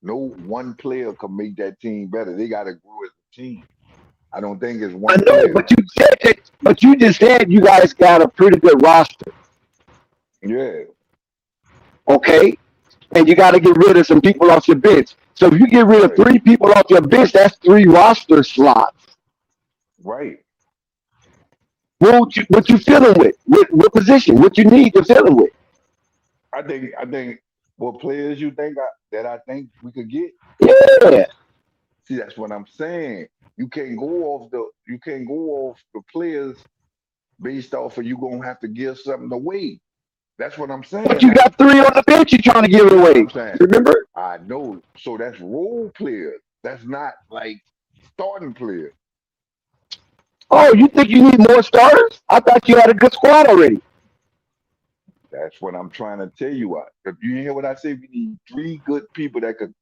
no one player can make that team better. They gotta grow as a team. I don't think it's I one know, player. but you just said you guys got a pretty good roster, Yeah, okay? And you got to get rid of some people off your bench. So if you get rid of right, three people off your bench, that's three roster slots. right. What you feeling with? What position? What you need to fill them with? I think what players you think that I think we could get. Yeah. See, that's what I'm saying. You can't go off the players based off of you gonna have to give something away. That's what I'm But saying. you Like got three on the bench you're trying to give that's what away. I'm saying. Remember? I know. So that's role players. That's not like starting players. Oh, you think you need more starters? I thought you had a good squad already. That's what I'm trying to tell you. If you hear what I say, we need three good people that could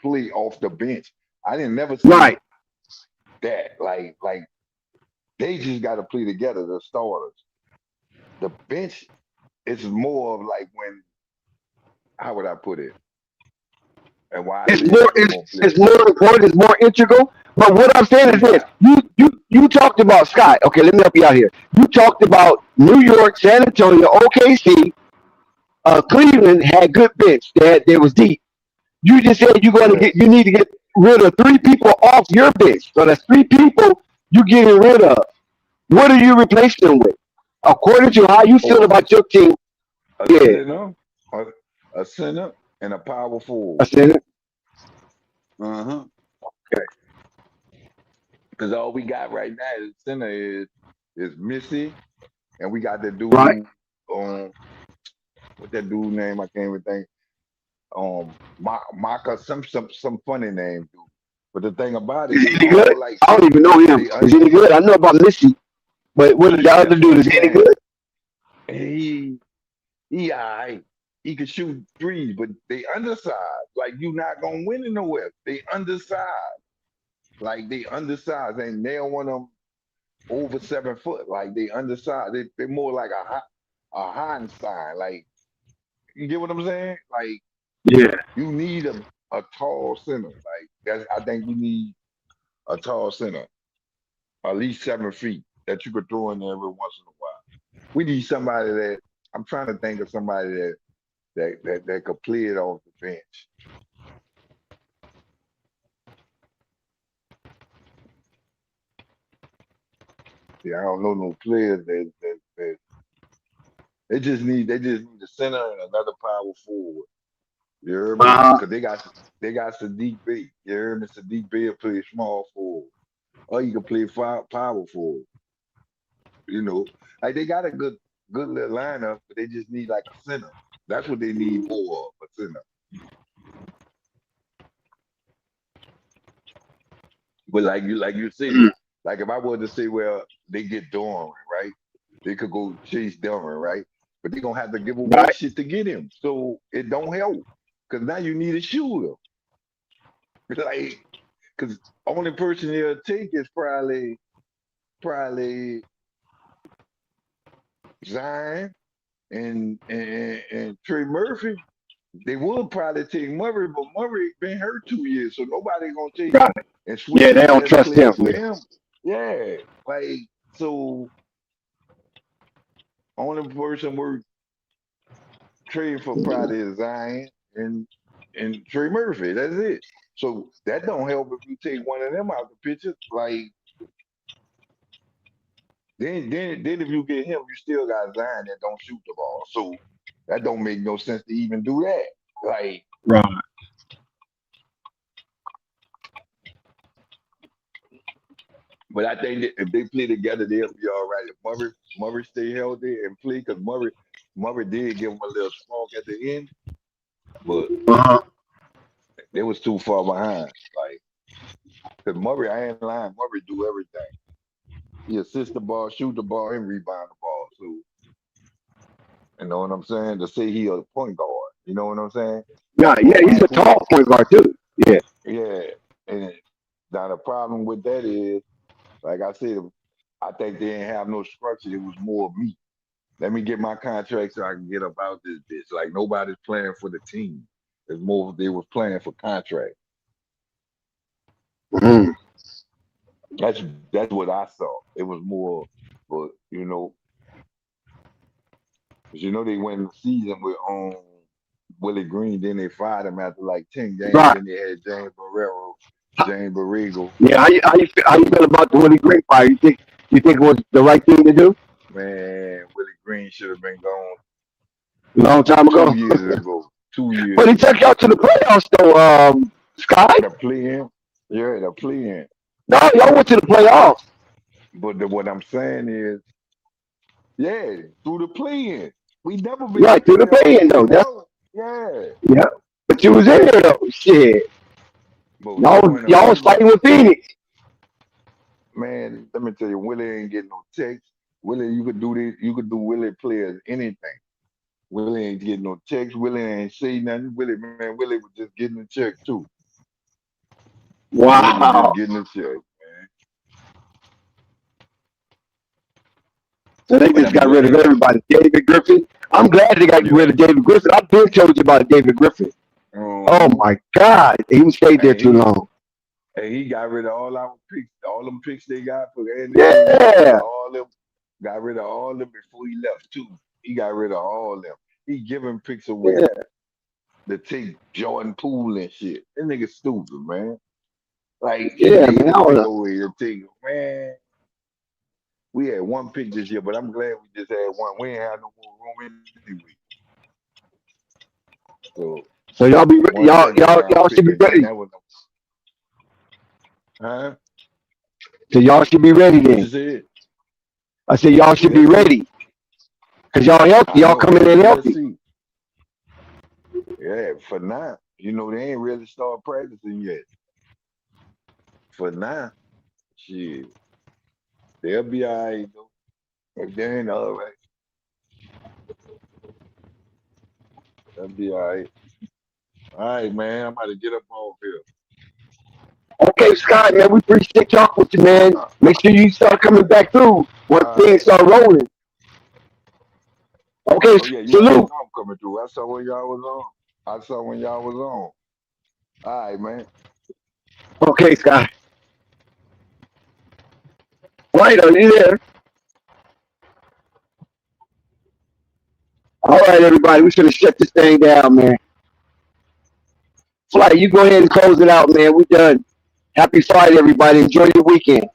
play off the bench. I didn't never say Right. that. Like they just got to play together. The starters. The bench is more of like when. How would I put it? And why I It's say more that they're gonna play. it's more important, it's more integral. But what I'm saying is this: Yeah. you talked about Scott. Okay, let me help you out here. You talked about New York, San Antonio, OKC, Cleveland had good bench. They was deep. You just said Yeah. you need to get rid of three people off your bench. So that's three people you getting rid of. What are you replacing them with? According to how you feel Or about your team, a yeah, center, a, a center, and a power I forward. said it. Uh-huh. Because all we got right now is center is Missy, and we got the Right? dude what that dude name I can't even think. Maka, some funny name, dude. But the thing about it, Is he they any good? all like I don't even know him. they Is he any good? I know about Missy, but what did the other that's what dude? I'm Is he any saying. good? He he alright. He could shoot threes, but they undersized. Like you not gonna win in the West. They undersized. Like they undersized, and they don't want them over 7 foot. Like they undersized. They're more like a Heinstein. Like you get what I'm saying? Like Yeah. you need a tall center. Like that's I think we need a tall center, at least 7 feet that you could throw in there every once in a while. We need somebody that I'm trying to think of somebody that could play it off the bench. Yeah, I don't know no players that they just need a center and another power forward. You heard me? Uh-huh. Because they got Sadiq Bey. You heard me? Sadiq Bey will play small forward, or you can play power forward. You know, like they got a good little lineup, but they just need like a center. That's what they need more of, a center. But like you said, like if I were to say, well, they get Dorman, right? They could go chase Dorman, right? But they're gonna have to give away Right. shit to get him. So it don't help. Cause now you need a shooter. Like, cause only person they'll take is probably Zion and Trey Murphy. They would probably take Murray, but Murray been hurt 2 years, so nobody gonna take Right. and switch Yeah, their they don't best trust player him. for Yeah. him. Yeah, like so only person we're trading for probably is Zion and Trey Murphy. That's it. So that don't help if you take one of them out the picture. Like Then if you get him, you still got Zion that don't shoot the ball. So that don't make no sense to even do that. Like, Right. but I think that if they play together, they'll be all right. If Murray stay healthy and play, because Murray did give him a little spark at the end, but Uh-huh. they was too far behind. Like, because Murray, I ain't lying, Murray do everything. He assist the ball, shoot the ball, and rebound the ball. So you know what I'm saying? To say he a point guard, you know what I'm saying? Yeah, But yeah, my he's a point, tall point guard too. Yeah. yeah, and now the problem with that is, like I said, I think they didn't have no structure. It was more of me. Let me get my contract so I can get up out this bitch. Like nobody's playing for the team. It's more they was playing for contract. Mm. That's what I saw. It was more, but they went in the season with Willie Green. Then they fired him after like 10 games. Right. Then they had James Borrego. Yeah. How you feel about the Willie Green fire? You think it was the right thing to do? Man, Willie Green should have been gone A long time two ago. years ago. 2 years But he took ago. y'all to the playoffs though, Sky. The play-in, yeah, the play-in. No, y'all went to the playoffs. But what I'm saying is, yeah, through the play-in. We never made the Right, through the playoffs play-in though. year That's one. Yeah. yeah. But you was in there though. Shit. But Y'all was, y'all was fighting with Phoenix. man, let me tell you, Willie ain't getting no checks. Willie, you could do this, you could do Willie players anything. Willie ain't getting no checks. Willie ain't say nothing. Willie was just getting a check too. Willie was just Wow. getting a check, man. So they But just I'm got rid of glad. everybody. David Griffin. I'm glad they got rid Yeah. of David Griffin. I've been told you about David Griffin. Oh Uh-huh. my God. He stayed there And too long. he got rid of all our picks, all them picks they got for Anthony. He got rid Yeah. of all them. Got rid of all them before he left too. He got rid of all them. He giving picks away Yeah. to take Jordan Poole and shit. That nigga stupid, man. Like he Yeah, gave man. his I don't pick know. away to take man. We had one pick this year, but I'm glad we just had one. We ain't had no more room anyway. So So y'all be one second round y'all pick, should be and then ready. that was huh? So y'all should be ready What you then. said? I said y'all should be We'll see. ready. Cause y'all healthy. I Y'all know. coming in We'll healthy. see. Yeah, for now. They ain't really start practicing yet. For now, shit, they'll be all right though. If they ain't all right, they'll be all right. All right, man. I'm about to get up off here. Okay, Scott, man, we appreciate talking with you, man. Uh, Make sure you start coming back through when all things right. start rolling. Okay, Oh yeah, you already salute. know I'm coming through. I saw when y'all was on. I saw when y'all was on. All right, man. Okay, Scott. Right, are you there? All right, everybody, we should have shut this thing down, man. Flight, you go ahead and close it out, man. We done. Happy Friday, everybody. Enjoy your weekend.